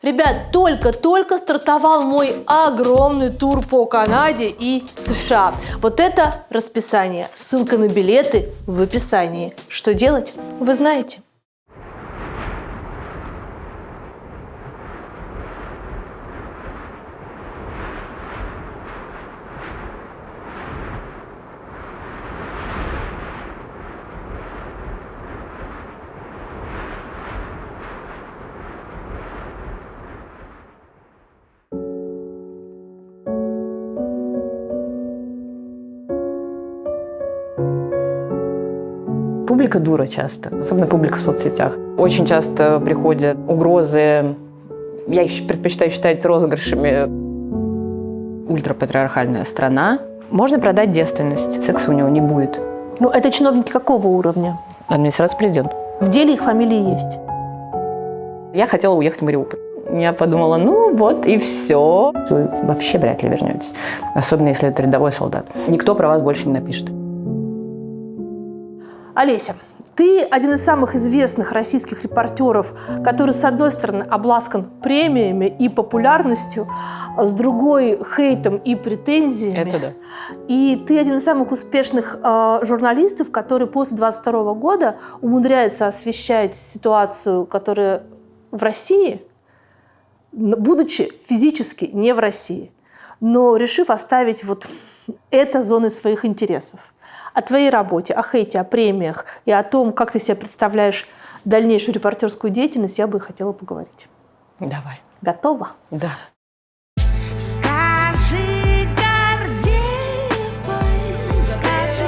Ребят, только-только стартовал мой огромный тур по Канаде и США. Вот это расписание. Ссылка на билеты в описании. Что делать, вы знаете. Публика дура часто, особенно публика в соцсетях. Очень часто приходят угрозы, я их предпочитаю считать розыгрышами. Ультрапатриархальная страна. Можно продать девственность, секса у него не будет. Ну, это чиновники какого уровня? Администрация президента. В деле их фамилии есть. Я хотела уехать в Мариуполь. Я подумала, ну вот и все. Вы вообще вряд ли вернетесь. Особенно, если это рядовой солдат. Никто про вас больше не напишет. Олеся, ты один из самых известных российских репортеров, который, с одной стороны, обласкан премиями и популярностью, а с другой – хейтом и претензиями. Это да. И ты один из самых успешных журналистов, который после 22 года умудряется освещать ситуацию, которая в России, будучи физически не в России, но решив оставить вот это зоной своих интересов. О твоей работе, о хейте, о премиях и о том, как ты себе представляешь дальнейшую репортерскую деятельность, я бы хотела поговорить. Давай. Готова? Да. Скажи, Гордеевой, скажи.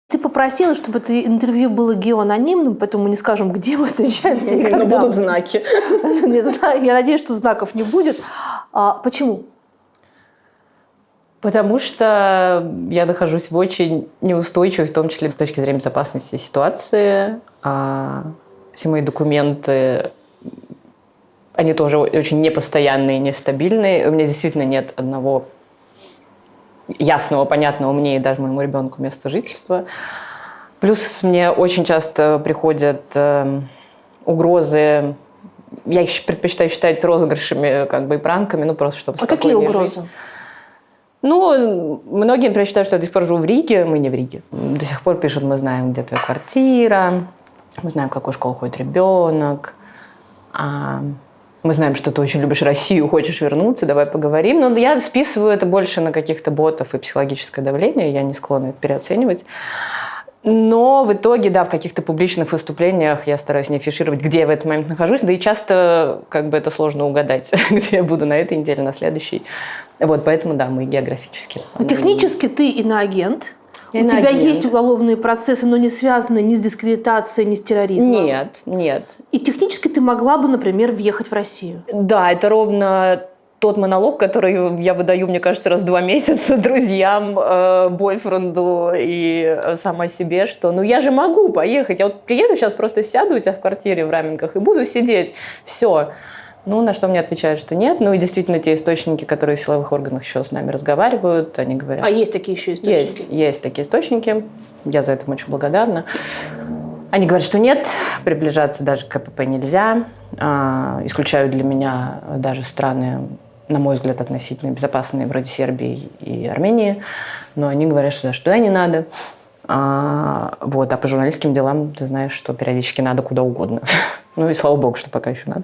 Ты попросила, чтобы это интервью было геоанонимным, поэтому мы не скажем, где мы встречаемся и когда. Но будут знаки. Не знаю, я надеюсь, что знаков не будет. Почему? Потому что я нахожусь в очень неустойчивой, в том числе с точки зрения безопасности ситуации. Все мои документы, они тоже очень непостоянные, нестабильные. У меня действительно нет одного ясного, понятного мне и даже моему ребенку места жительства. Плюс мне очень часто приходят угрозы. Я их предпочитаю считать розыгрышами и пранками, просто чтобы какие угрозы? Жить. Многие, например, считают, что я до сих пор живу в Риге. Мы не в Риге. До сих пор пишут, мы знаем, где твоя квартира, мы знаем, в какую школу ходит ребенок, мы знаем, что ты очень любишь Россию, хочешь вернуться, давай поговорим. Но я списываю это больше на каких-то ботов и психологическое давление, я не склонна это переоценивать. Но в итоге, да, в каких-то публичных выступлениях я стараюсь не афишировать, где я в этот момент нахожусь, да и часто это сложно угадать, где я буду на этой неделе, на следующей. Поэтому, да, мы географически. Технически ты иноагент. У тебя есть уголовные процессы, но не связанные ни с дискредитацией, ни с терроризмом. Нет. И технически ты могла бы, например, въехать в Россию. Да, это ровно тот монолог, который я выдаю, мне кажется, раз в 2 месяца друзьям, бойфренду и сама себе, что я же могу поехать. Я приеду сейчас, просто сяду у тебя в квартире в Раменках и буду сидеть. Все. На что мне отвечают, что нет. И действительно, те источники, которые в силовых органах еще с нами разговаривают, они говорят... А есть такие еще источники? Есть такие источники. Я за это очень благодарна. Они говорят, что нет, приближаться даже к КПП нельзя. Исключают для меня даже страны, на мой взгляд, относительно безопасные, вроде Сербии и Армении. Но они говорят, что даже туда не надо. А по журналистским делам ты знаешь, что периодически надо куда угодно. И слава богу, что пока еще надо.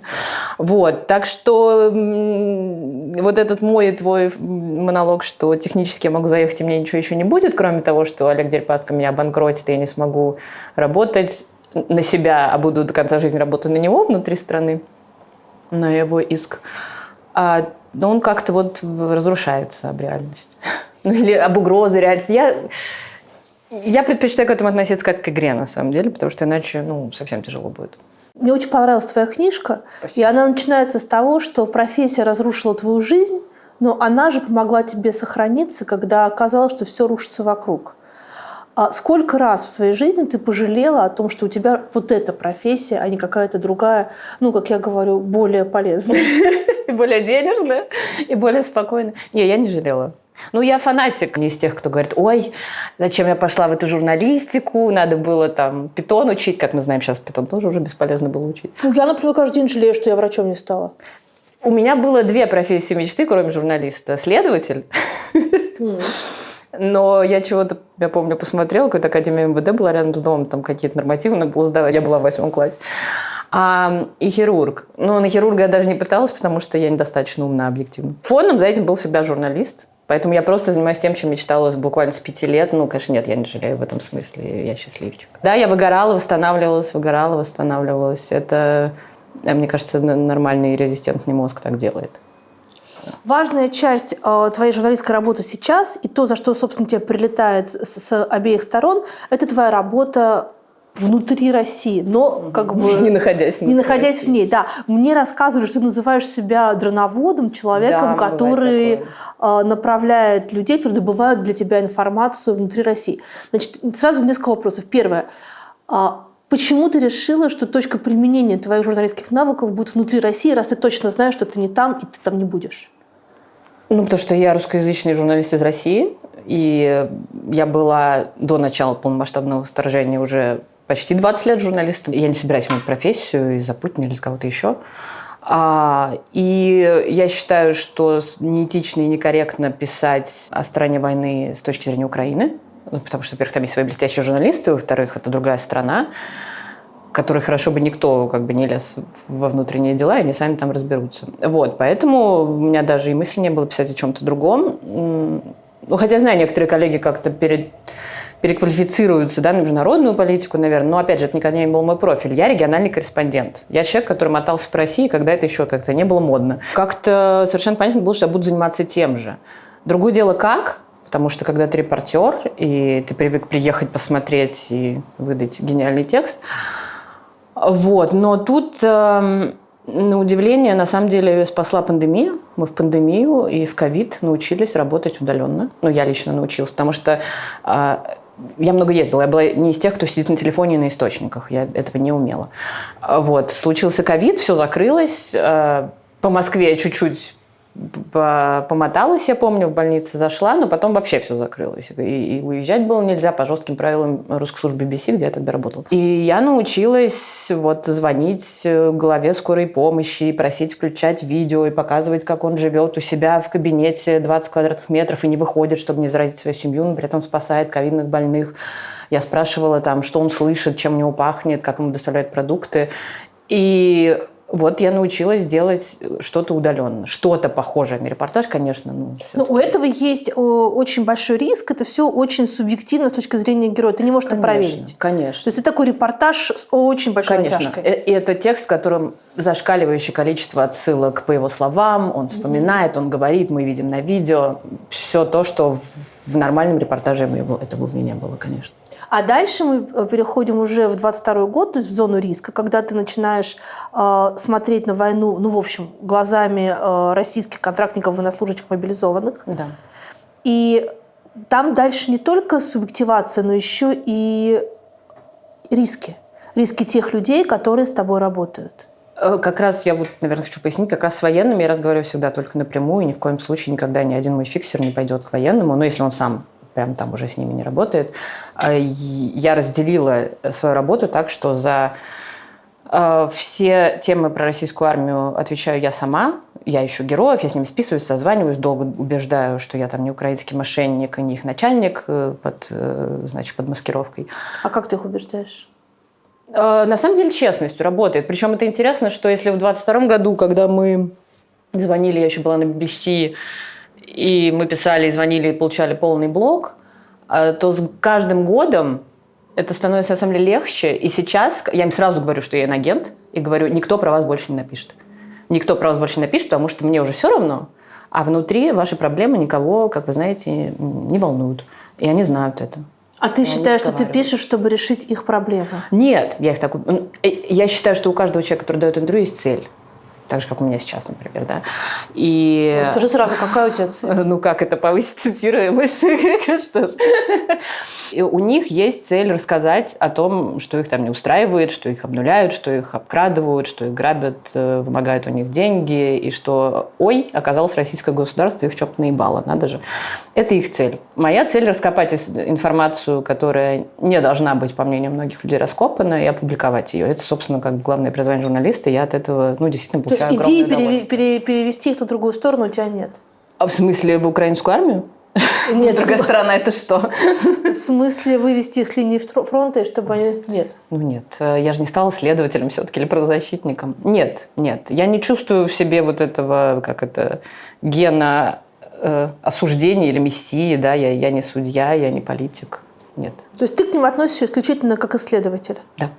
Так что этот мой и твой монолог, что технически я могу заехать, и мне ничего еще не будет, кроме того, что Олег Дерипаска меня обанкротит, и я не смогу работать на себя, а буду до конца жизни работать на него внутри страны, на его иск. Но он как-то разрушается об реальность. Или об угрозе реальности. Я предпочитаю к этому относиться как к игре, на самом деле, потому что иначе совсем тяжело будет. Мне очень понравилась твоя книжка. Спасибо. И она начинается с того, что профессия разрушила твою жизнь, но она же помогла тебе сохраниться, когда оказалось, что все рушится вокруг. А сколько раз в своей жизни ты пожалела о том, что у тебя вот эта профессия, а не какая-то другая, как я говорю, более полезная? И более денежная, и более спокойная. Не, я не жалела. Ну, я фанатик, не из тех, кто говорит, ой, зачем я пошла в эту журналистику, надо было там питон учить. Как мы знаем, сейчас питон тоже уже бесполезно было учить. Ну, я, например, каждый день жалею, что я врачом не стала. У меня было 2 профессии мечты, кроме журналиста. Следователь. Но я помню, посмотрела, какая-то академия МВД была рядом с домом, там какие-то нормативы надо было сдавать. Я была в 8 классе. И хирург. Но на хирурга я даже не пыталась, потому что я недостаточно умна объективно. Фоном за этим был всегда жуналист. Поэтому я просто занимаюсь тем, чем мечтала буквально с 5 лет. Ну, конечно, нет, я не жалею в этом смысле, я счастливчик. Да, я выгорала, восстанавливалась. Это, мне кажется, нормальный резистентный мозг так делает. Важная часть твоей журналистской работы сейчас и то, за что, собственно, тебе прилетает с обеих сторон, это твоя работа внутри России, но как бы... Не находясь в ней, да. Мне рассказывали, что ты называешь себя дроноводом, человеком, да, который направляет людей, которые добывают для тебя информацию внутри России. Значит, сразу несколько вопросов. Первое. Почему ты решила, что точка применения твоих журналистских навыков будет внутри России, раз ты точно знаешь, что ты не там, и ты там не будешь? Ну, потому что я русскоязычный журналист из России, и я была до начала полномасштабного вторжения уже почти 20 лет журналистом. Я не собираюсь менять профессию из-за Путина или из кого-то еще. И я считаю, что неэтично и некорректно писать о стороне войны с точки зрения Украины, потому что, во-первых, там есть свои блестящие журналисты, во-вторых, это другая страна, в которой хорошо бы никто как бы не лез во внутренние дела, и они сами там разберутся. Вот, поэтому у меня даже и мысли не было писать о чем-то другом. Ну, хотя, знаю, некоторые коллеги как-то переквалифицируются, да, на международную политику, наверное, но, опять же, это никогда не был мой профиль. Я региональный корреспондент. Я человек, который мотался по России, когда это еще как-то не было модно. Как-то совершенно понятно было, что я буду заниматься тем же. Другое дело, как? Потому что, когда ты репортер, и ты привык приехать посмотреть и выдать гениальный текст. Вот. Но тут, на удивление, на самом деле спасла пандемия. Мы в пандемию и в ковид научились работать удаленно. Ну, я лично научилась, потому что я много ездила. Я была не из тех, кто сидит на телефоне и на источниках. Я этого не умела. Вот. Случился ковид, все закрылось. По Москве чуть-чуть помоталась, я помню, в больнице зашла, но потом вообще все закрылось. И уезжать было нельзя по жестким правилам русской службы BBC, где я тогда работала. И я научилась вот звонить главе скорой помощи, просить включать видео и показывать, как он живет у себя в кабинете 20 квадратных метров и не выходит, чтобы не заразить свою семью, но при этом спасает ковидных больных. Я спрашивала там, что он слышит, чем у него пахнет, как ему доставляют продукты. И вот я научилась делать что-то удаленно. Что-то похожее на репортаж, конечно. Но у этого есть очень большой риск. Это все очень субъективно с точки зрения героя. Ты не можешь это проверить. Конечно. То есть это такой репортаж с очень большой натяжкой. И это текст, в котором зашкаливающее количество отсылок по его словам. Он вспоминает, он говорит, мы видим на видео. Все то, что в нормальном репортаже этого у меня не было, конечно. А дальше мы переходим уже в 22 год, то есть в зону риска, когда ты начинаешь смотреть на войну, ну, в общем, глазами российских контрактников, военнослужащих, мобилизованных. Да. И там дальше не только субъективация, но еще и риски. Риски тех людей, которые с тобой работают. Как раз я вот, наверное, хочу пояснить, как раз с военными я разговариваю всегда только напрямую, и ни в коем случае никогда ни один мой фиксер не пойдет к военному, но если он сам прям там уже с ними не работает. Я разделила свою работу так, что за все темы про российскую армию отвечаю я сама. Я ищу героев, я с ними списываюсь, созваниваюсь, долго убеждаю, что я там не украинский мошенник и не их начальник под маскировкой. А как ты их убеждаешь? На самом деле честностью работает. Причем это интересно, что если в 22 году, когда мы звонили, я еще была на BBC, и мы писали, звонили и получали полный блок, то с каждым годом это становится на самом деле легче. И сейчас я им сразу говорю, что я инагент, и говорю, никто про вас больше не напишет. Никто про вас больше не напишет, потому что мне уже все равно, а внутри ваши проблемы никого, как вы знаете, не волнуют. И они знают это. А ты считаешь, что ты пишешь, чтобы решить их проблемы? Нет, я считаю, что у каждого человека, который дает интервью, есть цель. Так же, как у меня сейчас, например, да. И... Скажи сразу, какая у тебя цель? Ну, как это повысить цитируемость? Что ж. И у них есть цель рассказать о том, что их там не устраивает, что их обнуляют, что их обкрадывают, что их грабят, вымогают у них деньги, и что, ой, оказалось, российское государство их в чем-то наебало, надо же. Это их цель. Моя цель – раскопать информацию, которая не должна быть, по мнению многих людей, раскопана, и опубликовать ее. Это, собственно, как главное призвание журналиста. Я от этого, действительно получаю огромное удовольствие. То есть идеи перевести их на другую сторону у тебя нет? А в смысле, в украинскую армию? Нет. Другая страна – это что? В смысле вывести их с линии фронта, чтобы они... Нет. Нет, я же не стала следователем все-таки или правозащитником. Нет. Я не чувствую в себе вот этого, гена осуждения или мессии, да, я не судья, я не политик, нет. То есть ты к ним относишься исключительно как исследователь? Да.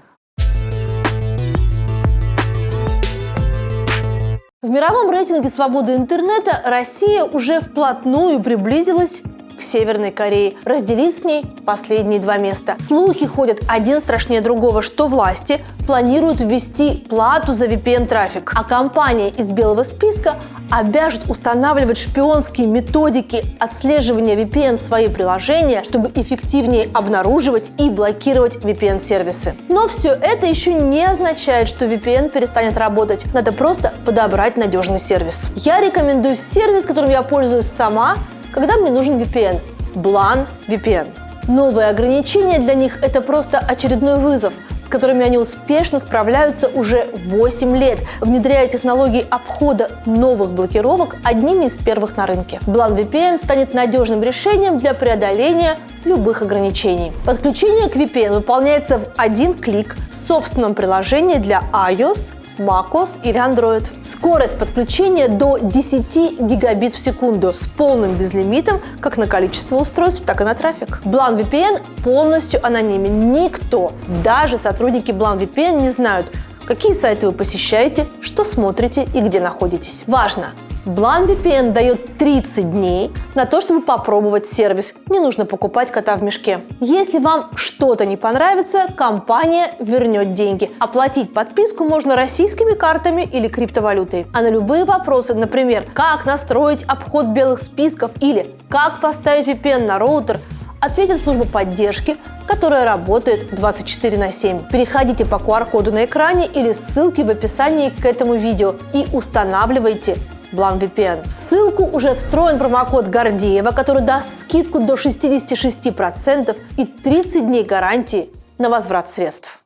В мировом рейтинге свободы интернета Россия уже вплотную приблизилась к Северной Корее, разделив с ней последние 2 места. Слухи ходят один страшнее другого, что власти планируют ввести плату за VPN-трафик, а компания из белого списка обяжет устанавливать шпионские методики отслеживания VPN в свои приложения, чтобы эффективнее обнаруживать и блокировать VPN-сервисы. Но все это еще не означает, что VPN перестанет работать. Надо просто подобрать надежный сервис. Я рекомендую сервис, которым я пользуюсь сама, когда мне нужен VPN – Blan VPN. Новые ограничения для них – это просто очередной вызов, с которыми они успешно справляются уже 8 лет, внедряя технологии обхода новых блокировок одними из первых на рынке. Blan VPN станет надежным решением для преодоления любых ограничений. Подключение к VPN выполняется в один клик в собственном приложении для iOS, macOS или Android. Скорость подключения до 10 гигабит в секунду с полным безлимитом как на количество устройств, так и на трафик. Blan VPN полностью анонимен. Никто, даже сотрудники Blan VPN, не знают, какие сайты вы посещаете, что смотрите и где находитесь. Важно! Blan VPN дает 30 дней на то, чтобы попробовать сервис. Не нужно покупать кота в мешке. Если вам что-то не понравится, компания вернет деньги. Оплатить подписку можно российскими картами или криптовалютой. А на любые вопросы, например, как настроить обход белых списков или как поставить VPN на роутер, ответит служба поддержки, которая работает 24/7. Переходите по QR-коду на экране или ссылке в описании к этому видео и устанавливайте Blan VPN. В ссылку уже встроен промокод Гордеева, который даст скидку до 66% и 30 дней гарантии на возврат средств.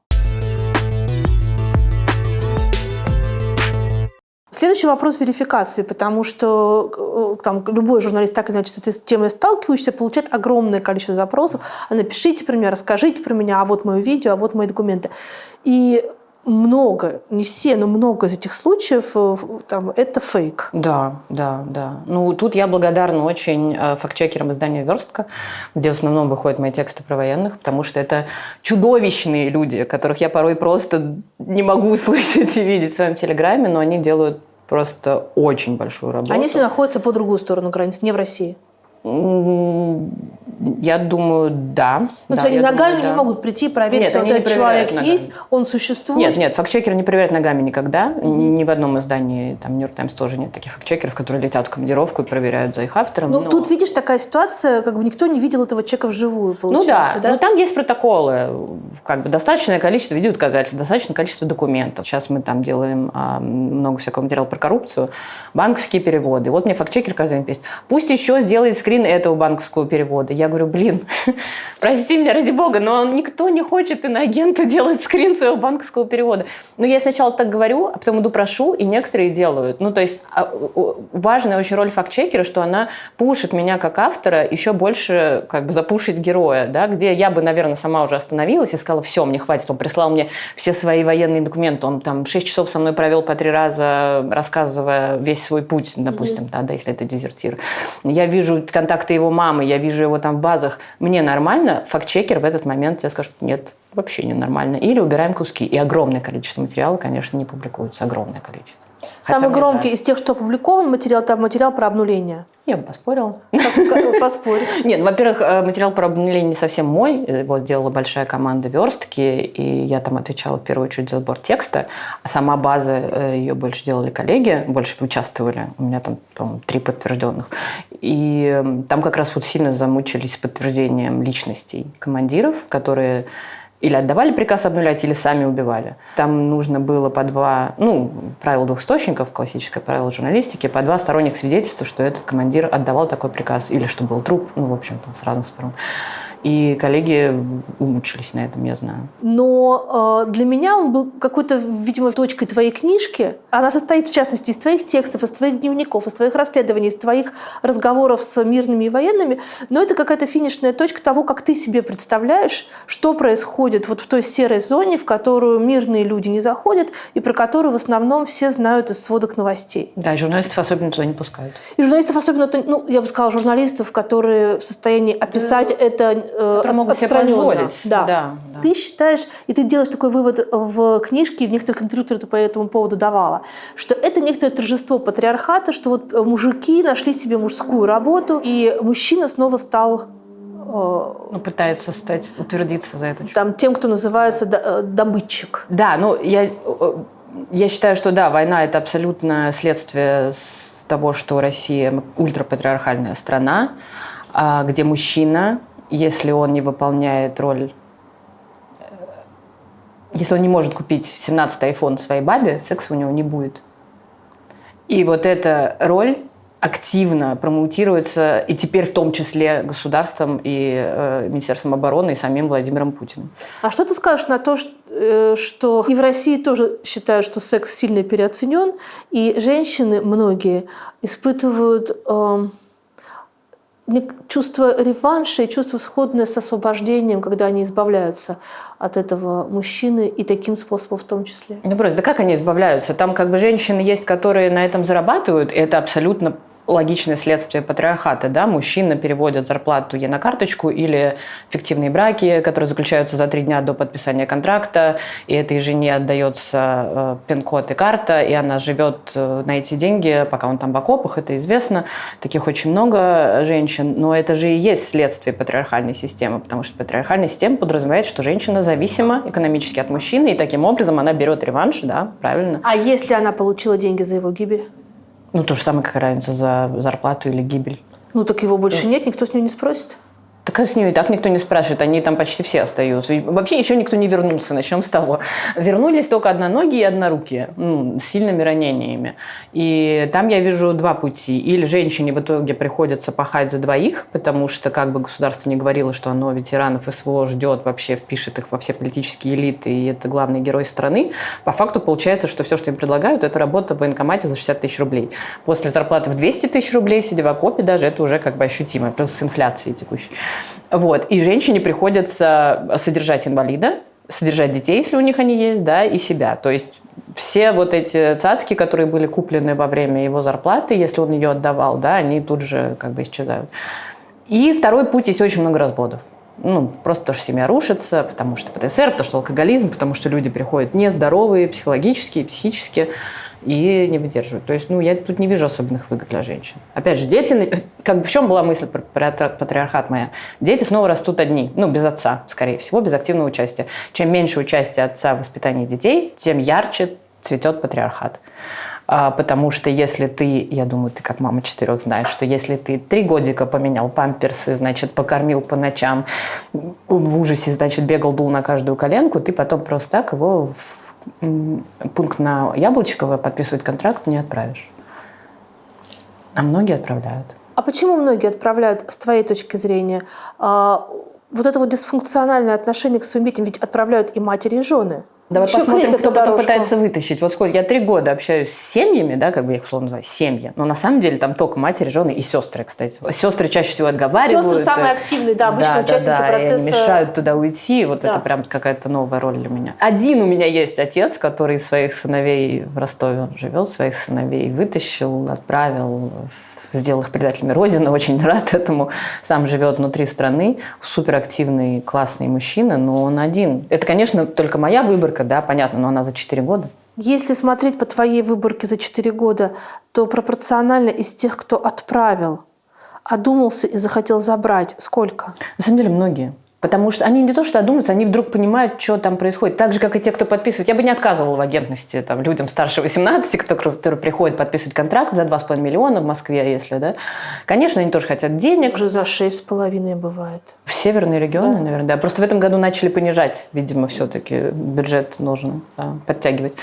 Следующий вопрос верификации, потому что там любой журналист так или иначе с этой темой сталкивающийся, получает огромное количество запросов. Напишите про меня, расскажите про меня, а вот мое видео, а вот мои документы. И много, не все, но много из этих случаев это фейк. Да. Тут я благодарна очень фактчекерам издания «Верстка», где в основном выходят мои тексты про военных, потому что это чудовищные люди, которых я порой просто не могу слышать и видеть в своем телеграме, но они делают просто очень большую работу. Они все находятся по другую сторону границ, не в России. Я думаю, да. Они ногами не могут прийти и проверить, что этот человек есть, он существует. Нет, фактчекеры не проверяют ногами никогда. Ни в одном издании, там, Нью-Йорк Таймс тоже нет таких фактчекеров, которые летят в командировку и проверяют за их автором. Но тут, видишь, такая ситуация, никто не видел этого человека вживую, получается. Да? Но там есть протоколы. Достаточное количество видеодоказательств, достаточное количество документов. Сейчас мы там делаем много всякого материала про коррупцию, банковские переводы. Вот мне фактчекер каждый день пишет: пусть еще сделает скрин этого банковского перевода. Я говорю: прости меня, ради бога, но никто не хочет иноагенту делать скрин своего банковского перевода. Я сначала так говорю, а потом иду прошу, и некоторые делают. То есть важная очень роль фактчекера, что она пушит меня как автора еще больше запушить героя, да, где я бы, наверное, сама уже остановилась и сказала: все, мне хватит. Он прислал мне все свои военные документы, он там 6 часов со мной провел по 3 раза, рассказывая весь свой путь, допустим, да, если это дезертир. Я вижу контакты его мамы, я вижу его там в базах. Мне нормально? Фактчекер в этот момент тебе скажет: нет, вообще не нормально. Или убираем куски. И огромное количество материала, конечно, не публикуется. Огромное количество. Самый громкий из тех, что опубликован материал про обнуление. Я бы поспорила. Поспорь. Нет, во-первых, материал про обнуление не совсем мой. Его сделала большая команда «Верстки», и я там отвечала в первую очередь за сбор текста. А сама база, ее больше делали коллеги, больше участвовали. У меня там, по-моему, 3 подтвержденных. И там как раз сильно замучились с подтверждением личностей командиров, которые или отдавали приказ обнулять, или сами убивали. Там нужно было по два, правило двух источников, классическое правило журналистики, по два сторонних свидетельства, что этот командир отдавал такой приказ, или что был труп, в общем, там, с разных сторон. И коллеги умучились на этом, я знаю. Но для меня он был какой-то, видимо, точкой твоей книжки. Она состоит, в частности, из твоих текстов, из твоих дневников, из твоих расследований, из твоих разговоров с мирными и военными. Но это какая-то финишная точка того, как ты себе представляешь, что происходит вот в той серой зоне, в которую мирные люди не заходят, и про которую в основном все знают из сводок новостей. Да, и журналистов особенно туда не пускают. И журналистов особенно, я бы сказала, журналистов, которые в состоянии описать это которые могут себе позволить. Да. Ты считаешь, и ты делаешь такой вывод в книжке, и в некоторых интервью ты по этому поводу давала, что это некоторое торжество патриархата, что вот мужики нашли себе мужскую работу, и мужчина снова стал... пытается утвердиться за это. Там, тем, кто называется добытчик. Да, я считаю, что да, война – это абсолютно следствие того, что Россия ультрапатриархальная страна, где мужчина, если он не выполняет роль, если он не может купить 17-й iPhone своей бабе, секса у него не будет. И вот эта роль активно промоутируется, и теперь в том числе государством и Министерством обороны, и самим Владимиром Путиным. А что ты скажешь на то, что и в России тоже считают, что секс сильно переоценен, и женщины, многие, испытывают чувство реванша и чувство сходное с освобождением, когда они избавляются от этого мужчины, и таким способом в том числе. Просто, да как они избавляются? Там женщины есть, которые на этом зарабатывают, и это абсолютно логичное следствие патриархата, да, мужчина переводит зарплату ей на карточку, или фиктивные браки, которые заключаются за 3 дня до подписания контракта, и этой жене отдается пин-код и карта, и она живет на эти деньги, пока он там в окопах, это известно. Таких очень много женщин, но это же и есть следствие патриархальной системы, потому что патриархальная система подразумевает, что женщина зависима экономически от мужчины, и таким образом она берет реванш, да, правильно. А если она получила деньги за его гибель? То же самое, как разница за зарплату или гибель. Так его больше нет, никто с нее не спросит. Так с нее и так никто не спрашивает, они там почти все остаются. И вообще еще никто не вернулся, начнем с того. Вернулись только одноногие и однорукие, с сильными ранениями. И там я вижу 2 пути. Или женщине в итоге приходится пахать за 2, потому что государство не говорило, что оно ветеранов СВО ждет, вообще впишет их во все политические элиты, и это главный герой страны. По факту получается, что все, что им предлагают, это работа в военкомате за 60 000 рублей. После зарплаты в 200 000 рублей, сидя в окопе, даже это уже ощутимо, плюс с инфляцией текущей. И женщине приходится содержать инвалида, содержать детей, если у них они есть, да, и себя. То есть все эти цацки, которые были куплены во время его зарплаты, если он ее отдавал, да, они тут же исчезают. И второй путь, есть очень много разводов. Просто потому что семья рушится, потому что ПТСР, потому что алкоголизм, потому что люди приходят нездоровые психологически, психически и не выдерживают. То есть, я тут не вижу особенных выгод для женщин. Опять же, дети, в чем была мысль про патриархат моя? Дети снова растут одни, без отца, скорее всего, без активного участия. Чем меньше участия отца в воспитании детей, тем ярче цветет патриархат. Потому что если ты, я думаю, ты как мама 4 знаешь, что если ты 3 годика поменял памперсы, покормил по ночам, в ужасе, бегал, дул на каждую коленку, ты потом просто так его в пункт на Яблочково подписывать контракт не отправишь. А многие отправляют. А почему многие отправляют, с твоей точки зрения, это дисфункциональное отношение к своим детям? Ведь отправляют и матери, и жены. Давай посмотрим, кто потом пытается вытащить. Сколько я 3 года общаюсь с семьями, да, я их условно называю, семьи. Но на самом деле там только матери, жены и сестры, кстати. Сестры чаще всего отговаривают. Сестры самые активные, да, обычно участники процесса. И они мешают туда уйти. Это прям какая-то новая роль для меня. Один у меня есть отец, который своих сыновей в Ростове живет, своих сыновей вытащил, отправил, сделал их предателями Родины, очень рад этому. Сам живет внутри страны, суперактивный, классный мужчина, но он один. Это, конечно, только моя выборка, да, понятно, но она за 4 года. Если смотреть по твоей выборке за 4 года, то пропорционально из тех, кто отправил, одумался и захотел забрать, сколько? На самом деле многие. Потому что они не то что одумаются, они вдруг понимают, что там происходит. Так же, как и те, кто подписывает. Я бы не отказывала в агентности там, людям старше 18, которые приходят подписывать контракт за 2,5 миллиона в Москве, если, да. Конечно, они тоже хотят денег. Уже за 6,5 бывает. В северные регионы, наверное, да. Просто в этом году начали понижать, видимо, все-таки бюджет нужно подтягивать.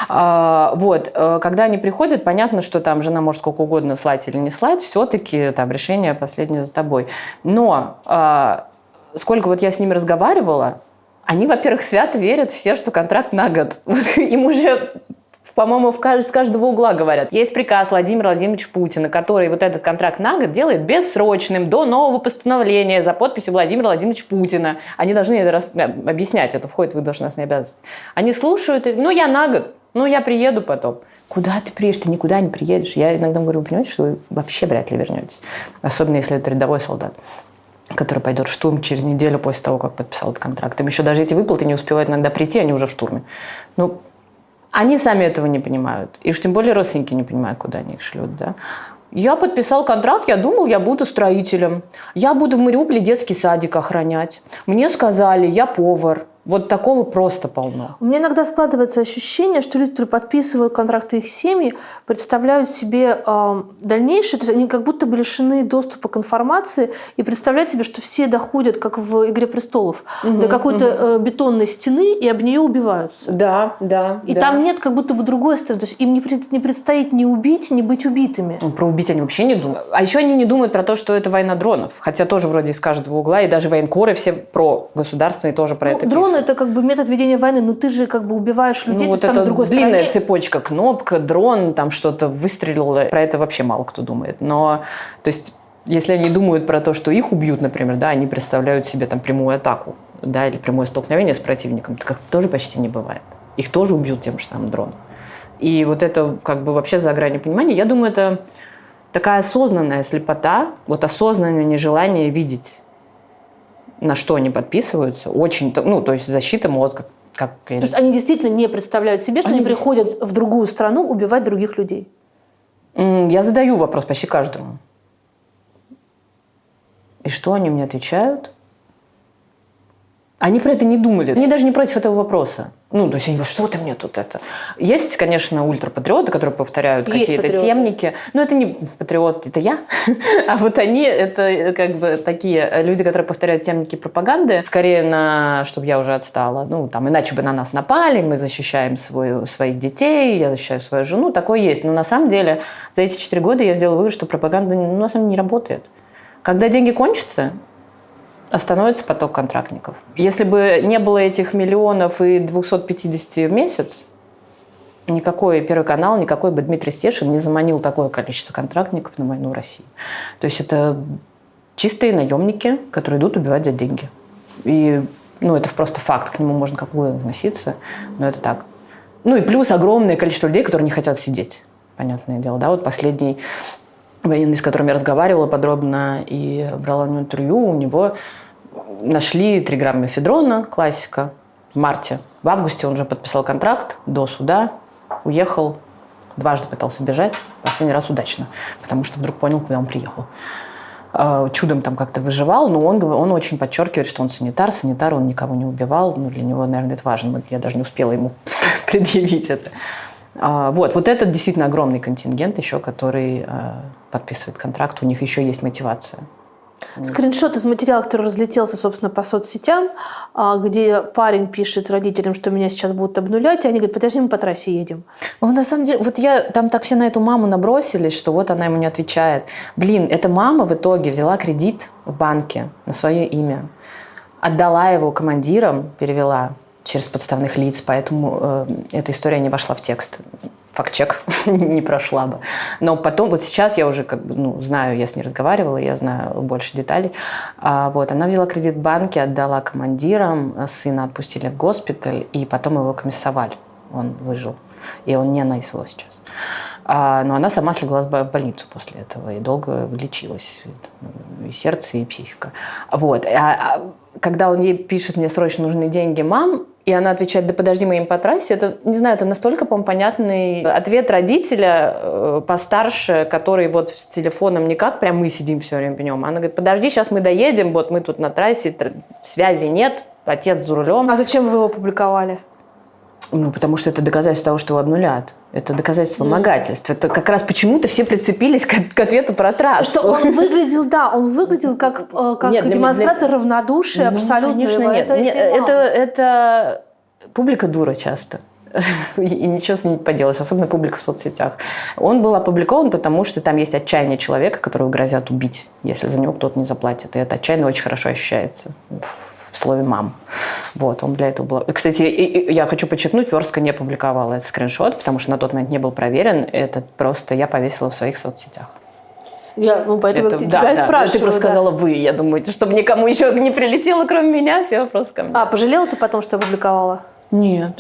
Вот. Когда они приходят, понятно, что там жена может сколько угодно слать или не слать, все-таки там решение последнее за тобой. Но сколько вот я с ними разговаривала, они, во-первых, свято верят все, что контракт на год. Им уже, по-моему, с каждого угла говорят. Есть приказ Владимира Владимировича Путина, который вот этот контракт на год делает бессрочным до нового постановления за подписью Владимира Владимировича Путина. Они должны это объяснять, это входит в их должностные обязанности. Они слушают, я на год, я приеду потом. Куда ты приедешь? Ты никуда не приедешь. Я иногда говорю, вы понимаете, что вы вообще вряд ли вернетесь. Особенно, если это рядовой солдат, который пойдет в штурм через неделю после того, как подписал этот контракт. Им еще даже эти выплаты не успевают иногда прийти, они уже в штурме. Они сами этого не понимают. И уж тем более родственники не понимают, куда они их шлют. Да? Я подписал контракт, я думал, я буду строителем. Я буду в Мариуполе детский садик охранять. Мне сказали, я повар. Вот такого просто полно. У меня иногда складывается ощущение, что люди, которые подписывают контракты их семьи, представляют себе дальнейшее, то есть они как будто бы лишены доступа к информации и представляют себе, что все доходят, как в «Игре престолов», до какой-то бетонной стены и об нее убиваются. Да. И там нет как будто бы другой стороны. То есть им не предстоит ни убить, ни быть убитыми. Про убить они вообще не думают. А еще они не думают про то, что это война дронов. Хотя тоже вроде из каждого угла, и даже военкоры все про государственные тоже про это пишут. Это как бы метод ведения войны, но ты же как бы убиваешь людей, вот там это в другой длинная стороне. Цепочка, кнопка, дрон, там что-то выстрелило. Про это вообще мало кто думает. Но, то есть, если они думают про то, что их убьют, например, да, они представляют себе там прямую атаку, да, или прямое столкновение с противником, так тоже почти не бывает. Их тоже убьют тем же самым дроном. И вот это как бы вообще за гранью понимания. Я думаю, это такая осознанная слепота, вот осознанное нежелание видеть, на что они подписываются, очень, то есть защита мозга. То есть они действительно не представляют себе, что они приходят в другую страну убивать других людей? Я задаю вопрос почти каждому. И что они мне отвечают? Они про это не думали. Они даже не против этого вопроса. То есть они говорят, что ты мне тут это... Есть, конечно, ультрапатриоты, которые повторяют какие-то темники. Но это не патриот, это я. А вот они, это как бы такие люди, которые повторяют темники пропаганды, скорее чтобы я уже отстала. Иначе бы на нас напали, мы защищаем своих детей, я защищаю свою жену. Такое есть. Но на самом деле за эти 4 года я сделала вывод, что пропаганда на самом деле не работает. Когда деньги кончатся, остановится поток контрактников. Если бы не было этих миллионов и 250 в месяц, никакой Первый канал, никакой бы Дмитрий Стешин не заманил такое количество контрактников на войну в России. То есть это чистые наемники, которые идут убивать за деньги. И это просто факт, к нему можно как угодно относиться, но это так. И плюс огромное количество людей, которые не хотят сидеть. Понятное дело, да, вот последний военный, с которым я разговаривала подробно и брала у него интервью, у него нашли 3 грамма мефедрона, классика, в марте. В августе он уже подписал контракт до суда, уехал, дважды пытался бежать, последний раз удачно, потому что вдруг понял, куда он приехал. Чудом там как-то выживал, но он очень подчеркивает, что он санитар, он никого не убивал, для него, наверное, это важно, я даже не успела ему предъявить это. Вот это действительно огромный контингент еще, который подписывает контракт, у них еще есть мотивация. Скриншот из материала, который разлетелся, собственно, по соцсетям, где парень пишет родителям, что меня сейчас будут обнулять, и они говорят, подожди, мы по трассе едем. На самом деле, там так все на эту маму набросились, что вот она ему не отвечает. Эта мама в итоге взяла кредит в банке на свое имя, отдала его командирам, перевела через подставных лиц, поэтому эта история не вошла в текст. Факт-чек не прошла бы. Но потом, вот сейчас я уже знаю, я с ней разговаривала, я знаю больше деталей. Она взяла кредит в банке, отдала командирам, сына отпустили в госпиталь, и потом его комиссовали. Он выжил. И он не на СВО сейчас. Но она сама слегла в больницу после этого и долго лечилась. И сердце, и психика. Когда он ей пишет, мне срочно нужны деньги, мам, И она отвечает: да подожди, мы им по трассе. Это, не знаю, это настолько, по-моему, понятный ответ родителя постарше, который вот с телефоном не как прям мы сидим все время в нем. Она говорит: подожди, сейчас мы доедем, вот мы тут на трассе, связи нет, отец за рулем. А зачем вы его опубликовали? Ну, потому что это доказательство того, что его обнуляют. Это доказательство вымогательства. Это как раз почему-то все прицепились к ответу про трассу. Что он выглядел как Нет, демонстрация равнодушия абсолютно. Конечно, нет. Это публика дура часто. И ничего с ним не поделаешь, особенно публика в соцсетях. Он был опубликован, потому что там есть отчаяние человека, которого грозят убить, если за него кто-то не заплатит. И это отчаяние очень хорошо ощущается в слове «мам». Вот, он для этого был. Кстати, я хочу подчеркнуть, Верстка не публиковала этот скриншот, потому что на тот момент не был проверен. Это просто я повесила в своих соцсетях. Поэтому тебя и спрашиваю. Ты просто сказала «вы». Я думаю, чтобы никому еще не прилетело, кроме меня, все вопросы ко мне. А пожалела ты потом, что опубликовала? Нет.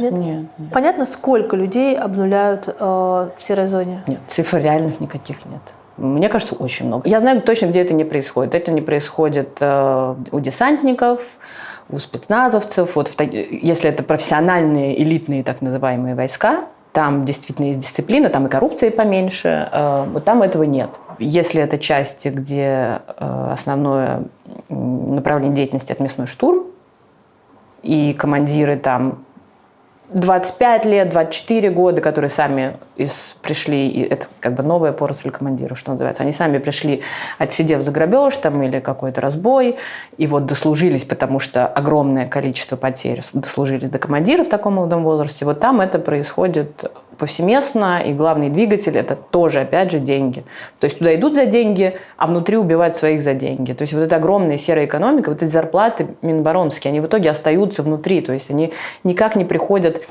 Понятно, сколько людей обнуляют в серой зоне? Нет, цифр реальных никаких нет. Мне кажется, очень много. Я знаю точно, где это не происходит. Это не происходит у десантников, у спецназовцев. Вот если это профессиональные, элитные так называемые войска, там действительно есть дисциплина, там и коррупции поменьше. Вот там этого нет. Если это части, где основное направление деятельности – это мясной штурм, и командиры там 25 лет, 24 года, которые сами пришли, и это как бы новая поросль командиров, что называется. Они сами пришли, отсидев за грабеж там, или какой-то разбой, и вот дослужились, потому что огромное количество потерь, дослужились до командира в таком молодом возрасте. Вот там это происходит повсеместно, и главный двигатель – это тоже, опять же, деньги. То есть туда идут за деньги, а внутри убивают своих за деньги. То есть вот эта огромная серая экономика, вот эти зарплаты миноборонские, они в итоге остаются внутри, то есть они никак не приходят.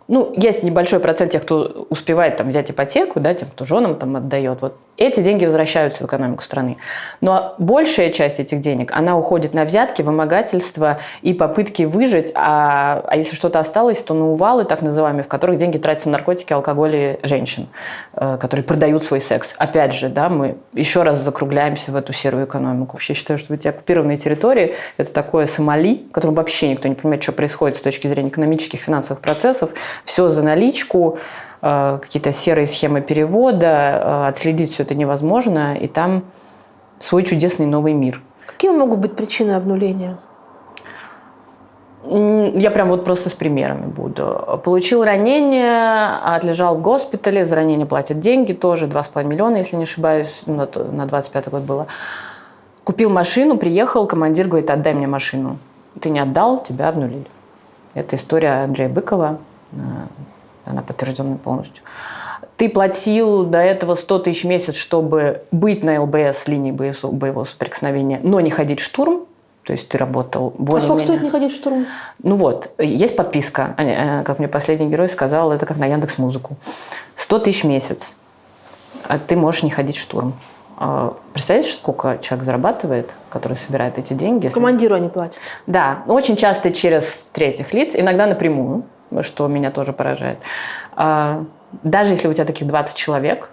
Ну, есть небольшой процент тех, кто успевает там взять ипотеку, да, тем, кто женам там отдает. Вот эти деньги возвращаются в экономику страны. Но большая часть этих денег, она уходит на взятки, вымогательства и попытки выжить. А если что-то осталось, то на увалы, так называемые, в которых деньги тратятся на наркотики, алкоголь и женщин, которые продают свой секс. Опять же, да, мы еще раз закругляемся в эту серую экономику. Вообще считаю, что эти оккупированные территории – это такое Сомали, в котором вообще никто не понимает, что происходит с точки зрения экономических, финансовых процессов. Все за наличку, какие-то серые схемы перевода, отследить все это невозможно, и там свой чудесный новый мир. Какие могут быть причины обнуления? Я прям вот просто с примерами буду. Получил ранение, отлежал в госпитале, за ранение платят деньги, тоже 2,5 миллиона, если не ошибаюсь, на 25-й год было. Купил машину, приехал, командир говорит: отдай мне машину. Ты не отдал, тебя обнулили. Это история Андрея Быкова. Она подтверждена полностью. Ты платил до этого 100 тысяч в месяц, чтобы быть на ЛБС, линии боевого соприкосновения, но не ходить в штурм. То есть ты работал более-менее. А сколько стоит не ходить в штурм? Ну вот, есть подписка. Как мне последний герой сказал, это как на Яндекс.Музыку. 100 тысяч в месяц. А ты можешь не ходить в штурм. Представляете, сколько человек зарабатывает, который собирает эти деньги? Командиру они платят. Да, очень часто через третьих лиц, иногда напрямую, что меня тоже поражает. Даже если у тебя таких 20 человек,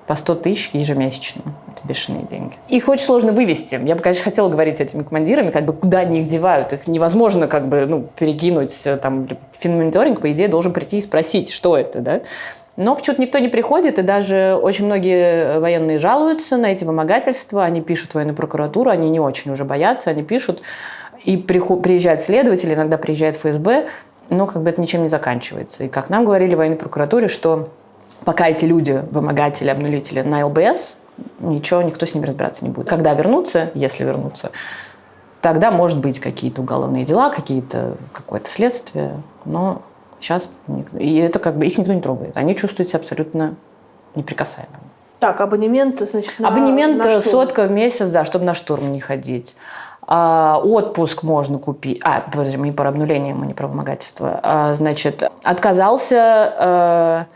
по 100 тысяч ежемесячно. Это бешеные деньги. Их очень сложно вывести. Я бы, конечно, хотела говорить с этими командирами, как бы, куда они их девают. Их невозможно как бы, перекинуть. Там, финмониторинг, по идее, должен прийти и спросить, что это, да? Но почему-то никто не приходит, и даже очень многие военные жалуются на эти вымогательства. Они пишут в военную прокуратуру, они не очень уже боятся, они пишут. И приезжают следователи, иногда приезжает ФСБ, но как бы это ничем не заканчивается. И как нам говорили в военной прокуратуре, что пока эти люди, вымогатели, обнулители на ЛБС, никто с ними разбираться не будет. Когда вернутся, если вернутся, тогда, может быть, какие-то уголовные дела, какое-то следствие, но сейчас и это как бы их никто не трогает. Они чувствуют себя абсолютно неприкасаемыми. Так, абонемент, значит, абонемент на 100 в месяц, да, чтобы на штурм не ходить. Отпуск можно купить. Подожди, мы не про обнуление, мы не про вымогательство. Значит, отказался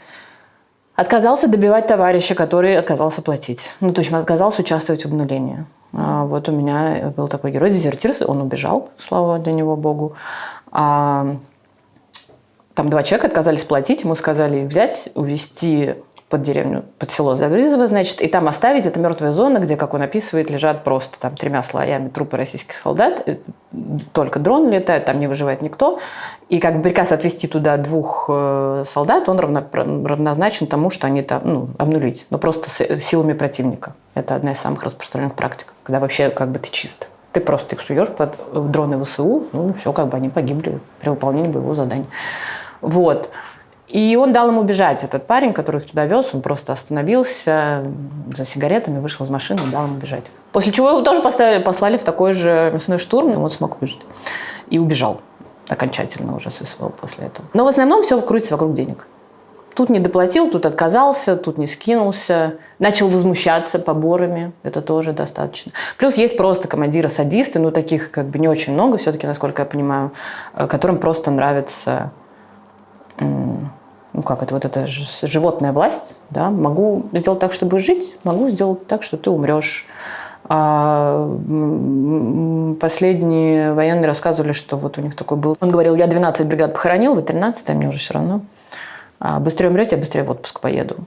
добивать товарища, который отказался платить. То есть отказался участвовать в обнулении. Вот у меня был такой герой, дезертир, он убежал, слава для него Богу. Там 2 человека отказались платить, ему сказали их взять, увезти под деревню, под село Загрызово, значит, и там оставить. Это мертвая зона, где, как он описывает, лежат просто там 3 слоями трупы российских солдат. Только дрон летает, там не выживает никто. И как бы приказ отвезти туда 2 солдат, он равнозначен тому, что они там, обнулить. Но просто силами противника. Это одна из самых распространенных практик, когда вообще как бы ты чист. Ты просто их суешь под дроны ВСУ, все, как бы они погибли при выполнении боевого задания. Вот. И он дал ему бежать, этот парень, который их туда вез, он просто остановился за сигаретами, вышел из машины и дал ему бежать. После чего его тоже послали в такой же мясной штурм, и он смог выжить. И убежал окончательно уже с СВО после этого. Но в основном все крутится вокруг денег. Тут не доплатил, тут отказался, тут не скинулся. Начал возмущаться поборами, это тоже достаточно. Плюс есть просто командиры-садисты, таких как бы не очень много все-таки, насколько я понимаю, которым просто нравится... эта животная власть, да, могу сделать так, чтобы жить, могу сделать так, что ты умрешь. Последние военные рассказывали, что вот у них такой был. Он говорил, я 12 бригад похоронил, вы 13, а мне уже все равно. Быстрее умрете, я быстрее в отпуск поеду.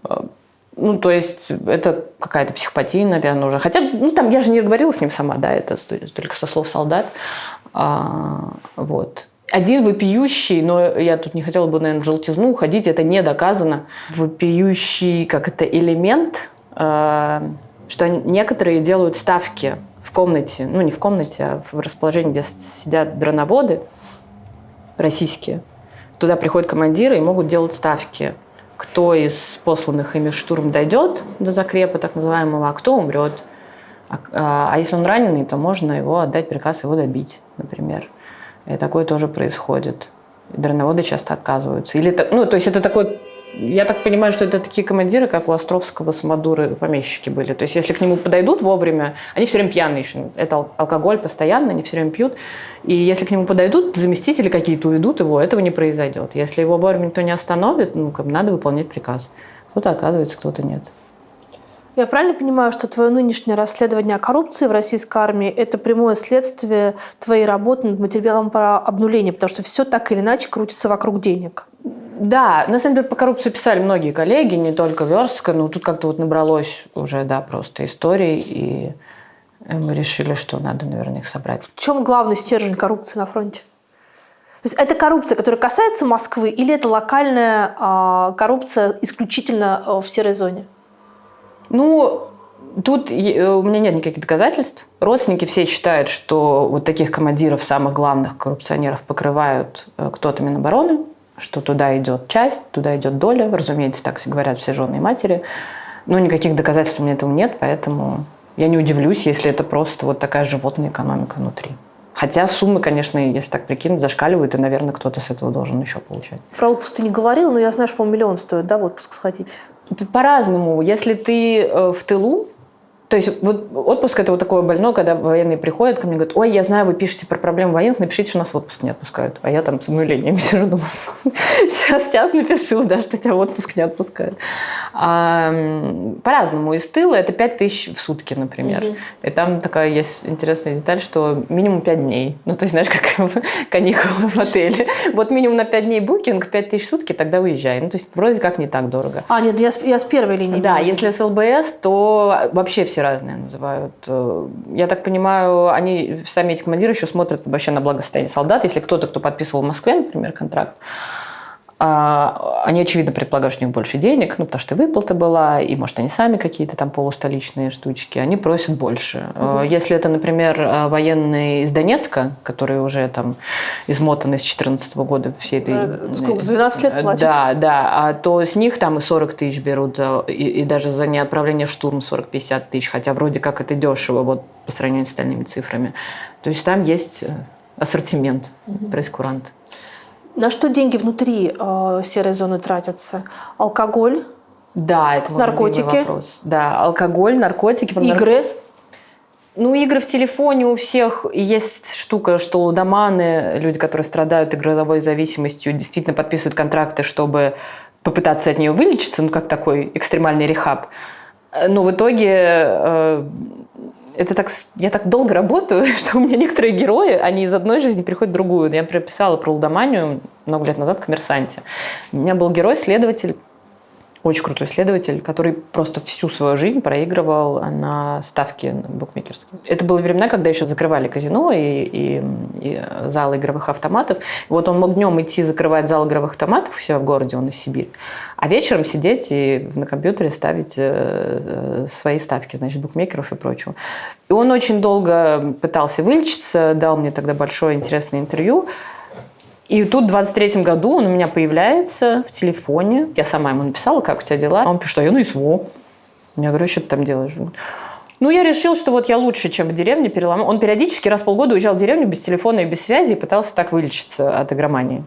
То есть это какая-то психопатия, наверное, уже. Хотя, там я же не говорила с ним сама, да, это только со слов солдат. Вот. Один вопиющий, но я тут не хотела бы, наверное, в желтизну уходить, это не доказано. Вопиющий, элемент, что некоторые делают ставки в комнате, не в комнате, а в расположении, где сидят дроноводы российские. Туда приходят командиры и могут делать ставки. Кто из посланных ими в штурм дойдет до закрепа, так называемого, а кто умрет. А если он раненый, то можно его отдать приказ его добить, например. И такое тоже происходит. И дроноводы часто отказываются. То есть это такой... Я так понимаю, что это такие командиры, как у Островского самодуры помещики были. То есть если к нему подойдут вовремя, они все время пьяные еще. Это алкоголь постоянно, они все время пьют. И если к нему подойдут, заместители какие-то уведут его, этого не произойдет. Если его вовремя никто не остановит, надо выполнять приказ. Кто-то оказывается, кто-то нет. Я правильно понимаю, что твое нынешнее расследование о коррупции в российской армии – это прямое следствие твоей работы над материалом про обнуление, потому что все так или иначе крутится вокруг денег? Да, на самом деле по коррупции писали многие коллеги, не только Верстка, но тут как-то набралось уже, просто историй, и мы решили, что надо, наверное, их собрать. В чем главный стержень коррупции на фронте? То есть это коррупция, которая касается Москвы, или это локальная коррупция исключительно в серой зоне? Тут у меня нет никаких доказательств. Родственники все считают, что вот таких командиров, самых главных коррупционеров, покрывают кто-то Минобороны, что туда идет часть, туда идет доля. Разумеется, так говорят все жены и матери. Но никаких доказательств у меня этого нет, поэтому я не удивлюсь, если это просто такая животная экономика внутри. Хотя суммы, конечно, если так прикинуть, зашкаливают, и, наверное, кто-то с этого должен еще получать. Про отпуск ты не говорила, но я знаю, что 1 миллион стоит, да, в отпуск сходить? По-разному. Если ты в тылу, то есть отпуск – это такое больное, когда военные приходят ко мне и говорят, ой, я знаю, вы пишете про проблемы военных, напишите, что нас в отпуск не отпускают. А я там с обнулениями сижу, думаю, сейчас напишу, что тебя в отпуск не отпускают. По-разному. Из тыла это 5000 в сутки, например. И там такая есть интересная деталь, что минимум 5 дней. То есть, знаешь, как каникулы в отеле. Вот минимум на 5 дней букинг, 5000 в сутки, тогда уезжай. То есть, вроде как не так дорого. Нет, я с первой линии. Да, если с ЛБС, то вообще все разные называют. Я так понимаю, сами эти командиры еще смотрят вообще на благосостояние солдат. Если кто подписывал в Москве, например, контракт, они, очевидно, предполагают, что у них больше денег, потому что и выплата была, и, может, они сами какие-то там полустоличные штучки, они просят больше. Если это, например, военные из Донецка, которые уже там измотаны с 2014 года всей этой... 12 лет платят. Да, то с них там и 40 тысяч берут, и даже за неотправление в штурм 40-50 тысяч, хотя вроде как это дешево по сравнению с остальными цифрами. То есть там есть ассортимент, прейскурант. На что деньги внутри серой зоны тратятся? Алкоголь? Да, это мой любимый вопрос. Да, алкоголь, наркотики. Игры? Игры в телефоне у всех. И есть штука, что лудоманы, люди, которые страдают игровой зависимостью, действительно подписывают контракты, чтобы попытаться от нее вылечиться, как такой экстремальный рехаб. Но в итоге... Я так долго работаю, что у меня некоторые герои, они из одной жизни переходят в другую. Я прописала про лудоманию много лет назад в «Коммерсанте». У меня был герой-следователь, очень крутой исследователь, который просто всю свою жизнь проигрывал на ставки букмекерские. Это были времена, когда еще закрывали казино и залы игровых автоматов. Вот он мог днем идти закрывать зал игровых автоматов у себя в городе, он из Сибири, а вечером сидеть и на компьютере ставить свои ставки, значит, букмекеров и прочего. И он очень долго пытался вылечиться, дал мне тогда большое интересное интервью. И тут в 23-м году он у меня появляется в телефоне. Я сама ему написала, как у тебя дела. А он пишет, а я на СВО. Я говорю, что ты там делаешь? Ну, я решил, что вот я лучше, чем в деревне, переломал. Он периодически раз в полгода уезжал в деревню без телефона и без связи и пытался так вылечиться от игромании.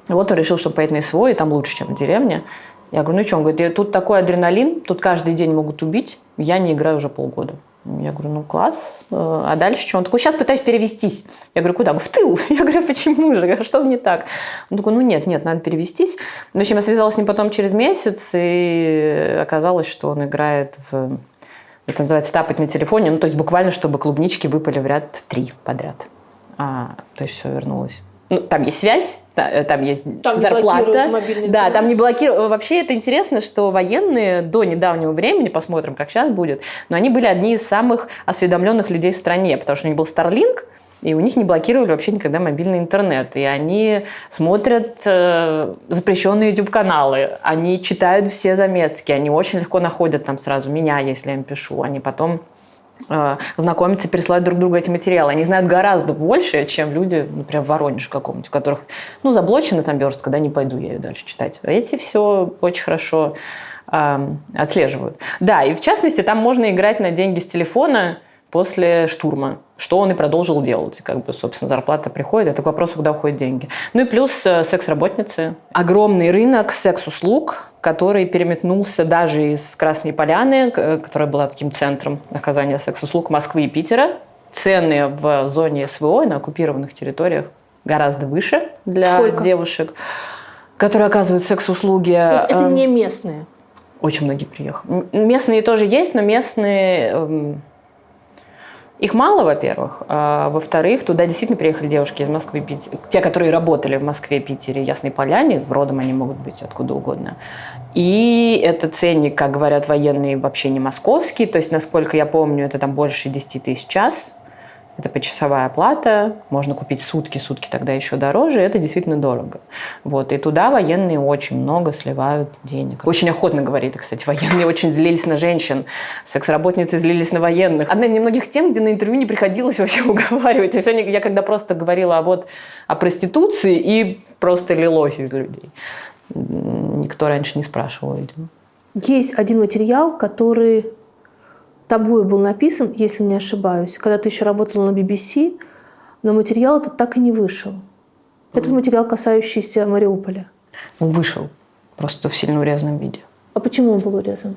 Вот он решил, что поедет на СВО, и там лучше, чем в деревне. Я говорю, ну и что? Он говорит, тут такой адреналин, тут каждый день могут убить. Я не играю уже полгода. Я говорю, ну класс. А дальше что? Он такой, сейчас пытаюсь перевестись. Я говорю, куда? В тыл. Я говорю, почему же? Что не так? Он такой, ну нет, надо перевестись. В общем, я связалась с ним потом через месяц, и оказалось, что он играет в... Это называется тапать на телефоне. Ну, то есть буквально, чтобы клубнички выпали в ряд 3 подряд. То есть все вернулось. Ну, там есть связь, там есть там зарплата. Да, там не блокируют. Вообще это интересно, что военные до недавнего времени, посмотрим, как сейчас будет, но они были одни из самых осведомленных людей в стране, потому что у них был Starlink, и у них не блокировали вообще никогда мобильный интернет. И они смотрят запрещенные YouTube-каналы, они читают все заметки, они очень легко находят там сразу меня, если я им пишу. Они потом знакомятся, пересылают друг другу эти материалы. Они знают гораздо больше, чем люди, например, в Воронеже каком-нибудь, у которых, заблочена там верстка, не пойду я ее дальше читать. Эти все очень хорошо отслеживают. Да, и в частности, там можно играть на деньги с телефона после штурма, что он и продолжил делать. Собственно, зарплата приходит, это к вопросу, куда уходят деньги. Ну и плюс секс-работницы. Огромный рынок секс-услуг, который переметнулся даже из Красной Поляны, которая была таким центром оказания секс-услуг Москвы и Питера. Цены в зоне СВО на оккупированных территориях гораздо выше для Сколько? Девушек, которые оказывают секс-услуги. То есть это не местные? Очень многие приехали. Местные тоже есть, но местные... Их мало, во-первых. Во-вторых, туда действительно приехали девушки из Москвы и Питера. Те, которые работали в Москве, Питере, Ясной Поляне. Родом они могут быть откуда угодно. И это ценник, как говорят военные, вообще не московский. То есть, насколько я помню, это там больше 10 тысяч в час. Это почасовая оплата. Можно купить сутки тогда еще дороже. Это действительно дорого. Вот. И туда военные очень много сливают денег. Очень охотно говорили, кстати. Военные очень злились на женщин. Секс-работницы злились на военных. Одна из немногих тем, где на интервью не приходилось вообще уговаривать. То есть я когда просто говорила о проституции, и просто лилось из людей. Никто раньше не спрашивал, видимо. Есть один материал, который... тобой был написан, если не ошибаюсь, когда ты еще работала на BBC, но материал этот так и не вышел. Этот материал, касающийся Мариуполя. Он вышел, просто в сильно урезанном виде. А почему он был урезан?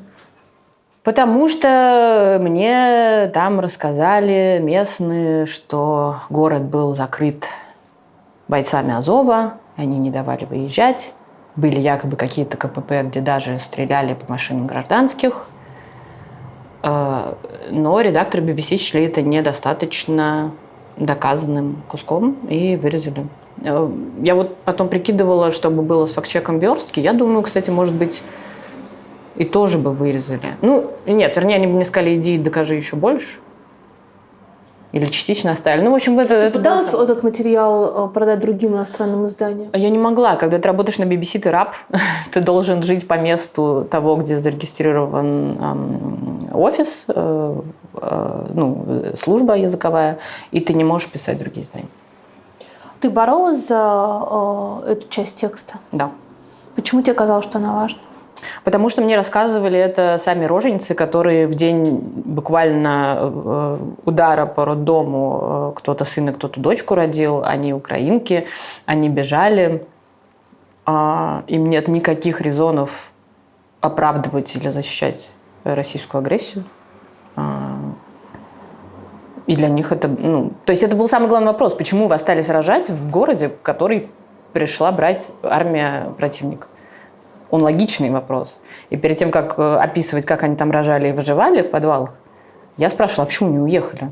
Потому что мне там рассказали местные, что город был закрыт бойцами Азова, они не давали выезжать. Были якобы какие-то КПП, где даже стреляли по машинам гражданских. Но редакторы BBC счли это недостаточно доказанным куском и вырезали. Я потом прикидывала, чтобы было с фактчеком верстки. Я думаю, кстати, может быть, и тоже бы вырезали. Нет, вернее, они бы мне сказали, иди и докажи еще больше. Или частично оставили. В общем, это пыталась этот материал продать другим иностранным изданиям? Я не могла. Когда ты работаешь на BBC, ты раб. Ты должен жить по месту того, где зарегистрирован офис, служба языковая, и ты не можешь писать другие издания. Ты боролась за эту часть текста? Да. Почему тебе казалось, что она важна? Потому что мне рассказывали это сами роженицы, которые в день буквально удара по роддому кто-то сына, кто-то дочку родил, они украинки, они бежали. Им нет никаких резонов оправдывать или защищать российскую агрессию. И для них это... то есть это был самый главный вопрос. Почему вы остались рожать в городе, в который пришла брать армия противника? Он логичный вопрос. И перед тем, как описывать, как они там рожали и выживали в подвалах, я спрашивала, а почему не уехали?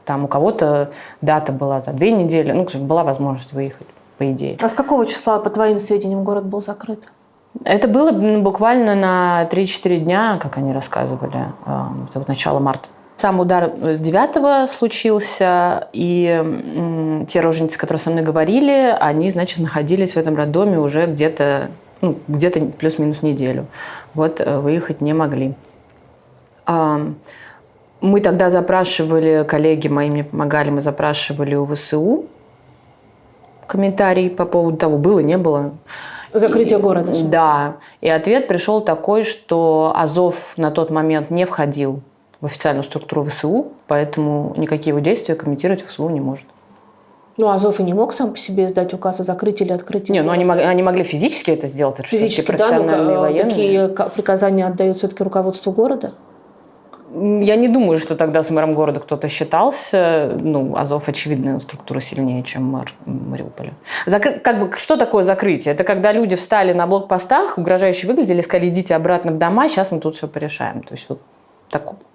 Там у кого-то дата была за 2 недели. Была возможность выехать, по идее. А с какого числа, по твоим сведениям, город был закрыт? Это было буквально на 3-4 дня, как они рассказывали, это вот начало марта. Сам удар 9-го случился, и те роженицы, которые со мной говорили, они, значит, находились в этом роддоме уже где-то плюс-минус неделю. Вот выехать не могли. Мы тогда запрашивали, коллеги мои мне помогали, мы запрашивали у ВСУ комментарий по поводу того, было, не было. Закрытие города. Да. И ответ пришел такой, что Азов на тот момент не входил в официальную структуру ВСУ, поэтому никакие его действия комментировать ВСУ не может. Ну, Азов и не мог сам по себе издать указ о закрытии или открытии. Не, ну они могли физически это сделать, это физически, профессиональные военные. Такие приказания отдают все-таки руководству города? Я не думаю, что тогда с мэром города кто-то считался. Ну, Азов, очевидно, структура сильнее, чем мэр Мариуполя. Что такое закрытие? Это когда люди встали на блокпостах, угрожающе выглядели, сказали, идите обратно в дома, сейчас мы тут все порешаем. То есть вот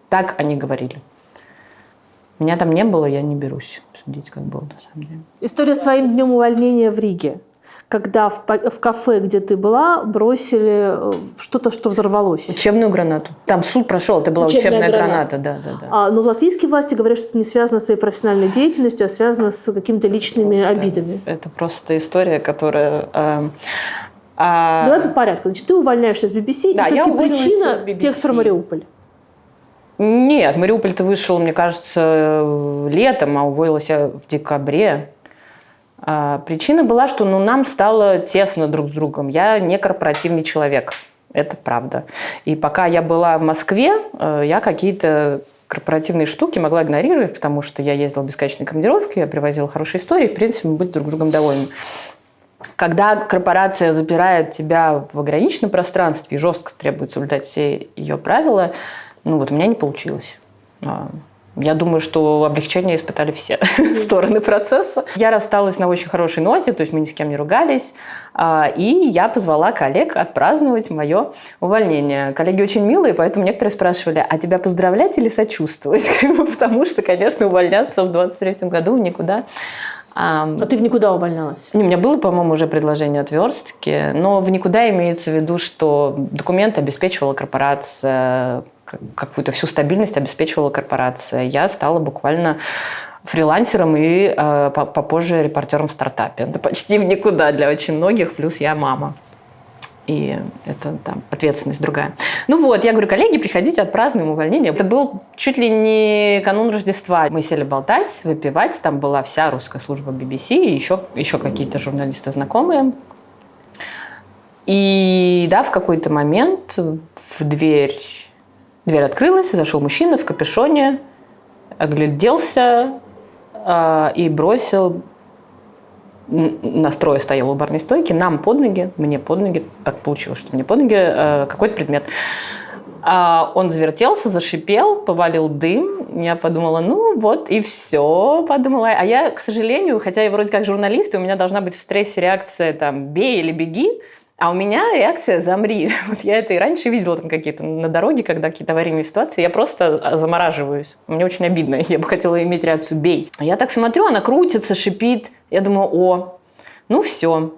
так они говорили. Меня там не было, я не берусь судить, как было на самом деле. История с твоим днем увольнения в Риге. Когда в кафе, где ты была, бросили что-то, что взорвалось. Учебную гранату. Там суд прошел, это была учебная граната. Да. Но латвийские власти говорят, что это не связано с твоей профессиональной деятельностью, а связано с какими-то личными обидами. Это просто история, которая... Давай по порядку. Значит, ты увольняешься с BBC, да, и все-таки причина текст про Мариуполь. Нет, Мариуполь-то вышел, мне кажется, летом, а уволилась я в декабре. Причина была, что нам стало тесно друг с другом. Я не корпоративный человек, это правда. И пока я была в Москве, я какие-то корпоративные штуки могла игнорировать, потому что я ездила в бесконечные командировки, я привозила хорошие истории, в принципе, мы были друг с другом довольны. Когда корпорация запирает тебя в ограниченном пространстве и жестко требует соблюдать все ее правила, у меня не получилось. Я думаю, что облегчение испытали все стороны процесса. Я рассталась на очень хорошей ноте, то есть мы ни с кем не ругались. И я позвала коллег отпраздновать мое увольнение. Коллеги очень милые, поэтому некоторые спрашивали, а тебя поздравлять или сочувствовать? Потому что, конечно, увольняться в 23-м году никуда. А ты в никуда увольнялась? У меня было, по-моему, уже предложение отверстки, но в никуда имеется в виду, что документы обеспечивала корпорация, какую-то всю стабильность обеспечивала корпорация. Я стала буквально фрилансером и попозже репортером в стартапе. Это почти в никуда для очень многих, плюс я мама. И это там ответственность другая. Я говорю, коллеги, приходите, отпразднуем увольнение. Это был чуть ли не канун Рождества. Мы сели болтать, выпивать. Там была вся русская служба BBC и еще какие-то журналисты знакомые. И да, в какой-то момент в дверь открылась, зашел мужчина в капюшоне, огляделся и бросил... На строе стоял у барной стойки, нам под ноги, мне под ноги, так получилось, что мне под ноги какой-то предмет. Он завертелся, зашипел, повалил дым. Я подумала, и все, подумала. А я, к сожалению, хотя я вроде как журналист, и у меня должна быть в стрессе реакция «бей» или «беги», а у меня реакция «замри». Вот я это и раньше видела там какие-то на дороге, когда какие-то аварийные ситуации, я просто замораживаюсь. Мне очень обидно, я бы хотела иметь реакцию «бей». Я так смотрю, она крутится, шипит. Я думаю, все.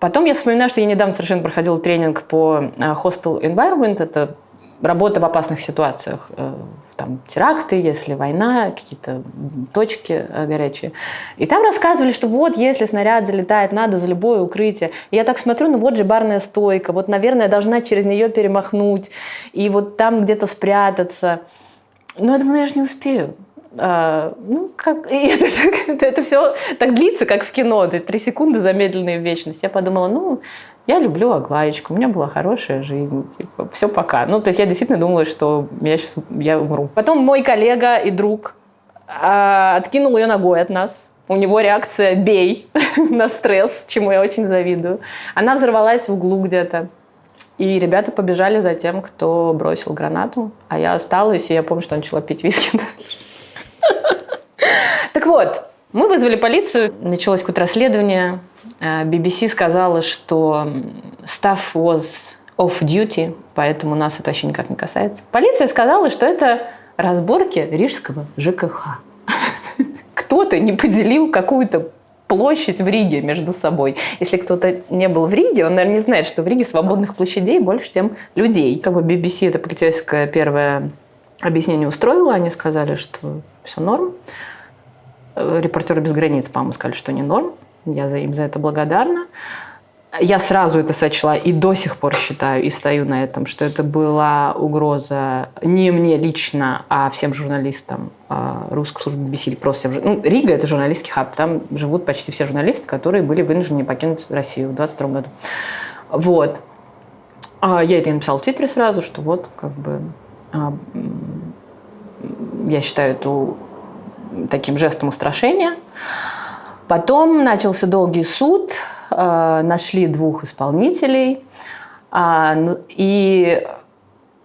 Потом я вспоминаю, что я недавно совершенно проходила тренинг по hostile environment. Это работа в опасных ситуациях. Там теракты, если война, какие-то точки горячие. И там рассказывали, что если снаряд залетает, надо за любое укрытие. И я так смотрю, вот же барная стойка, наверное, я должна через нее перемахнуть и там где-то спрятаться. Но я думаю, я же не успею. Это все так длится, как в кино. Это 3 секунды замедленные в вечность. Я подумала, я люблю Аглаечку, у меня была хорошая жизнь. Все пока. То есть я действительно думала, что я умру. Потом мой коллега и друг откинул ее ногой от нас. У него реакция «бей» на стресс, чему я очень завидую. Она взорвалась в углу где-то. И ребята побежали за тем, кто бросил гранату. А я осталась, и я помню, что начала пить виски дальше. Так вот, мы вызвали полицию, началось какое-то расследование. BBC сказала, что staff was off duty, поэтому нас это вообще никак не касается. Полиция сказала, что это разборки рижского ЖКХ. Кто-то не поделил какую-то площадь в Риге между собой. Если кто-то не был в Риге, он, наверное, не знает, что в Риге свободных площадей больше, чем людей. Как бы BBC, это полицейское первое объяснение устроило, они сказали, что все норм. Репортеры без границ, по-моему, сказали, что не норм. Я им за это благодарна. Я сразу это сочла и до сих пор считаю, и стою на этом, что это была угроза не мне лично, а всем журналистам русской службы BBC, или просто всем. Ну, Рига – это журналистский хаб, там живут почти все журналисты, которые были вынуждены покинуть Россию в 2022 году. Вот. Я это написала в Твиттере сразу, что вот, как бы, я считаю это таким жестом устрашения. Потом начался долгий суд, нашли 2 исполнителей, и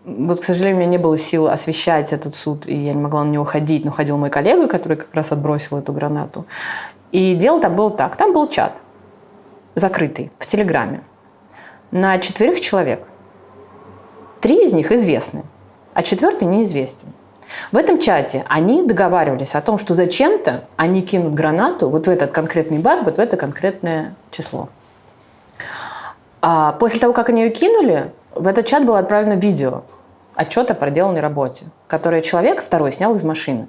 вот, к сожалению, у меня не было сил освещать этот суд, и я не могла на него ходить, но ходил мой коллега, который как раз отбросил эту гранату. И дело там было так. Там был чат закрытый в Телеграме на 4 человек. 3 из них известны, а 4-й неизвестен. В этом чате они договаривались о том, что зачем-то они кинут гранату вот в этот конкретный бар, вот в это конкретное число. А после того, как они ее кинули, в этот чат было отправлено видео, отчет о проделанной работе, которое человек второй снял из машины.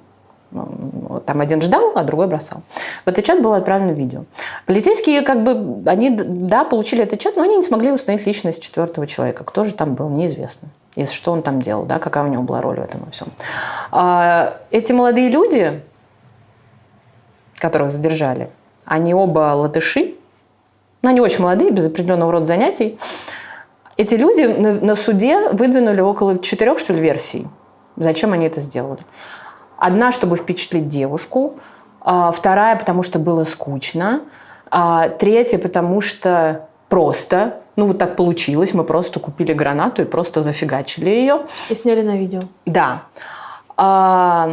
Там один ждал, а другой бросал. В этот чат было отправлено видео. Полицейские, как бы, они, да, получили этот чат, но они не смогли установить личность 4-го человека. Кто же там был, неизвестно. И что он там делал, да, какая у него была роль в этом во всем. Эти молодые люди, которых задержали, они оба латыши, но они очень молодые, без определенного рода занятий. Эти люди на суде выдвинули около 4, что ли, версий, зачем они это сделали. Одна, чтобы впечатлить девушку, 2, потому что было скучно, 3, потому что просто, ну вот так получилось, мы просто купили гранату и просто зафигачили ее. И сняли на видео. Да. В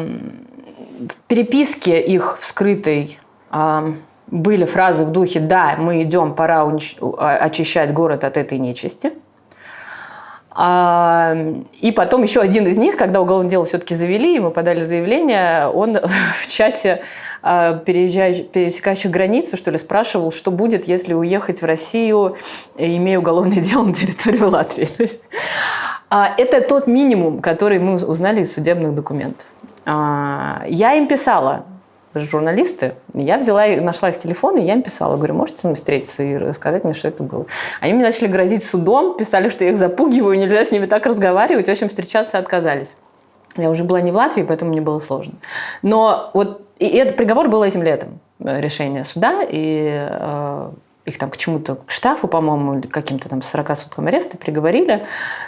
переписке их вскрытой были фразы в духе «Да, мы идем, пора очищать город от этой нечисти». И потом еще один из них, когда уголовное дело все-таки завели, и мы подали заявление, он в чате пересекающих границу, что ли, спрашивал, что будет, если уехать в Россию, имея уголовное дело на территории Латвии. То есть, это тот минимум, который мы узнали из судебных документов. Я им писала, журналисты, я нашла их телефон, и я им писала, говорю, можете со мной встретиться и рассказать мне, что это было. Они мне начали грозить судом, писали, что я их запугиваю, нельзя с ними так разговаривать, в общем, встречаться отказались. Я уже была не в Латвии, поэтому мне было сложно. Но вот и этот приговор был этим летом, решение суда, и их там к чему-то, к штрафу, по-моему, каким-то там 40 суткам ареста приговорили.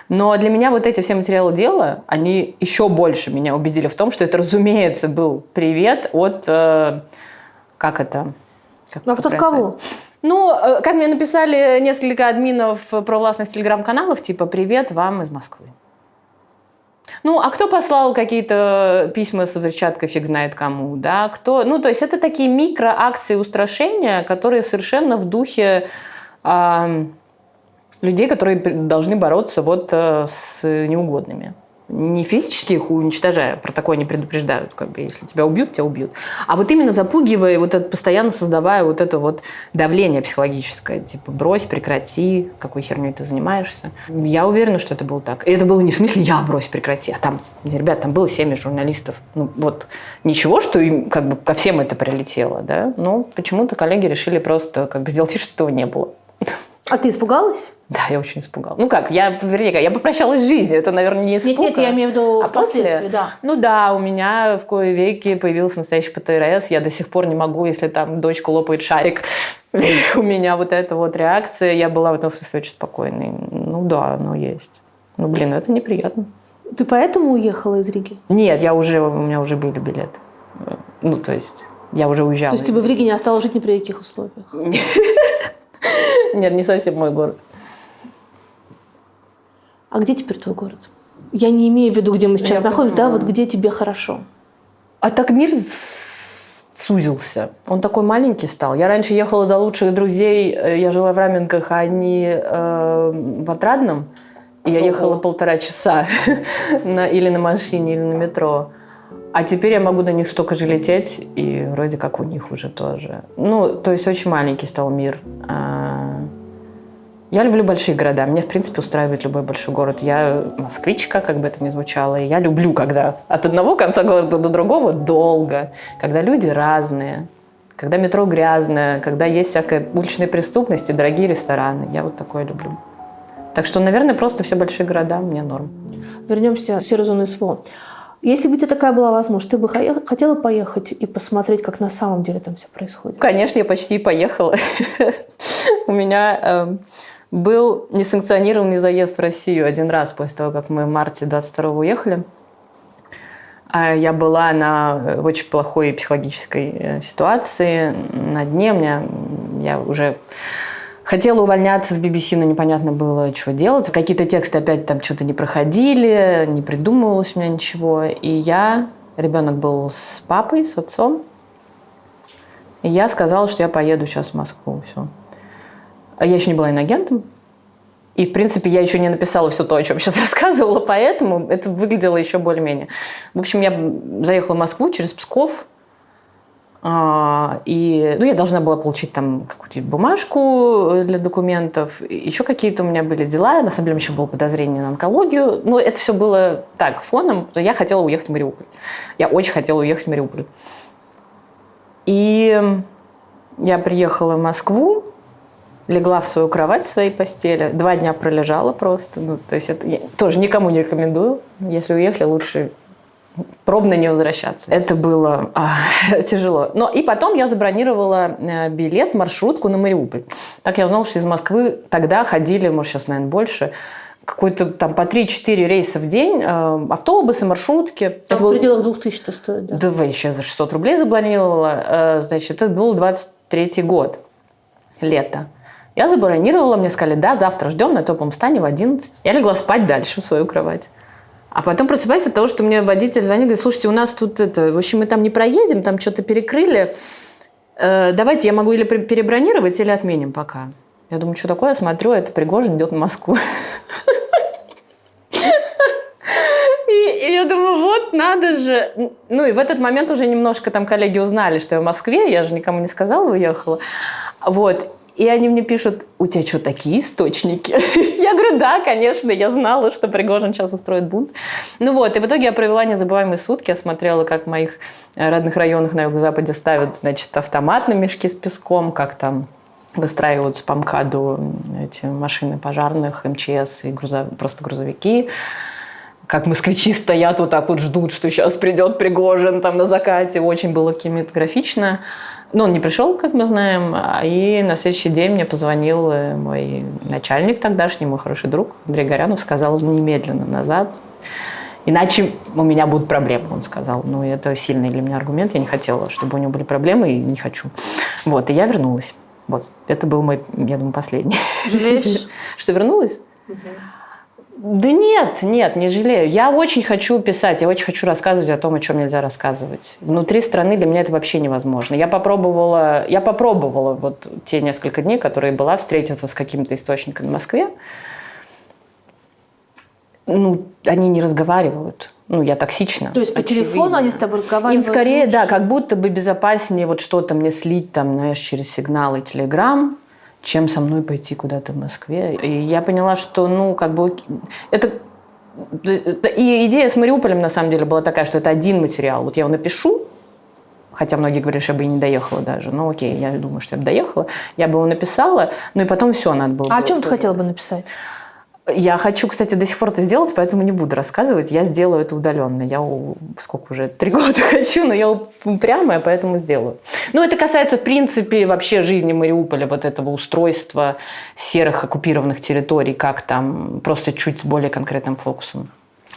Но для меня вот эти все материалы дела, они еще больше меня убедили в том, что это, разумеется, был привет от... как это? А вот от кого? Ну, как мне написали несколько админов провластных телеграм-каналов, типа «Привет вам из Москвы». Ну, а кто послал какие-то письма с взрывчаткой, фиг знает кому, да? Кто? Ну, то есть это такие микроакции устрашения, которые совершенно в духе людей, которые должны бороться вот с неугодными. Не физически их уничтожая, про такое не предупреждают, как бы, если тебя убьют, тебя убьют. А вот именно запугивая, вот это, постоянно создавая вот это вот давление психологическое, типа брось, прекрати, какой херней ты занимаешься. Я уверена, что это было так. И это было не в смысле я брось, прекрати, а там, ребят, там было 7 журналистов. Ну вот ничего, что им как бы ко всем это прилетело, да, но почему-то коллеги решили просто как бы сделать вид, что этого не было. А ты испугалась? Да, я очень испугалась. Ну как, я попрощалась с жизнью, это, наверное, не испуг. Нет, я имею в виду впоследствии, да. Ну да, у меня в кои веки появился настоящий ПТРС, я до сих пор не могу, если там дочка лопает шарик, у меня вот эта вот реакция, я была в этом смысле очень спокойной. Ну да, оно есть. Ну блин, это неприятно. Ты поэтому уехала из Риги? Нет, у меня уже были билеты. Ну то есть, я уже уезжала. То есть тебе в Риге не осталось жить ни при каких условиях? Нет, не совсем мой город. А где теперь твой город? Я не имею в виду, где мы сейчас находимся, да, вот где тебе хорошо. А так мир сузился. Он такой маленький стал. Я раньше ехала до лучших друзей, я жила в Раменках, а они в Отрадном. И я ехала 1,5 часа или на машине, или на метро. А теперь я могу до них столько же лететь, и вроде как у них уже тоже. Ну, то есть очень маленький стал мир. Я люблю большие города. Меня, в принципе, устраивает любой большой город. Я москвичка, как бы это ни звучало. И я люблю, когда от одного конца города до другого долго. Когда люди разные. Когда метро грязное. Когда есть всякая уличная преступность и дорогие рестораны. Я вот такое люблю. Так что, наверное, просто все большие города мне норм. Вернемся в серую зону СВО. Если бы у тебя такая была возможность, ты бы хотела поехать и посмотреть, как на самом деле там все происходит? Конечно, я почти поехала. У меня был несанкционированный заезд в Россию один раз после того, как мы в марте 22-го уехали. Я была на очень плохой психологической ситуации, на дне. Я уже хотела увольняться с BBC, но непонятно было, что делать. Какие-то тексты опять там что-то не проходили, не придумывалось у меня ничего. И ребенок был с папой, с отцом. И я сказала, что я поеду сейчас в Москву. Все. Я еще не была иноагентом. И, в принципе, я еще не написала все то, о чем сейчас рассказывала, поэтому это выглядело еще более-менее. В общем, я заехала в Москву через Псков. И, я должна была получить там какую-то бумажку для документов. Еще какие-то у меня были дела. На самом деле, еще было подозрение на онкологию. Но это все было так, фоном. Я хотела уехать в Мариуполь. Я очень хотела уехать в Мариуполь. И я приехала в Москву, легла в свою кровать в своей постели. 2 дня пролежала просто. То есть это я тоже никому не рекомендую. Если уехали, лучше пробно не возвращаться. Это было тяжело. Но и потом я забронировала билет, маршрутку на Мариуполь. Так я узнала, что из Москвы тогда ходили, может, сейчас, наверное, больше, какой-то там по 3-4 рейса в день, автобусы, маршрутки. Там в пределах 2000 стоит, да? Да, еще за 600 рублей забронировала. Значит, это был 23-й год, лето. Я забронировала, мне сказали, да, завтра ждем на теплом стане в 11. Я легла спать дальше в свою кровать. А потом просыпаюсь от того, что мне водитель звонит, говорит, слушайте, у нас тут в общем, мы там не проедем, там что-то перекрыли. Давайте, я могу или перебронировать, или отменим пока. Я думаю, что такое? Я смотрю, это Пригожин идет на Москву. И я думаю, вот надо же. Ну и в этот момент уже немножко там коллеги узнали, что я в Москве, я же никому не сказала, уехала. Вот. И они мне пишут, у тебя что, такие источники? Я говорю, да, конечно, я знала, что Пригожин сейчас устроит бунт. Ну вот, и в итоге я провела незабываемые сутки, я смотрела, как в моих родных районах на юго-западе ставят, значит, автомат на мешки с песком, как там выстраиваются по МКАДу эти машины пожарных, МЧС и просто грузовики. Как москвичи стоят вот так вот, ждут, что сейчас придет Пригожин там на закате. Очень было кинематографично. Но он не пришел, как мы знаем, и на следующий день мне позвонил мой начальник тогдашний, мой хороший друг Андрей Горянов, сказал немедленно назад, иначе у меня будут проблемы, он сказал. Ну, это сильный для меня аргумент, я не хотела, чтобы у него были проблемы, и не хочу. Вот, и я вернулась. Вот, это был мой, я думаю, последний. Жалеешь? Что, вернулась? Да нет, не жалею. Я очень хочу писать, я очень хочу рассказывать о том, о чем нельзя рассказывать. Внутри страны для меня это вообще невозможно. Я попробовала вот те несколько дней, которые была, встретиться с какими-то источниками в Москве. Ну, они не разговаривают. Ну, я токсична. То есть по телефону они с тобой разговаривают? Им скорее, да, как будто бы безопаснее вот что-то мне слить там, знаешь, через сигналы Telegram, чем со мной пойти куда-то в Москве. И я поняла, что, ну, как бы... И идея с Мариуполем, на самом деле, была такая, что это один материал. Вот я его напишу, хотя многие говорят, что я бы и не доехала даже. Ну, окей, я думаю, что я бы доехала. Я бы его написала, ну, и потом все надо было. А о чем ты хотела бы написать? Я хочу, кстати, до сих пор это сделать, поэтому не буду рассказывать. Я сделаю это удаленно. Я сколько уже 3 года хочу, но я упрямая, поэтому сделаю. Ну, это касается, в принципе, вообще жизни Мариуполя, вот этого устройства серых оккупированных территорий, как там, просто чуть с более конкретным фокусом.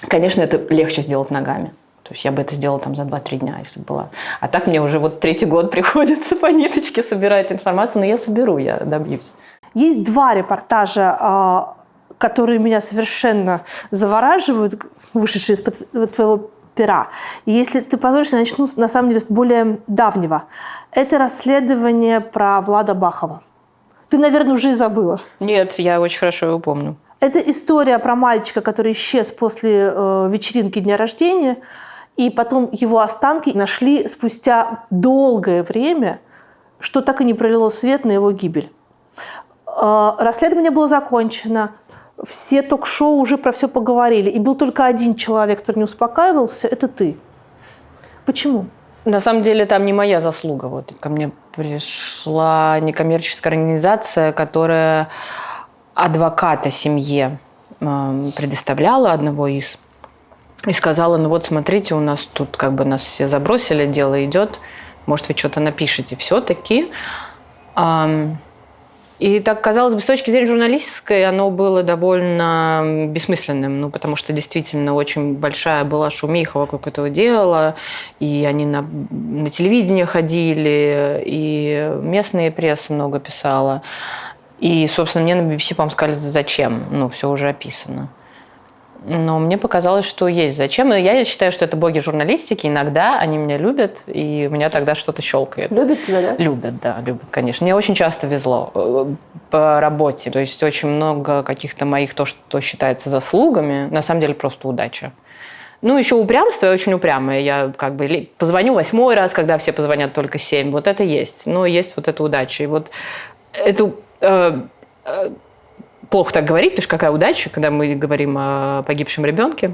Конечно, это легче сделать ногами. То есть я бы это сделала там за 2-3 дня, если бы была. А так мне уже вот 3-й год приходится по ниточке собирать информацию, но я соберу, я добьюсь. Есть 2 репортажа, которые меня совершенно завораживают, вышедшие из-под твоего пера. И если ты позволишь, я начну, на самом деле, с более давнего. Это расследование про Влада Бахова. Ты, наверное, уже и забыла. Нет, я очень хорошо его помню. Это история про мальчика, который исчез после вечеринки дня рождения. и потом его останки нашли спустя долгое время, что так и не пролило свет на его гибель. Расследование было закончено, все ток-шоу уже про все поговорили, и был только один человек, который не успокаивался – это ты. Почему? На самом деле там не моя заслуга. Вот ко мне пришла некоммерческая организация, которая адвоката семье предоставляла, одного из, и сказала: ну вот смотрите, у нас тут как бы нас все забросили, дело идет, может вы что-то напишите. Все-таки. И так, казалось бы, с точки зрения журналистской, оно было довольно бессмысленным, ну, потому что действительно очень большая была шумиха вокруг этого дела, и они на телевидении ходили, и местная пресса много писала. И, собственно, мне на BBC, по-моему, сказали, зачем, ну, все уже описано. Но мне показалось, что есть зачем. И я считаю, что это боги журналистики. Иногда они меня любят, и у меня тогда что-то щелкает. Любят тебя, да? Любят, да, любят, конечно. Мне очень часто везло по работе. То есть очень много каких-то моих, то, что считается заслугами, на самом деле просто удача. Ну, еще упрямство, я очень упрямая. Я как бы позвоню 8-й раз, когда все позвонят только 7. Вот это есть. Но есть вот эта удача. И вот эту... Плохо так говорить, потому что какая удача, когда мы говорим о погибшем ребенке.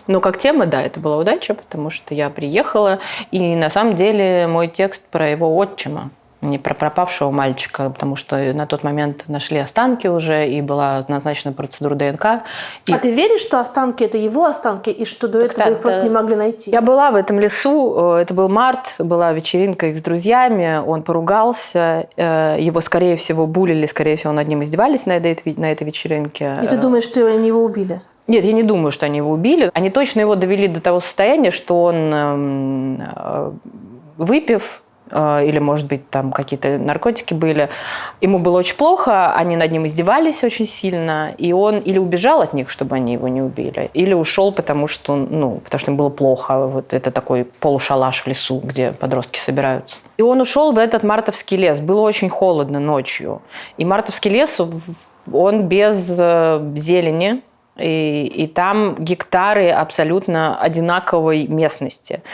Но как тема, да, это была удача, потому что я приехала, и на самом деле мой текст про его отчима, не про пропавшего мальчика, потому что на тот момент нашли останки уже, и была назначена процедура ДНК. И... А ты веришь, что останки – это его останки, и что до этого их просто не могли найти? Я была в этом лесу, это был март, была вечеринка их с друзьями, он поругался, его, скорее всего, булили, скорее всего, над ним издевались на этой вечеринке. И ты думаешь, что они его убили? Нет, я не думаю, что они его убили. Они точно его довели до того состояния, что он, выпив, или, может быть, там какие-то наркотики были, ему было очень плохо, они над ним издевались очень сильно, и он или убежал от них, чтобы они его не убили, или ушел, потому что ему было плохо. Вот это такой полушалаш в лесу, где подростки собираются. И он ушел в этот мартовский лес. Было очень холодно ночью. И мартовский лес, он без зелени, и там гектары абсолютно одинаковой местности.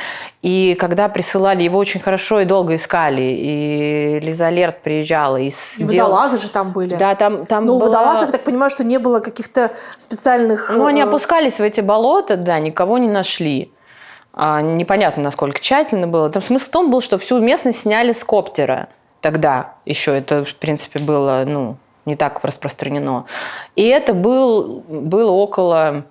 И когда присылали, его очень хорошо и долго искали, и Лиза Алерт приезжала. И водолазы же там были. Да, там но у водолазов, я так понимаю, что не было каких-то специальных... Ну, они опускались в эти болота, да, никого не нашли. Непонятно, насколько тщательно было. Там смысл в том был, что всю местность сняли с коптера тогда еще. Это, в принципе, было, не так распространено. И это было около,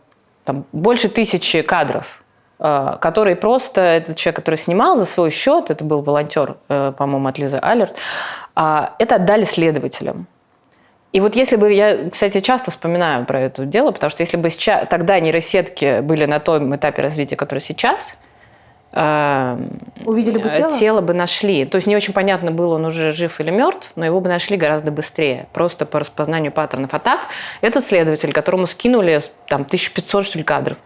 больше 1000 кадров, которые просто, этот человек, который снимал за свой счет, это был волонтер, по-моему, от Лизы Алерт, это отдали следователям. И вот если бы, я, кстати, часто вспоминаю про это дело, потому что если бы тогда нейросетки были на том этапе развития, который сейчас, увидели бы тело? Тело бы нашли. То есть не очень понятно, был он уже жив или мертв, но его бы нашли гораздо быстрее. Просто по распознанию паттернов. А так, этот следователь, которому скинули 1500, что ли, кадров,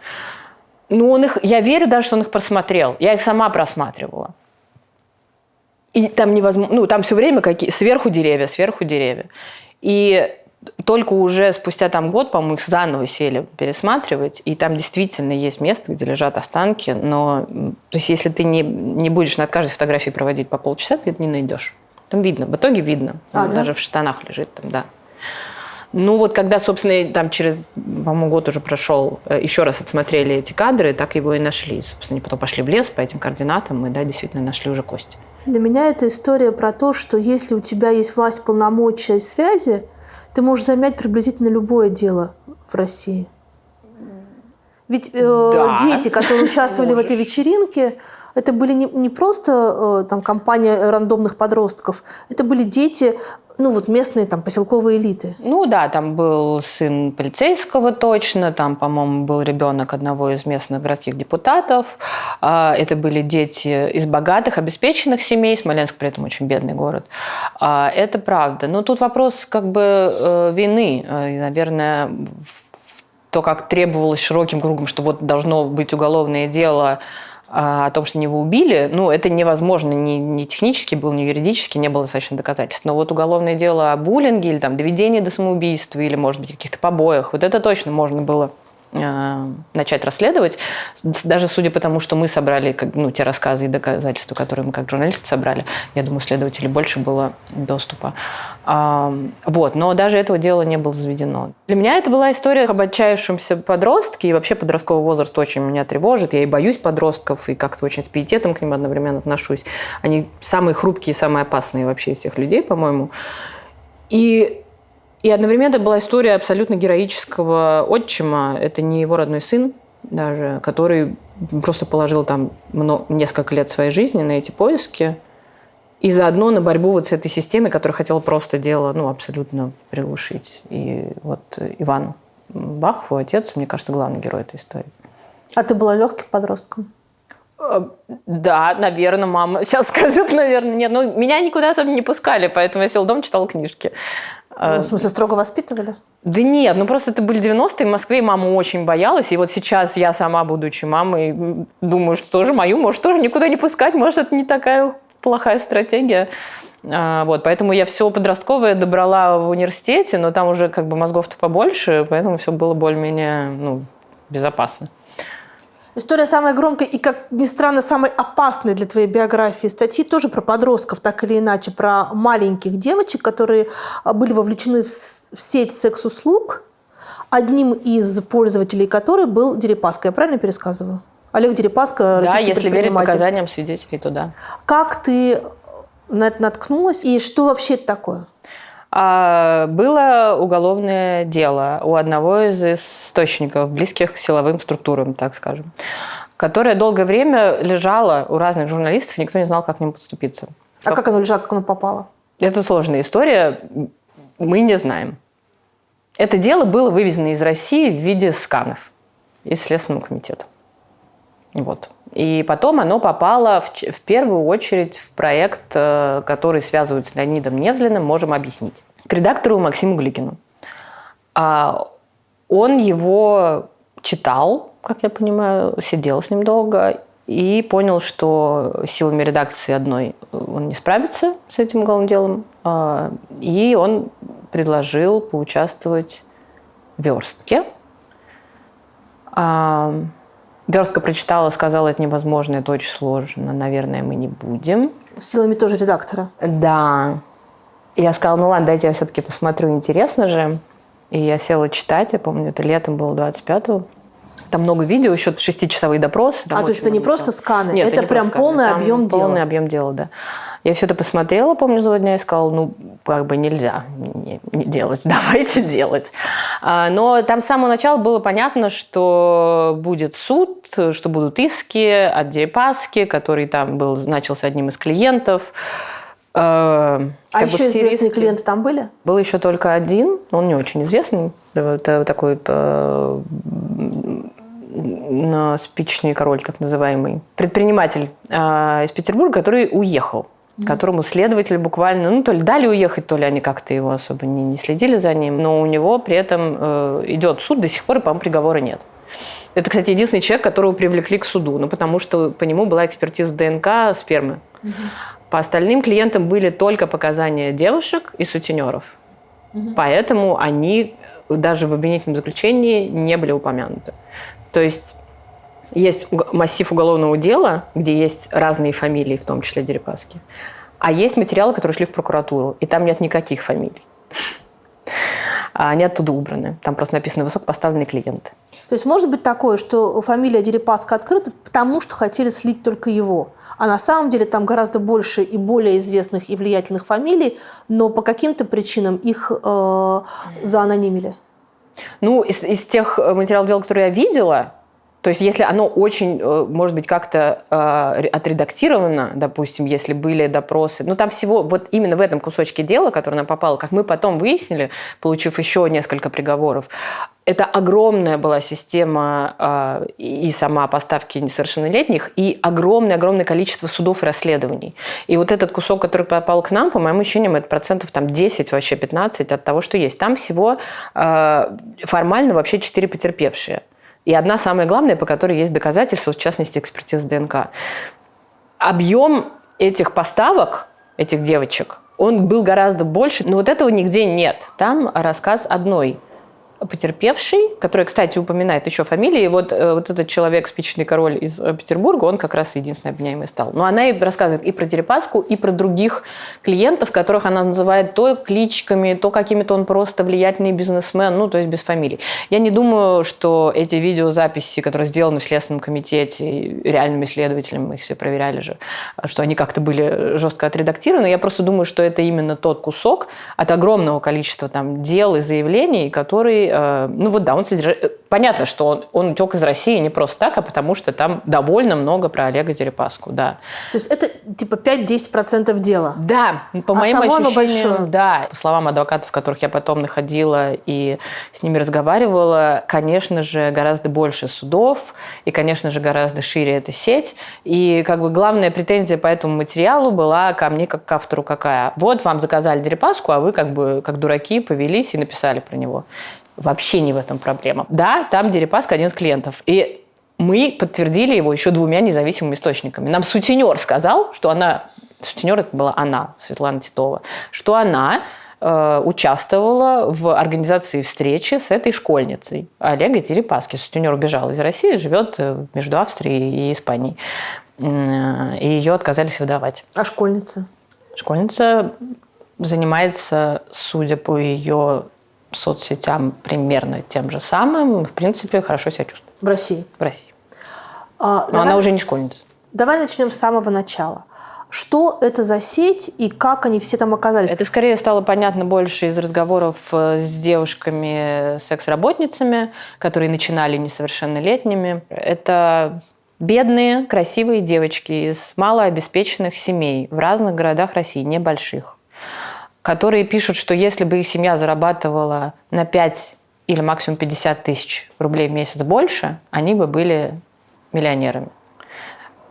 я верю даже, что он их просмотрел. Я их сама просматривала. И там невозможно... там все время сверху деревья. И только уже спустя год, по-моему, их заново сели пересматривать, и там действительно есть место, где лежат останки, но то есть если ты не будешь над каждой фотографией проводить по полчаса, ты это не найдешь. Там видно, в итоге видно. Даже в штанах лежит там, да. Когда, собственно, через, по-моему, год уже прошел, еще раз отсмотрели эти кадры, так его и нашли. Собственно, они потом пошли в лес по этим координатам, и, да, действительно нашли уже кости. Для меня это история про то, что если у тебя есть власть, полномочия и связи, ты можешь замять приблизительно любое дело в России. Ведь дети, которые участвовали в этой вечеринке, это были не просто компания рандомных подростков, это были дети, местные поселковые элиты. Там был сын полицейского точно, там, по-моему, был ребенок одного из местных городских депутатов. Это были дети из богатых, обеспеченных семей. Смоленск при этом очень бедный город. Это правда. Но тут вопрос вины. Наверное, то, как требовалось широким кругом, что вот должно быть уголовное дело о том, что его убили, это невозможно ни технически было, ни юридически, не было достаточно доказательств. Но вот уголовное дело о буллинге или доведении до самоубийства, или, может быть, каких-то побоях, вот это точно можно было начать расследовать. Даже судя по тому, что мы собрали те рассказы и доказательства, которые мы как журналисты собрали, я думаю, следователей больше было доступа. Но даже этого дела не было заведено. Для меня это была история об отчаявшемся подростке, и вообще подростковый возраст очень меня тревожит. Я и боюсь подростков, и как-то очень с пиететом к ним одновременно отношусь. Они самые хрупкие, самые опасные вообще из всех людей, по-моему. И одновременно это была история абсолютно героического отчима. Это не его родной сын даже, который просто положил там несколько лет своей жизни на эти поиски. И заодно на борьбу вот с этой системой, которая хотела просто дело абсолютно приглушить. И вот Иван Бах, его отец, мне кажется, главный герой этой истории. А ты была легким подростком? Да, наверное, мама сейчас скажет, наверное. Нет, меня никуда особенно не пускали, поэтому я села дома, читала книжки. В смысле, строго воспитывали? Да нет, просто это были 90-е, в Москве мама очень боялась, и вот сейчас я сама, будучи мамой, думаю, что тоже мою, может, тоже никуда не пускать, может, это не такая плохая стратегия. Поэтому я все подростковое добрала в университете, но там уже мозгов-то побольше, поэтому все было более-менее безопасно. История самая громкая и, как ни странно, самая опасная для твоей биографии статьи тоже про подростков, так или иначе, про маленьких девочек, которые были вовлечены в сеть секс-услуг, одним из пользователей которой был Дерипаска. Я правильно пересказываю? Олег Дерипаска, российский предприниматель. Да, если верить показаниям свидетелей, то да. Как ты на это наткнулась и что вообще это такое? Было уголовное дело у одного из источников, близких к силовым структурам, так скажем, которое долгое время лежало у разных журналистов, и никто не знал, как к нему подступиться. А как оно лежало, как оно попало? Это сложная история, мы не знаем. Это дело было вывезено из России в виде сканов из Следственного комитета. И потом оно попало в первую очередь в проект, который связывают с Леонидом Невзлиным, «Можем объяснить», к редактору Максиму Гликину. Он его читал, как я понимаю, сидел с ним долго и понял, что силами редакции одной он не справится с этим уголовным делом. И он предложил поучаствовать в верстке. Верстка прочитала, сказала, это невозможно, это очень сложно, наверное, мы не будем. Силами тоже редактора? Да. Я сказала, ладно, дайте я все-таки посмотрю, интересно же. И я села читать, я помню, это летом было 25-го. Там много видео, еще 6-часовые допросы. То есть это не просто сканы, Нет, это прям полный объем дела? Полный объем дела, да. Я все это посмотрела, помню, за 2 дня и сказала, нельзя не делать, давайте делать. Но там с самого начала было понятно, что будет суд, что будут иски от Дерипаски, который там начался одним из клиентов. Еще известные клиенты там были? Был еще только один, он не очень известный, это такой спичечный король, так называемый, предприниматель из Петербурга, который уехал, которому следователи буквально, то ли дали уехать, то ли они как-то его особо не следили за ним, но у него при этом идет суд, до сих пор, по-моему, приговора нет. Это, кстати, единственный человек, которого привлекли к суду, потому что по нему была экспертиза ДНК спермы. По остальным клиентам были только показания девушек и сутенеров. Поэтому они даже в обвинительном заключении не были упомянуты. То есть массив уголовного дела, где есть разные фамилии, в том числе Дерипаски, а есть материалы, которые шли в прокуратуру, и там нет никаких фамилий. Они оттуда убраны. Там просто написаны «высокопоставленные клиенты». То есть может быть такое, что фамилия Дерипаска открыта, потому что хотели слить только его, а на самом деле там гораздо больше и более известных и влиятельных фамилий, но по каким-то причинам их заанонимили? Из тех материалов дела, которые я видела, то есть если оно очень, может быть, как-то отредактировано, допустим, если были допросы, там всего именно в этом кусочке дела, который нам попало, как мы потом выяснили, получив еще несколько приговоров, это огромная была система и сама поставки несовершеннолетних, и огромное количество судов и расследований. И вот этот кусок, который попал к нам, по моим ощущениям, это 10%, вообще 15% от того, что есть. Там всего формально вообще 4 потерпевшие. И одна самая главная, по которой есть доказательства, в частности, экспертиза ДНК. Объем этих поставок, этих девочек, он был гораздо больше, но вот этого нигде нет. Там рассказ одной потерпевший, который, кстати, упоминает еще фамилии. Вот этот человек, спичечный король из Петербурга, он как раз единственный обвиняемый стал. Но она и рассказывает и про Дерипаску, и про других клиентов, которых она называет то кличками, то какими-то он просто влиятельный бизнесмен, ну, то есть без фамилий. Я не думаю, что эти видеозаписи, которые сделаны в Следственном комитете реальными следователями, мы их все проверяли же, что они как-то были жестко отредактированы. Я просто думаю, что это именно тот кусок от огромного количества там дел и заявлений, который он содержит... Понятно, что он утек из России не просто так, а потому что там довольно много про Олега Дерипаску, да. То есть это типа 5-10% дела? Да, по моим само оно ощущениям, большое? да. По словам адвокатов, которых я потом находила и с ними разговаривала, конечно же, гораздо больше судов, и, конечно же, гораздо шире эта сеть. И как бы главная претензия по этому материалу была ко мне как к автору какая? Вот вам заказали Дерипаску, а вы как бы как дураки повелись и написали про него. Вообще не в этом проблема. Да, там Дерипаска один из клиентов. И мы подтвердили его еще 2 независимыми источниками. Нам сутенер сказал, что она... Сутенер это была она, Светлана Титова. Что она участвовала в организации встречи с этой школьницей Олегой Дерипаски. Сутенер убежал из России, живет между Австрией и Испанией. И ее отказались выдавать. А школьница? Школьница занимается, судя по ее соцсетям, примерно тем же самым. В принципе, хорошо себя чувствует. В России? В России. Но она уже не школьница. Давай начнем с самого начала. Что это за сеть и как они все там оказались? Это скорее стало понятно больше из разговоров с девушками, секс-работницами, которые начинали несовершеннолетними. Это бедные, красивые девочки из малообеспеченных семей в разных городах России, небольших, которые пишут, что если бы их семья зарабатывала на 5 или максимум 50 тысяч рублей в месяц больше, они бы были миллионерами.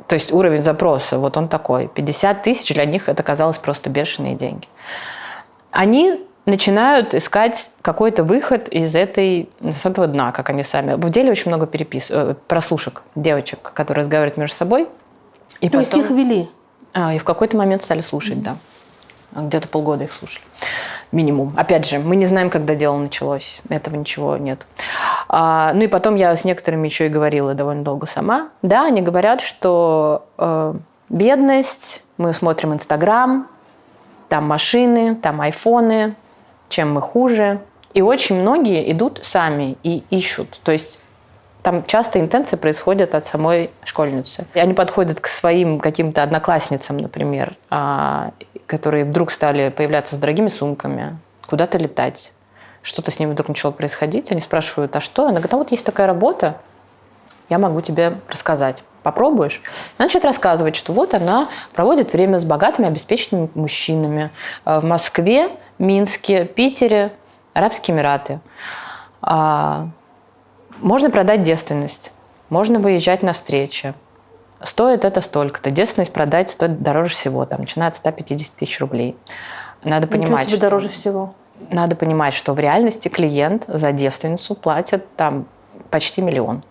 То есть уровень запроса, вот он такой. 50 тысяч для них это казалось просто бешеные деньги. Они начинают искать какой-то выход из этого дна, как они сами. В деле очень много прослушек девочек, которые разговаривают между собой. И То есть их вели? И в какой-то момент стали слушать, да. Где-то полгода их слушали. Минимум. Опять же, мы не знаем, когда дело началось. Этого ничего нет. Ну и потом я с некоторыми еще и говорила довольно долго сама. Да, они говорят, что бедность, мы смотрим Инстаграм, там машины, там айфоны, чем мы хуже. И очень многие идут сами и ищут. То есть там часто интенции происходят от самой школьницы. И они подходят к своим каким-то одноклассницам, например, которые вдруг стали появляться с дорогими сумками, куда-то летать. Что-то с ними вдруг начало происходить. Они спрашивают, а что? Она говорит, а вот есть такая работа, я могу тебе рассказать. Попробуешь? Она начинает рассказывать, что вот она проводит время с богатыми, обеспеченными мужчинами в Москве, Минске, Питере, Арабские Эмираты. Можно продать девственность, можно выезжать на встречи. Стоит это столько-то. Девственность продать стоит дороже всего, там, начиная от 150 тысяч рублей. Надо понимать, что дороже всего. Надо понимать, что в реальности клиент за девственницу платит там почти 1 миллион.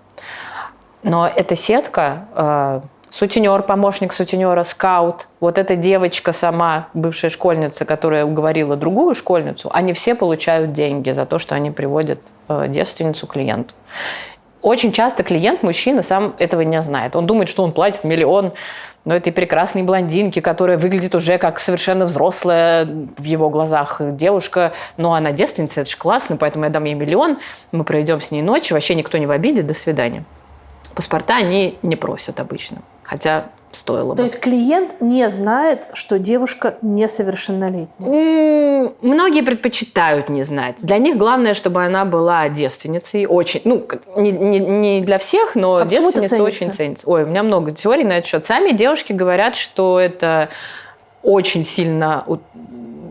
Но эта сетка, сутенер, помощник сутенера, скаут, вот эта девочка сама, бывшая школьница, которая уговорила другую школьницу, они все получают деньги за то, что они приводят девственницу клиенту. Очень часто клиент, мужчина, сам этого не знает. Он думает, что он платит 1 миллион, но этой прекрасной блондинке, которая выглядит уже как совершенно взрослая в его глазах девушка, но она девственница, это же классно, поэтому я дам ей 1 миллион, мы проведем с ней ночь, вообще никто не в обиде, до свидания. Паспорта они не просят обычно, хотя стоило бы. То есть клиент не знает, что девушка несовершеннолетняя? Многие предпочитают не знать. Для них главное, чтобы она была девственницей. Очень, не для всех, но девственница очень ценится. Ой, у меня много теорий на этот счет. Сами девушки говорят, что это очень сильно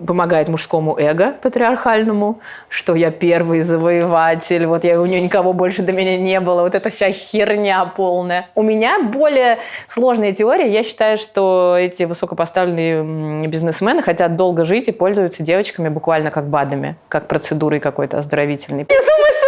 помогает мужскому эго патриархальному, что я первый завоеватель, вот у нее никого больше до меня не было, вот эта вся херня полная. У меня более сложная теория. Я считаю, что эти высокопоставленные бизнесмены хотят долго жить и пользуются девочками буквально как БАДами, как процедурой какой-то оздоровительной. Я думаю, что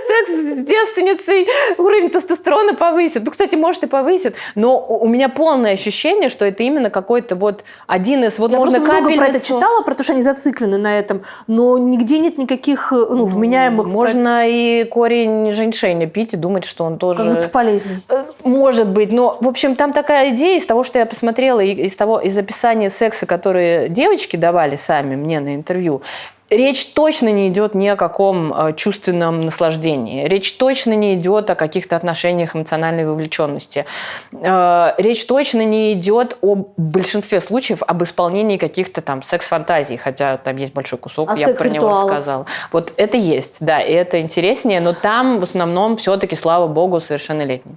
секс с девственницей уровень тестостерона повысит. Ну, кстати, может и повысит, но у меня полное ощущение, что это именно какой-то вот один из... Вот Я можно просто много про это капельницу... читала, про то, что они зациклены на этом, но нигде нет никаких вменяемых... Можно и корень женьшеня пить и думать, что он тоже... Как будто полезней. Может быть, но, в общем, там такая идея из того, что я посмотрела, из описания секса, которые девочки давали сами мне на интервью. Речь точно не идет ни о каком чувственном наслаждении. Речь точно не идет о каких-то отношениях эмоциональной вовлеченности. Речь точно не идет в большинстве случаев об исполнении каких-то там секс-фантазий, хотя там есть большой кусок, я про него рассказала. Вот это есть, да, и это интереснее, но там в основном все-таки, слава богу, совершеннолетний.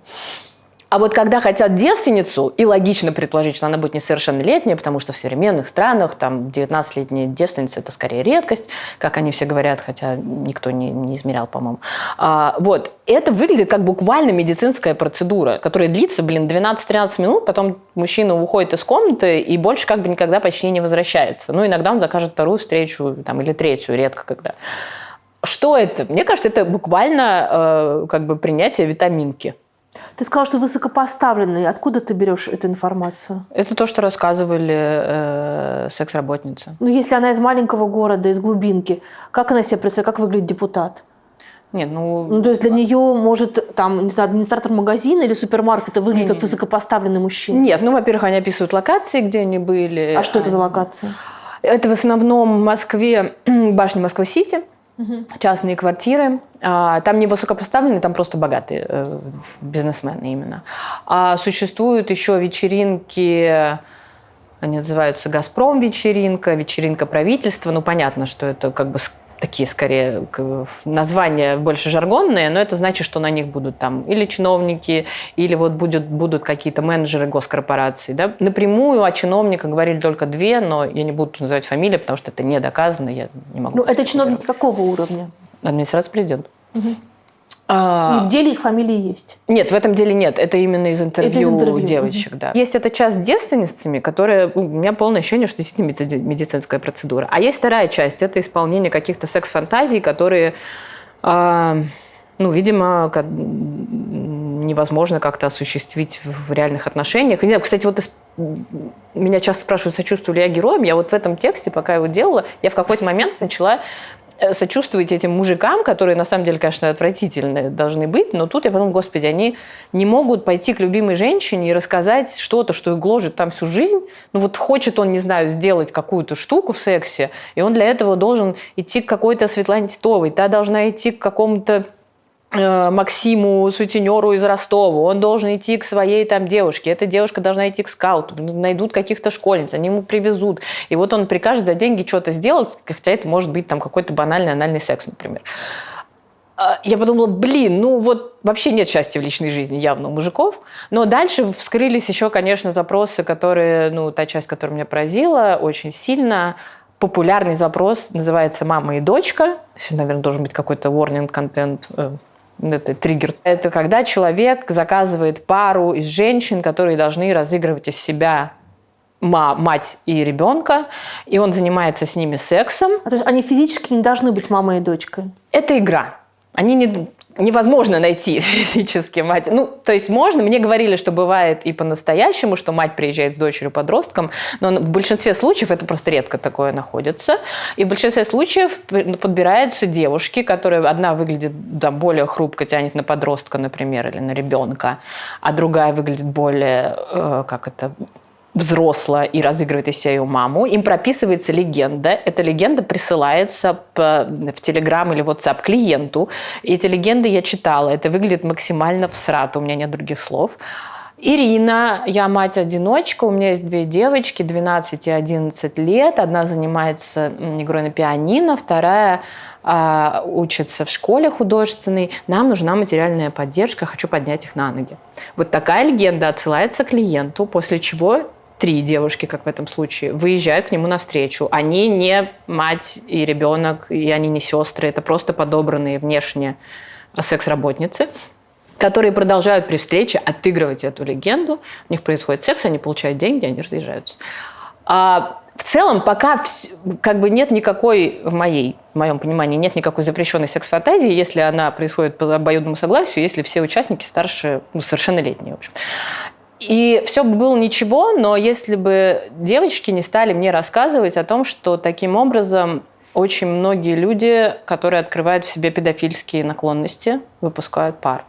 А вот когда хотят девственницу, и логично предположить, что она будет несовершеннолетняя, потому что в современных странах там 19-летняя девственница – это скорее редкость, как они все говорят, хотя никто не измерял, по-моему. Вот. Это выглядит как буквально медицинская процедура, которая длится, 12-13 минут, потом мужчина уходит из комнаты и больше как бы никогда почти не возвращается. Ну, иногда он закажет вторую встречу там, или третью, редко когда. Что это? Мне кажется, это буквально как бы принятие витаминки. Ты сказала, что высокопоставленный. Откуда ты берешь эту информацию? Это то, что рассказывали секс-работницы. Ну, если она из маленького города, из глубинки, как она себе представляет, как выглядит депутат? Нет, Ну, то есть для нее может там, не знаю, администратор магазина или супермаркета выглядит как высокопоставленный мужчина? Нет, ну, во-первых, они описывают локации, где они были. А что это за локации? Это в основном в Москве, башня Москва-Сити. Частные квартиры. Там не высокопоставленные, там просто богатые бизнесмены именно. А существуют еще вечеринки, они называются «Газпром-вечеринка», «Вечеринка правительства». Ну, понятно, что это как бы такие, скорее, названия больше жаргонные, но это значит, что на них будут там или чиновники, или вот будут какие-то менеджеры госкорпораций. Да? Напрямую о чиновниках говорили только две, но я не буду называть фамилии, потому что это не доказано, я не могу. Ну, это чиновники какого уровня? Администрация президента. И в деле их фамилии есть? Нет, в этом деле нет. Это именно из интервью девочек. Да. Есть эта часть с девственницами, которая у меня полное ощущение, что действительно медицинская процедура. А есть вторая часть. Это исполнение каких-то секс-фантазий, которые, видимо, невозможно как-то осуществить в реальных отношениях. И, кстати, вот меня часто спрашивают, сочувствую ли я героям. Я вот в этом тексте, пока его делала, я в какой-то момент начала сочувствовать этим мужикам, которые на самом деле, конечно, отвратительные должны быть, но тут я подумала, господи, они не могут пойти к любимой женщине и рассказать что-то, что их гложет там всю жизнь. Ну вот хочет он, не знаю, сделать какую-то штуку в сексе, и он для этого должен идти к какой-то Светлане Титовой, та должна идти к какому-то Максиму, сутенеру из Ростова, он должен идти к своей там девушке, эта девушка должна идти к скауту, найдут каких-то школьниц, они ему привезут, и вот он прикажет за деньги что-то сделать, хотя это может быть там какой-то банальный анальный секс, например. Я подумала, вообще нет счастья в личной жизни явно у мужиков, но дальше вскрылись еще, конечно, запросы, которые, та часть, которая меня поразила очень сильно. Популярный запрос называется «Мама и дочка», наверное, должен быть какой-то warning контент. Это триггер. Это когда человек заказывает пару из женщин, которые должны разыгрывать из себя мать и ребенка, и он занимается с ними сексом. То есть они физически не должны быть мамой и дочкой? Это игра. Невозможно найти физически мать. То есть можно. Мне говорили, что бывает и по-настоящему, что мать приезжает с дочерью-подростком, но в большинстве случаев это просто редко такое находится. И в большинстве случаев подбираются девушки, которые одна выглядит более хрупко, тянет на подростка, например, или на ребенка, а другая выглядит более, взрослая и разыгрывает из себя ее маму. Им прописывается легенда. Эта легенда присылается в Telegram или WhatsApp клиенту. И эти легенды я читала. Это выглядит максимально всрато. У меня нет других слов. Ирина, я мать-одиночка, у меня есть две девочки, 12 и 11 лет. Одна занимается игрой на пианино, вторая учится в школе художественной. Нам нужна материальная поддержка, хочу поднять их на ноги. Вот такая легенда отсылается клиенту, после чего 3 девушки, как в этом случае, выезжают к нему навстречу. Они не мать и ребенок, и они не сестры, это просто подобранные внешне секс-работницы, которые продолжают при встрече отыгрывать эту легенду. У них происходит секс, они получают деньги, они разъезжаются. В целом, пока как бы нет никакой, в моем понимании, нет никакой запрещенной секс-фантазии, если она происходит по обоюдному согласию, если все участники старше, совершеннолетние, в общем. И все бы было ничего, но если бы девочки не стали мне рассказывать о том, что таким образом очень многие люди, которые открывают в себе педофильские наклонности, выпускают пар.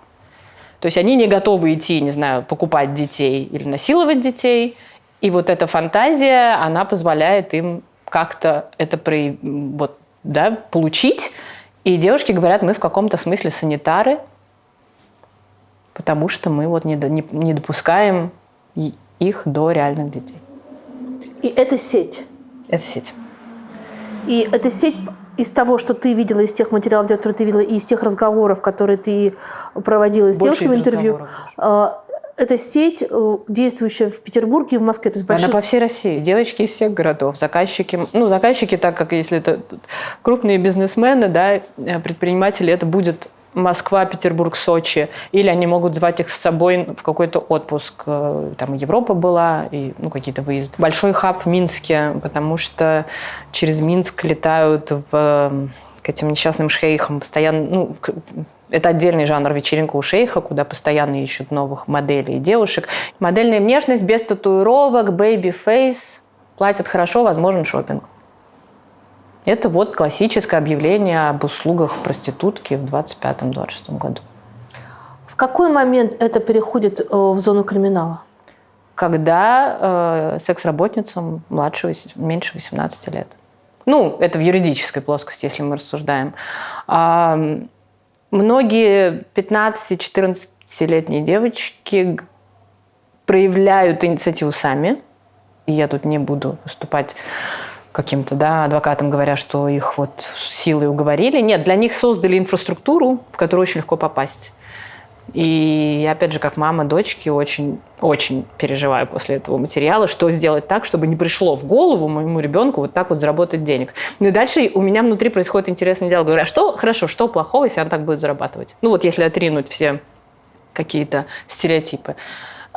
То есть они не готовы идти, не знаю, покупать детей или насиловать детей. И вот эта фантазия, она позволяет им как-то это получить. И девушки говорят, мы в каком-то смысле санитары, потому что мы не допускаем их до реальных детей. И это сеть. Это сеть. И эта сеть из того, что ты видела, из тех материалов, которые ты видела, и из тех разговоров, которые ты проводила с девушками интервью, это сеть, действующая в Петербурге и в Москве. То есть Она по всей России. Девочки из всех городов. Заказчики, так как если это крупные бизнесмены, да, предприниматели, это будет Москва, Петербург, Сочи. Или они могут звать их с собой в какой-то отпуск. Там Европа была, и какие-то выезды. Большой хаб в Минске, потому что через Минск летают к этим несчастным шейхам постоянно. Это отдельный жанр вечеринка у шейха, куда постоянно ищут новых моделей и девушек. Модельная внешность, без татуировок, бэйби-фейс. Платят хорошо, возможен шопинг. Это классическое объявление об услугах проститутки в 25-26 году. В какой момент это переходит в зону криминала? Когда секс-работницам меньше 18 лет. Это в юридической плоскости, если мы рассуждаем. Многие 15-14-летние девочки проявляют инициативу сами. И я тут не буду выступать каким-то адвокатом, говоря, что их силой уговорили. Нет, для них создали инфраструктуру, в которую очень легко попасть. И опять же, как мама дочки, очень, очень переживаю после этого материала, что сделать так, чтобы не пришло в голову моему ребенку так заработать денег. И дальше у меня внутри происходит интересное дело. Говорю, что плохого, если она так будет зарабатывать? Если отринуть все какие-то стереотипы.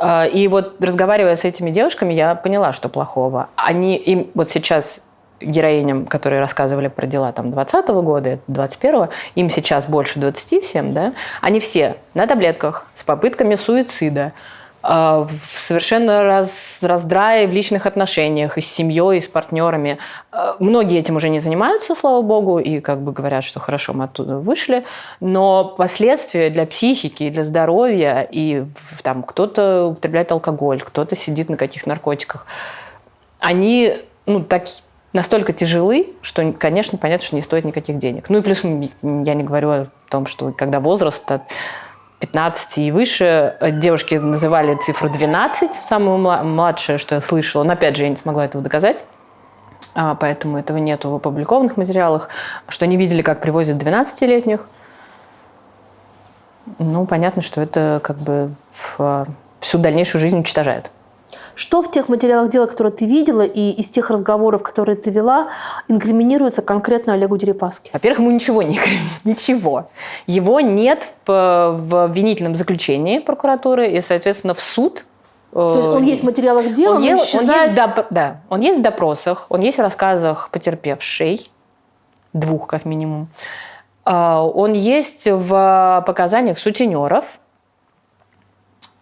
И разговаривая с этими девушками, я поняла, что плохого. Им сейчас героиням, которые рассказывали про дела 20-го года, 21-го, им сейчас больше 20 всем, да, они все на таблетках, с попытками суицида, в совершенно раздрае в личных отношениях и с семьей, и с партнерами. Многие этим уже не занимаются, слава богу, и говорят, что хорошо, мы оттуда вышли, но последствия для психики, для здоровья, и кто-то употребляет алкоголь, кто-то сидит на каких-то наркотиках, они настолько тяжелы, что, конечно, понятно, что не стоит никаких денег. И плюс я не говорю о том, что когда возраст от 15 и выше, девушки называли цифру 12, самую младшую, что я слышала, но опять же я не смогла этого доказать, поэтому этого нету в опубликованных материалах, что они видели, как привозят 12-летних. Понятно, что это всю дальнейшую жизнь уничтожает. Что в тех материалах дела, которые ты видела, и из тех разговоров, которые ты вела, инкриминируется конкретно Олегу Дерипаске? Во-первых, ему ничего не инкриминируется. Ничего. Его нет в обвинительном заключении прокуратуры, и, соответственно, в суд. То есть он есть в материалах дела, он исчезает... Он есть в допросах, он есть в рассказах потерпевшей, 2 как минимум. Он есть в показаниях сутенеров.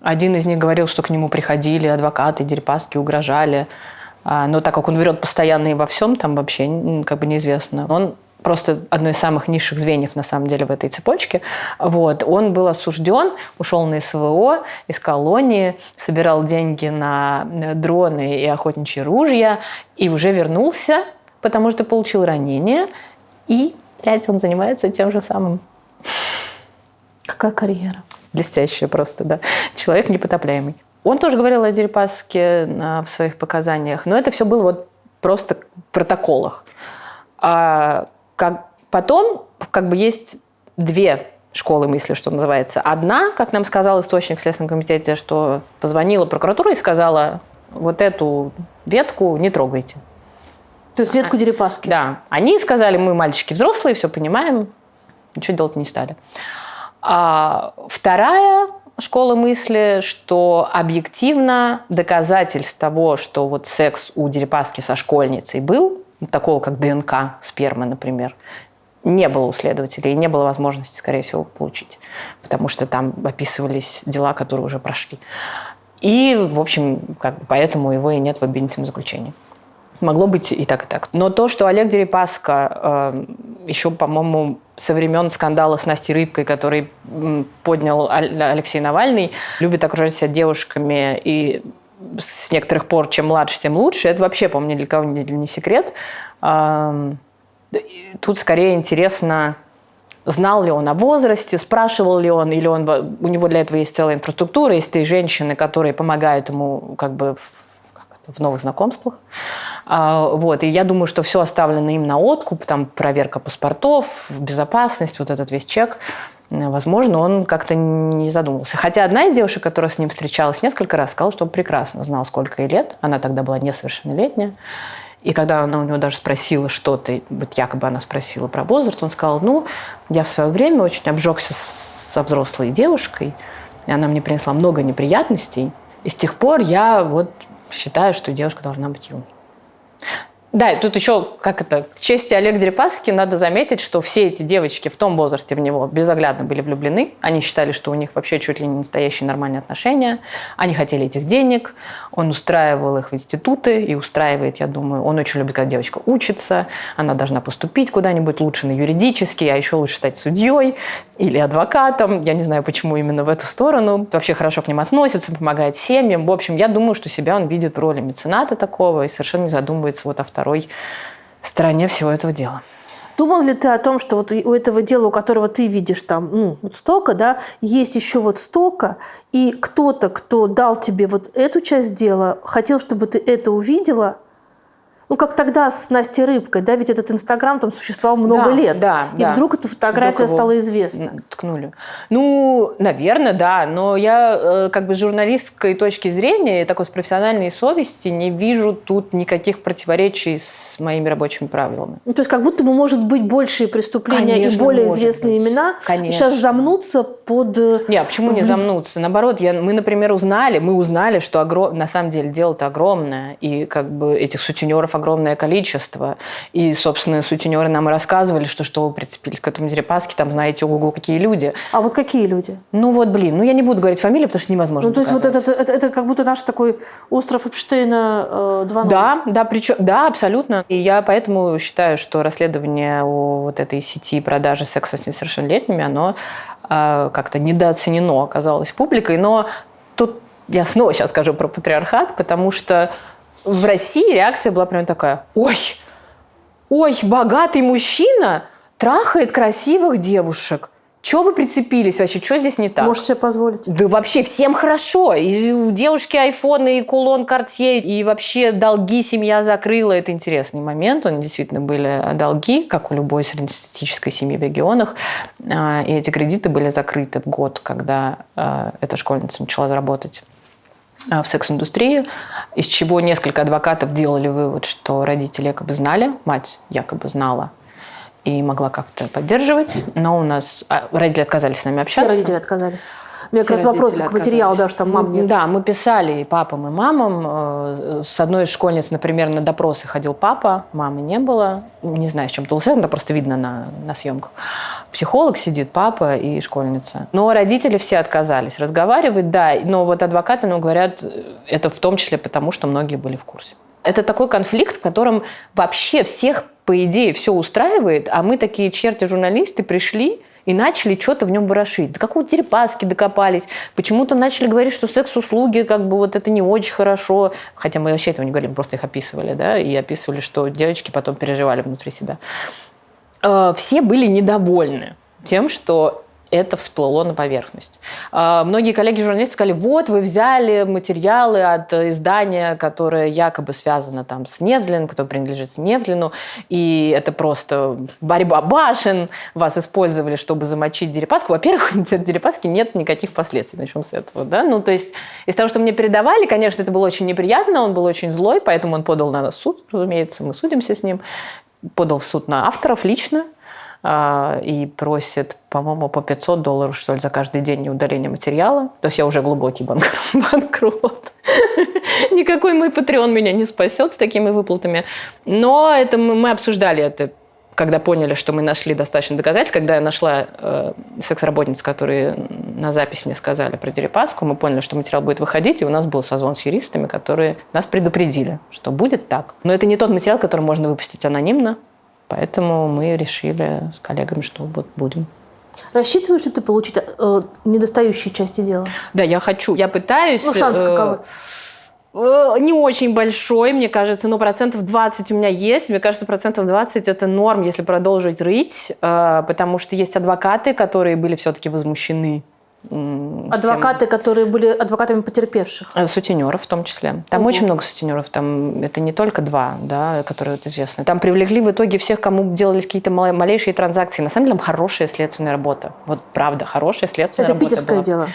Один из них говорил, что к нему приходили адвокаты, Дерипаски угрожали. Но так как он врет постоянно и во всем, там вообще неизвестно. Он просто одно из самых низших звеньев, на самом деле, в этой цепочке. Он был осужден, ушел на СВО из колонии, собирал деньги на дроны и охотничьи ружья, и уже вернулся, потому что получил ранение. И, он занимается тем же самым. Какая карьера? Блестящая просто, да. Человек непотопляемый. Он тоже говорил о Дерипаске в своих показаниях, но это все было просто в протоколах. Потом есть 2 школы мысли, что называется. Одна, как нам сказал источник в Следственном комитете, что позвонила прокуратура и сказала, эту ветку не трогайте. То есть ветку Дерипаски? Да. Они сказали, мы мальчики взрослые, все понимаем, ничего делать не стали. А вторая школы мысли, что объективно доказательств того, что вот секс у Дерипаски со школьницей был, такого как ДНК спермы, например, не было у следователей, и не было возможности, скорее всего, получить, потому что там описывались дела, которые уже прошли. И, в общем, поэтому его и нет в обвинительном заключении. Могло быть и так, и так. Но то, что Олег Дерипаска еще, по-моему, со времен скандала с Настей Рыбкой, который поднял Алексей Навальный, любит окружать себя девушками и с некоторых пор, чем младше, тем лучше, это вообще, по-моему, ни для кого не секрет. Тут скорее интересно, знал ли он о возрасте, спрашивал ли он, или у него для этого есть целая инфраструктура, есть и женщины, которые помогают ему в новых знакомствах. Вот. И я думаю, что все оставлено им на откуп, там проверка паспортов, безопасность, вот этот весь чек. Возможно, он как-то не задумывался. Хотя одна из девушек, которая с ним встречалась несколько раз, сказала, что он прекрасно знал, сколько ей лет. Она тогда была несовершеннолетняя. И когда она у него даже спросила что-то, вот якобы она спросила про возраст, он сказал, я в свое время очень обжегся со взрослой девушкой, и она мне принесла много неприятностей. И с тех пор я считаю, что девушка должна быть юной. Да, и тут еще, к чести Олега Дерипаски надо заметить, что все эти девочки в том возрасте в него безоглядно были влюблены. Они считали, что у них вообще чуть ли не настоящие нормальные отношения. Они хотели этих денег. Он устраивал их в институты и устраивает, я думаю. Он очень любит, когда девочка учится. Она должна поступить куда-нибудь лучше на юридический, а еще лучше стать судьей или адвокатом. Я не знаю, почему именно в эту сторону. Вообще хорошо к ним относится, помогает семьям. В общем, я думаю, что себя он видит в роли мецената такого и совершенно не задумывается о второй стороне всего этого дела. Думал ли ты о том, что вот у этого дела, у которого ты видишь там столько, да, есть еще столько, и кто-то, кто дал тебе эту часть дела, хотел, чтобы ты это увидела? Как тогда с Настей Рыбкой, да, ведь этот Инстаграм там существовал много лет. И вдруг эта фотография стала известна. Ткнули. Наверное, да. Но я с журналистской точки зрения, такой с профессиональной совести, не вижу тут никаких противоречий с моими рабочими правилами. То есть как будто бы, может быть, большие преступления, конечно, и более известные имена сейчас замнутся под... Нет, почему не замнутся? Наоборот, мы, например, узнали, что на самом деле дело-то огромное, и этих сутенеров огромное количество. И, собственно, сутенеры нам и рассказывали, что вы прицепились к этому Дерипаске, там, знаете, ого-го, какие люди. А какие люди? Я не буду говорить фамилии, потому что невозможно то есть это как будто наш такой остров Эпштейна 2.0. Да, абсолютно. И я поэтому считаю, что расследование о этой сети продажи секса с несовершеннолетними, оно как-то недооценено оказалось публикой. Но тут я снова сейчас скажу про патриархат, потому что в России реакция была прям такая: ой, богатый мужчина трахает красивых девушек. Чего вы прицепились вообще? Что здесь не так? Можешь себе позволить? Да вообще всем хорошо. И у девушки айфоны, и кулон Картье, и вообще долги семья закрыла. Это интересный момент. У них действительно были долги, как у любой среднестатистической семьи в регионах. И эти кредиты были закрыты в год, когда эта школьница начала работать в секс-индустрии, из чего несколько адвокатов делали вывод, что родители якобы знали, мать якобы знала и могла как-то поддерживать, но у нас родители отказались с нами общаться. Все родители отказались. У меня как раз вопрос к материалу, да, что там мам нет. Да, мы писали и папам, и мамам. С одной из школьниц, например, на допросы ходил папа, мамы не было. Не знаю, с чем это было связано, это просто видно на съемках. Психолог сидит, папа и школьница. Но родители все отказались разговаривать, да. Но адвокаты нам говорят, это в том числе потому, что многие были в курсе. Это такой конфликт, в котором вообще всех, по идее, все устраивает, а мы такие черти-журналисты пришли и начали что-то в нем ворошить. До какого Дерипаски докопались. Почему-то начали говорить, что секс-услуги это не очень хорошо. Хотя мы вообще этого не говорили, мы просто их описывали, да, и описывали, что девочки потом переживали внутри себя. Все были недовольны тем, что это всплыло на поверхность. Многие коллеги-журналисты сказали, вы взяли материалы от издания, которое якобы связано с Невзлиным, которое принадлежит Невзлину, и это просто борьба башен, вас использовали, чтобы замочить Дерипаску. Во-первых, от Дерипаски нет никаких последствий, начнем с этого. Да? То есть из того, что мне передавали, конечно, это было очень неприятно, он был очень злой, поэтому он подал на нас в суд, разумеется, мы судимся с ним, подал в суд на авторов лично. и просит, по-моему, по $500, что ли, за каждый день неудаления материала. То есть я уже глубокий банкрот. Никакой мой Patreon меня не спасет с такими выплатами. Но это мы обсуждали это, когда поняли, что мы нашли достаточно доказательств. Когда я нашла секс-работниц, которые на запись мне сказали про Дерипаску, мы поняли, что материал будет выходить, и у нас был созвон с юристами, которые нас предупредили, что будет так. Но это не тот материал, который можно выпустить анонимно, поэтому мы решили с коллегами, что вот будем. Рассчитываешь ли ты получить недостающие части дела? Да, я хочу, я пытаюсь. Ну, шанс каковы? Не очень большой, мне кажется, но 20% у меня есть. Мне кажется, 20% это норм, если продолжить рыть, потому что есть адвокаты, которые были все-таки возмущены. Адвокаты, которые были адвокатами потерпевших? Сутенеров в том числе. Там очень много сутенеров, там это не только 2, да, которые вот известны. Там привлекли в итоге всех, кому делались какие-то малейшие транзакции. На самом деле там хорошая следственная работа. Вот правда, хорошая следственная работа. Это питерское дело?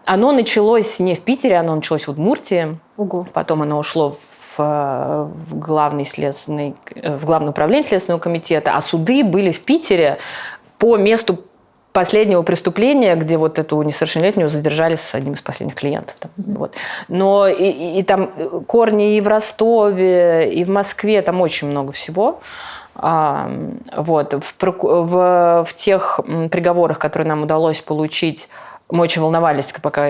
Оно началось не в Питере, оно началось в Удмуртии. Ого. Потом оно ушло в главное управление Следственного комитета, а суды были в Питере по месту последнего преступления, где вот эту несовершеннолетнюю задержали с одним из последних клиентов. Вот. Но и там корни и в Ростове, и в Москве, там очень много всего. Вот. В тех приговорах, которые нам удалось получить, мы очень волновались, пока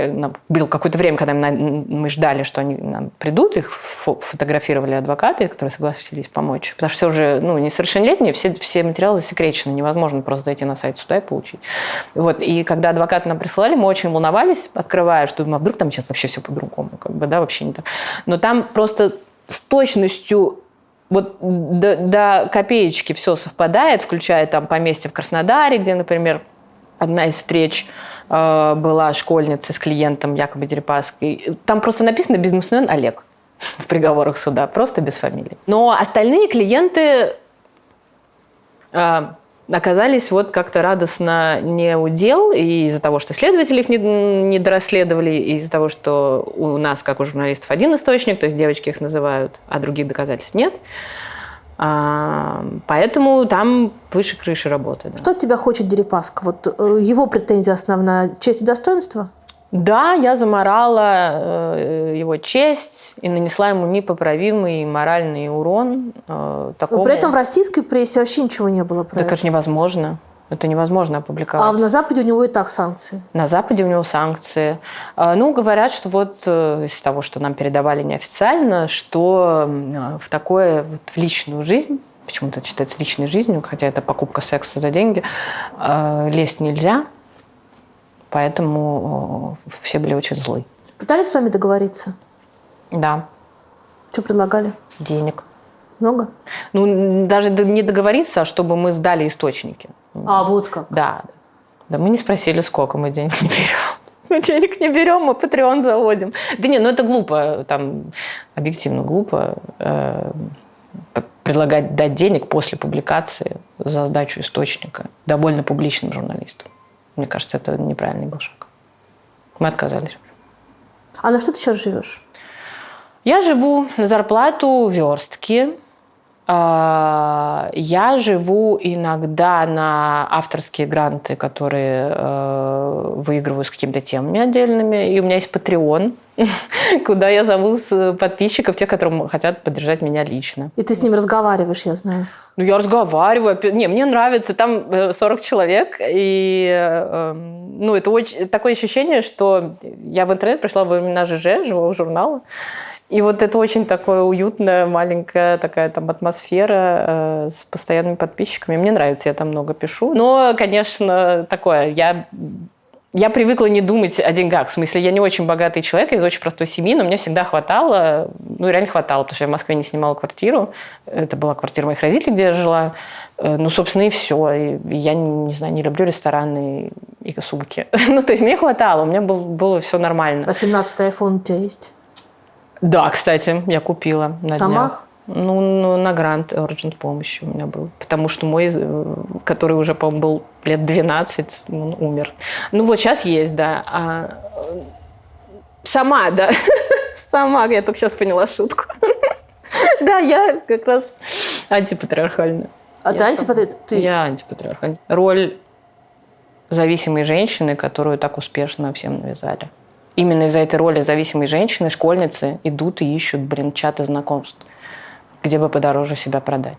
было какое-то время, когда мы ждали, что они нам придут, их фотографировали адвокаты, которые согласились помочь. Потому что все уже несовершеннолетние, все материалы засекречены, невозможно просто зайти на сайт суда и получить. Вот. И когда адвокаты нам присылали, мы очень волновались, открывая, что думаю, а вдруг там сейчас вообще все по-другому, вообще не так. Но там просто с точностью вот до копеечки все совпадает, включая там поместье в Краснодаре, где, например, одна из встреч была школьница с клиентом якобы Дерипаской. Там просто написано «бизнесмен Олег» в приговорах суда, просто без фамилии. Но остальные клиенты оказались вот как-то радостно не у дел, и из-за того, что следователи их не дорасследовали, и из-за того, что у нас, как у журналистов, один источник, то есть девочки их называют, а других доказательств нет. Поэтому там выше крыши работы. Да. Что от тебя хочет Дерипаска? Вот его претензия основная – честь и достоинство? Да, я заморала его честь и нанесла ему непоправимый моральный урон. Но при этом в российской прессе вообще ничего не было про это. Это же невозможно. Это невозможно опубликовать. А на Западе у него и так санкции? На Западе у него санкции. Говорят, что вот из того, что нам передавали неофициально, что в такое, в личную жизнь, почему-то это считается личной жизнью, хотя это покупка секса за деньги, лезть нельзя. Поэтому все были очень злы. Пытались с вами договориться? Да. Что предлагали? Денег. Много? Даже не договориться, а чтобы мы сдали источники. А, вот как? Да. Да, мы не спросили, сколько, мы денег не берем. Мы денег не берем, мы Patreon заводим. Да не, это глупо, там объективно глупо предлагать дать денег после публикации за сдачу источника довольно публичным журналистам. Мне кажется, это неправильный был шаг. Мы отказались. А на что ты сейчас живешь? Я живу на зарплату верстки. Я живу иногда на авторские гранты, которые выигрываю с какими-то темами отдельными. И у меня есть Patreon, куда я зову подписчиков, тех, которые хотят поддержать меня лично. И ты с ними разговариваешь, я знаю. Я разговариваю. Мне нравится. Там 40 человек. И это очень такое ощущение, что я в интернет пришла во времена ЖЖ, живого журнала. И вот это очень такое уютная, маленькая такая там атмосфера с постоянными подписчиками. Мне нравится, я там много пишу. Но, конечно, такое, я привыкла не думать о деньгах. В смысле, я не очень богатый человек, я из очень простой семьи, но мне всегда хватало, реально хватало, потому что я в Москве не снимала квартиру. Это была квартира моих родителей, где я жила. Собственно, и все. И я, не знаю, не люблю рестораны и сумки. То есть мне хватало, у меня было все нормально. 18-й iPhone у тебя есть? Да, кстати, я купила на днях. На грант Urgent помощи у меня был. Потому что мой, который уже, по-моему, был лет 12, он умер. Вот сейчас есть, да. Сама, да. Сама, я только сейчас поняла шутку. Да, я как раз антипатриархальная. А ты антипатриарх? Я антипатриарх. Роль зависимой женщины, которую так успешно всем навязали. Именно из-за этой роли зависимой женщины школьницы идут и ищут, чаты знакомств, где бы подороже себя продать.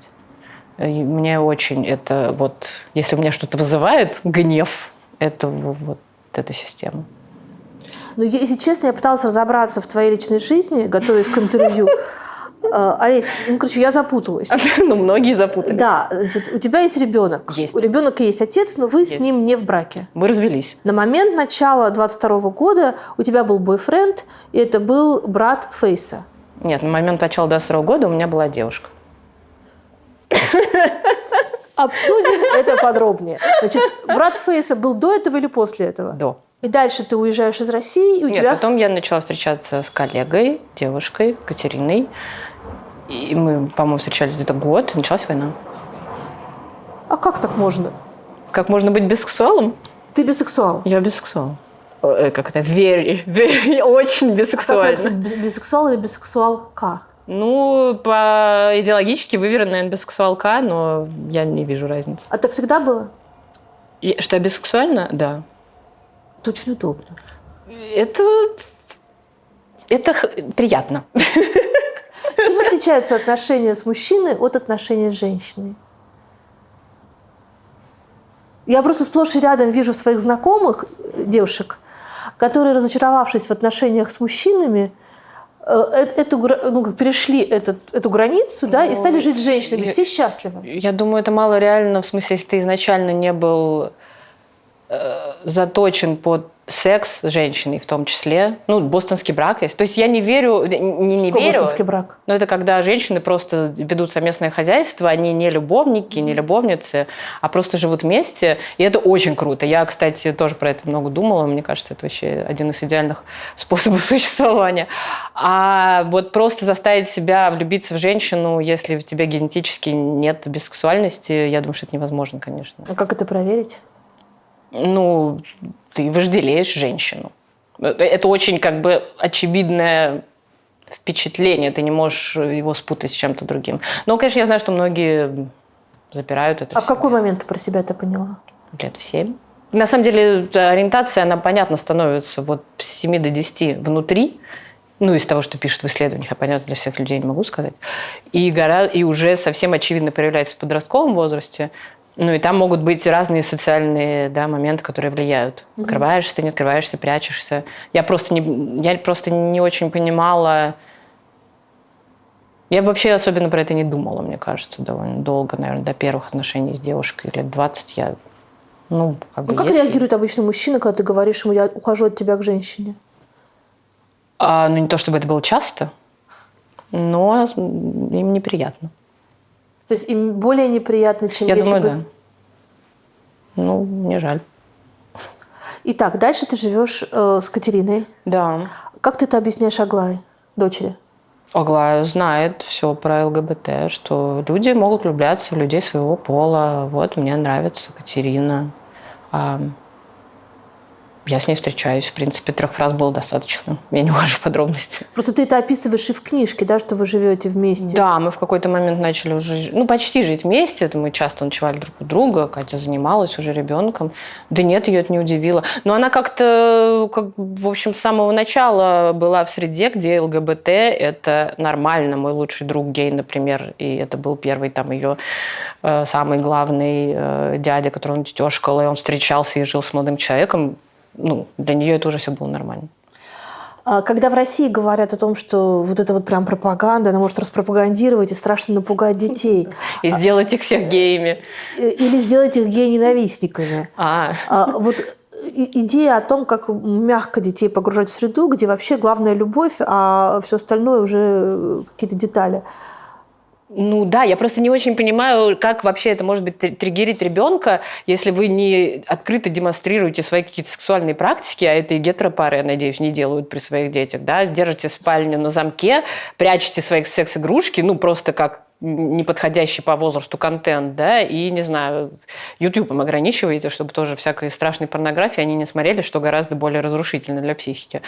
И мне очень это вот... Если у меня что-то вызывает гнев, это вот эта система. Ну, если честно, я пыталась разобраться в твоей личной жизни, готовясь к интервью. Олесь, я запуталась. Ну, многие запутались. Да, значит, у тебя есть ребенок. Есть. У ребенка есть отец, но вы с ним не в браке. Мы развелись. На момент начала 22 года у тебя был бойфренд, и это был брат Фейса. Нет, на момент начала 22 года у меня была девушка. Обсудим это подробнее. Значит, брат Фейса был до этого или после этого? До. И дальше ты уезжаешь из России, и у Нет, тебя... потом я начала встречаться с коллегой, девушкой, Катериной. И мы, по-моему, встречались где-то год, и началась война. А как так можно? Как можно быть бисексуалом? Ты бисексуал. Я бисексуал. Как это? Очень бисексуально. Как это, бисексуал или бисексуалка? Ну, по идеологически выверена, наверное, бисексуалка, но я не вижу разницы. А так всегда было? Что я бисексуальна? Да. Это очень удобно. Это приятно. Чем отличаются отношения с мужчиной от отношений с женщиной? Я просто сплошь и рядом вижу своих знакомых девушек, которые, разочаровавшись в отношениях с мужчинами, перешли эту границу, да, и стали жить с женщинами. Все счастливы. Я думаю, это мало реально, в смысле, если ты изначально не был заточен под секс с женщиной в том числе. Ну, бостонский брак есть. То есть я не верю... Не Какой верю. бостонский брак? Но это когда женщины просто ведут совместное хозяйство, они не любовники, не любовницы, а просто живут вместе. И это очень круто. Я, кстати, тоже про это много думала. Мне кажется, это вообще один из идеальных способов существования. А вот просто заставить себя влюбиться в женщину, если в тебе генетически нет бисексуальности, я думаю, что это невозможно, конечно. А как это проверить? Ну, ты вожделеешь женщину. Это очень очевидное впечатление. Ты не можешь его спутать с чем-то другим. Но, конечно, я знаю, что многие запирают это. А в какой момент ты про себя это поняла? Лет в 7. На самом деле ориентация, она, понятно, становится вот с 7 до 10 внутри. Ну, из того, что пишут в исследованиях, я, понятно, для всех людей не могу сказать. И уже совсем очевидно проявляется в подростковом возрасте. Ну, и там могут быть разные социальные моменты, которые влияют. Открываешься ты, не открываешься, прячешься. Я просто не очень понимала... Я вообще особенно про это не думала, мне кажется, довольно долго, наверное, до первых отношений с девушкой. Лет 20 я... Как реагирует обычно мужчина, когда ты говоришь ему, я ухожу от тебя к женщине? Не то чтобы это было часто, но им неприятно. То есть им более неприятно, чем Я если думаю, бы... да. Ну, мне жаль. Итак, дальше ты живешь с Катериной. Да. Как ты это объясняешь Аглае, дочери? Аглая знает все про ЛГБТ, что люди могут влюбляться в людей своего пола. Вот, мне нравится Катерина. Я с ней встречаюсь. В принципе, 3 фраз было достаточно. Я не ухожу в подробности. Просто ты это описываешь и в книжке, да, что вы живете вместе. Да, мы в какой-то момент начали уже, почти жить вместе. Это мы часто ночевали друг у друга. Катя занималась уже ребенком. Да нет, ее это не удивило. Но она как-то, в общем, с самого начала была в среде, где ЛГБТ – это нормально. Мой лучший друг гей, например, и это был первый ее самый главный дядя, которого он тетёшкал, и он встречался и жил с молодым человеком. Для нее это уже все было нормально. Когда в России говорят о том, что вот это вот прям пропаганда, она может распропагандировать и страшно напугать детей. И сделать их всех геями. Или сделать их гей-ненавистниками. Вот идея о том, как мягко детей погружать в среду, где вообще главная любовь, а все остальное уже какие-то детали. Да, я просто не очень понимаю, как вообще это может быть триггерить ребенка, если вы не открыто демонстрируете свои какие-то сексуальные практики, а это и гетеропары, я надеюсь, не делают при своих детях, да, держите спальню на замке, прячете свои секс-игрушки, просто как неподходящий по возрасту контент, да, и, не знаю, ютубом ограничиваете, чтобы тоже всякой страшной порнографии они не смотрели, что гораздо более разрушительно для психики.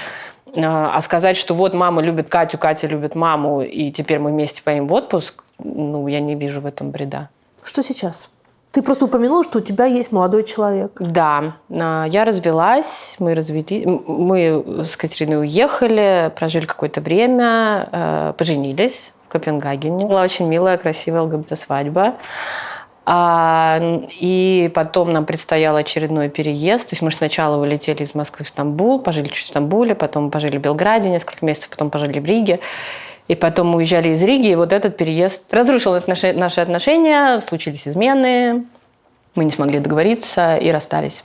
А сказать, что вот мама любит Катю, Катя любит маму, и теперь мы вместе поедем в отпуск, я не вижу в этом бреда. Что сейчас? Ты просто упомянула, что у тебя есть молодой человек. Да, я развелась, мы с Катериной уехали, прожили какое-то время, поженились в Копенгагене. Была очень милая, красивая ЛГБТ-свадьба. И потом нам предстоял очередной переезд. То есть мы сначала вылетели из Москвы в Стамбул, пожили чуть в Стамбуле, потом пожили в Белграде несколько месяцев, потом пожили в Риге. И потом мы уезжали из Риги, и вот этот переезд разрушил наши отношения, случились измены, мы не смогли договориться и расстались.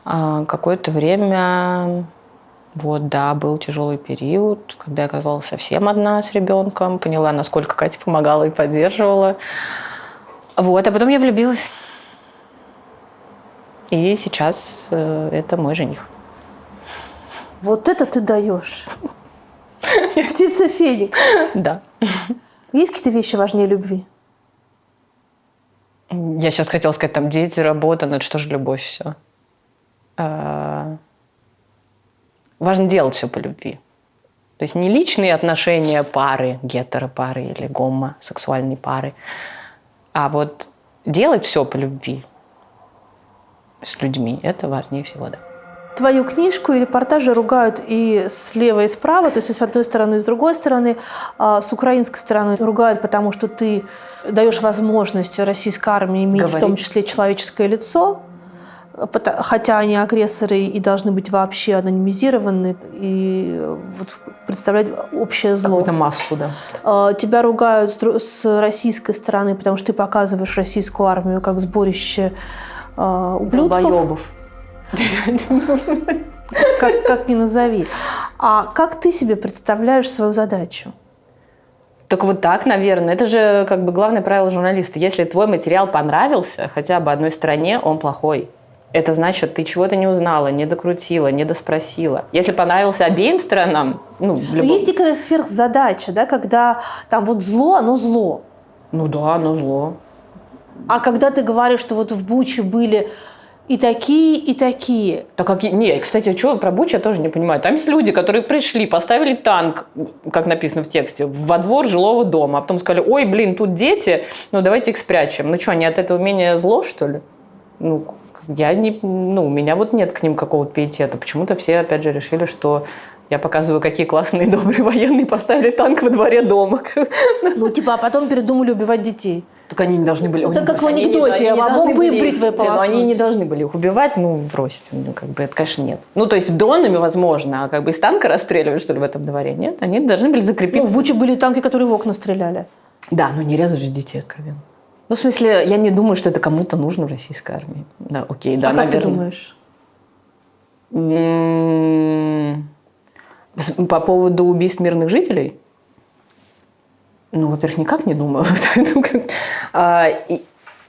Какое-то время, был тяжелый период, когда я оказалась совсем одна с ребенком, поняла, насколько Катя помогала и поддерживала. А потом я влюбилась. И сейчас это мой жених. Вот это ты даешь. Птица Феникс. Да. Есть какие-то вещи важнее любви? Я сейчас хотела сказать, там, дети, работа, но это что же любовь все? Важно делать все по любви. То есть не личные отношения пары, гетеропары или гомосексуальные пары, а вот делать все по любви с людьми, это важнее всего, да. Твою книжку и репортажи ругают и слева, и справа, то есть и с одной стороны, и с другой стороны. С украинской стороны ругают, потому что ты даешь возможность российской армии иметь в том числе человеческое лицо, хотя они агрессоры и должны быть вообще анонимизированы и представлять общее зло. Какую-то массу, да. Тебя ругают с российской стороны, потому что ты показываешь российскую армию как сборище ублюдков. Долбоёбов. Как ни назови. А как ты себе представляешь свою задачу? Так вот так, наверное. Это же как бы главное правило журналиста. Если твой материал понравился хотя бы одной стороне, он плохой. Это значит, ты чего-то не узнала, не докрутила, не доспросила. Если понравился обеим сторонам, Есть некая сверхзадача, да, когда там вот зло, оно зло. Ну да, оно зло. А когда ты говоришь, что вот в Буче были и такие, и такие. Кстати, что про Бучу я тоже не понимаю. Там есть люди, которые пришли, поставили танк, как написано в тексте, во двор жилого дома, а потом сказали: ой, блин, тут дети, давайте их спрячем. Что, они от этого менее зло, что ли? У меня вот нет к ним какого-то пиетета. Почему-то все, опять же, решили, что я показываю, какие классные, добрые военные поставили танк во дворе дома. А потом передумали убивать детей. Так они не должны были... Так как в анекдоте, а мог бы им бритвой полоснуть. Они не должны были их убивать, бросьте, это, конечно, нет. То есть дронами, возможно, а из танка расстреливали, что ли, в этом дворе? Нет, они должны были закрепиться. В Буче были танки, которые в окна стреляли. Да, но не резать же детей, откровенно. В смысле, я не думаю, что это кому-то нужно в российской армии. Да, окей, да, наверное. Как ты думаешь? По поводу убийств мирных жителей? Во-первых, никак не думаю.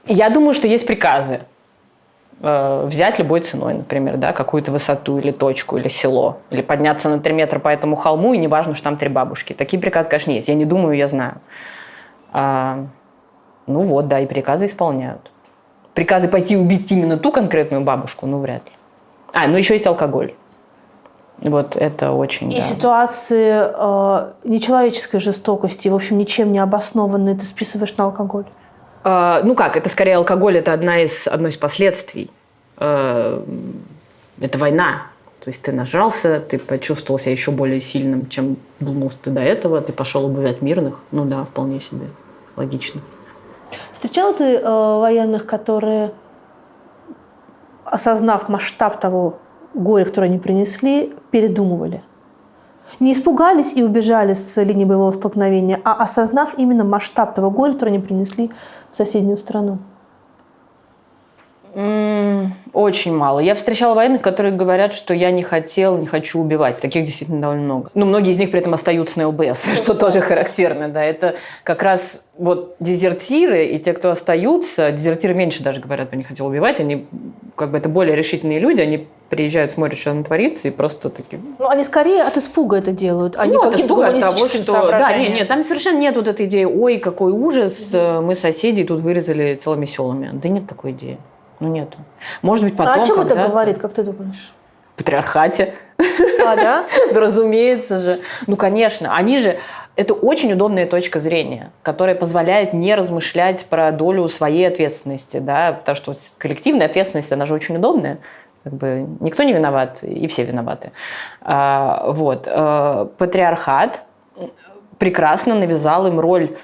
Я думаю, что есть приказы. Взять любой ценой, например, да, какую-то высоту или точку, или село. Или подняться на 3 метра по этому холму, и неважно, что там 3 бабушки. Такие приказы, конечно, есть. Я не думаю, я знаю. И приказы исполняют. Приказы пойти убить именно ту конкретную бабушку, вряд ли. Еще есть алкоголь. Это очень... И ситуации нечеловеческой жестокости, в общем, ничем не обоснованные, ты списываешь на алкоголь? Это скорее алкоголь, это одно из последствий. Это война. То есть ты нажрался, ты почувствовал себя еще более сильным, чем думал ты до этого, ты пошел убивать мирных. Вполне себе логично. Встречала ты военных, которые, осознав масштаб того горя, которое они принесли, передумывали? Не испугались и убежали с линии боевого столкновения, а осознав именно масштаб того горя, которое они принесли в соседнюю страну? Очень мало. Я встречала военных, которые говорят, что я не хочу убивать. Таких действительно довольно много. Многие из них при этом остаются на ЛБС, что тоже характерно. Да. Это как раз дезертиры и те, кто остаются. Дезертиры меньше даже говорят, что не хотел убивать. Они это более решительные люди. Они приезжают, смотрят, что там творится, и просто такие... они скорее от испуга это делают, а не от испуга от того, что... Да, там совершенно нет этой идеи: ой, какой ужас, мы соседи тут вырезали целыми селами. Да нет такой идеи. Нету. Может быть, потом... А о чем это говорит, как ты думаешь? Патриархате. Да? Да, разумеется же. Конечно. Они же... Это очень удобная точка зрения, которая позволяет не размышлять про долю своей ответственности, да, потому что коллективная ответственность, она же очень удобная. Как бы никто не виноват, и все виноваты. Патриархат прекрасно навязал им роль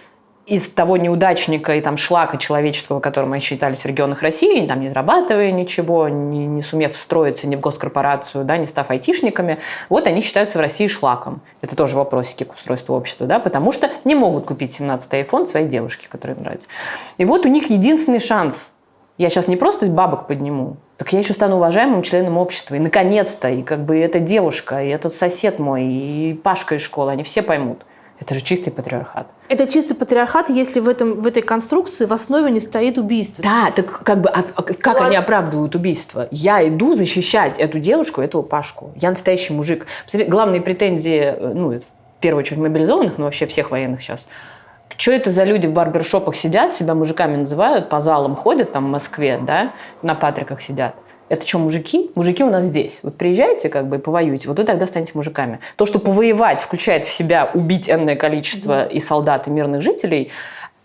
из того неудачника и там шлака человеческого, которым они считались в регионах России, там, не зарабатывая ничего, не сумев встроиться ни в госкорпорацию, да, не став айтишниками, вот они считаются в России шлаком. Это тоже вопросики к устройству общества, да, потому что не могут купить 17-й iPhone своей девушке, которая им нравится. И вот у них единственный шанс. Я сейчас не просто бабок подниму, так я еще стану уважаемым членом общества. И наконец-то, и как бы эта девушка, и этот сосед мой, и Пашка из школы, они все поймут. Это же чистый патриархат. Это чистый патриархат, если в этой конструкции в основе не стоит убийство. Да, так как бы как они оправдывают убийство? Я иду защищать эту девушку, этого Пашку. Я настоящий мужик. Посмотрите, главные претензии, в первую очередь мобилизованных, но вообще всех военных сейчас. Что это за люди в барбершопах сидят, себя мужиками называют, по залам ходят там в Москве, да, на Патриках сидят. Это что, мужики? Мужики у нас здесь. Вот приезжайте как бы и повоюйте, вот вы тогда станете мужиками. То, что повоевать включает в себя убить энное количество и солдат, и мирных жителей,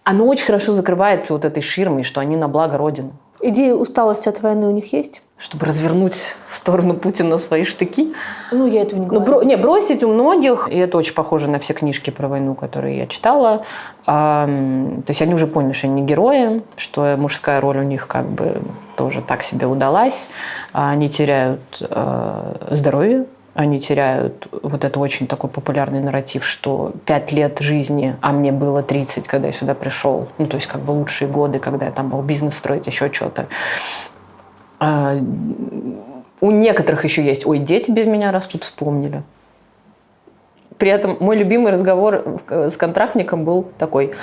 оно очень хорошо закрывается вот этой ширмой, что они на благо Родины. Идея усталости от войны у них есть? Чтобы развернуть в сторону Путина свои штыки. Я этого не говорю. Бросить у многих, и это очень похоже на все книжки про войну, которые я читала. То есть они уже поняли, что они не герои, что мужская роль у них как бы тоже так себе удалась. Они теряют здоровье, они теряют вот это очень такой популярный нарратив, что 5 лет жизни, а мне было 30, когда я сюда пришел. То есть как бы лучшие годы, когда я там был бизнес строить, еще что-то. У некоторых еще есть: ой, дети без меня растут, вспомнили. При этом мой любимый разговор с контрактником был такой: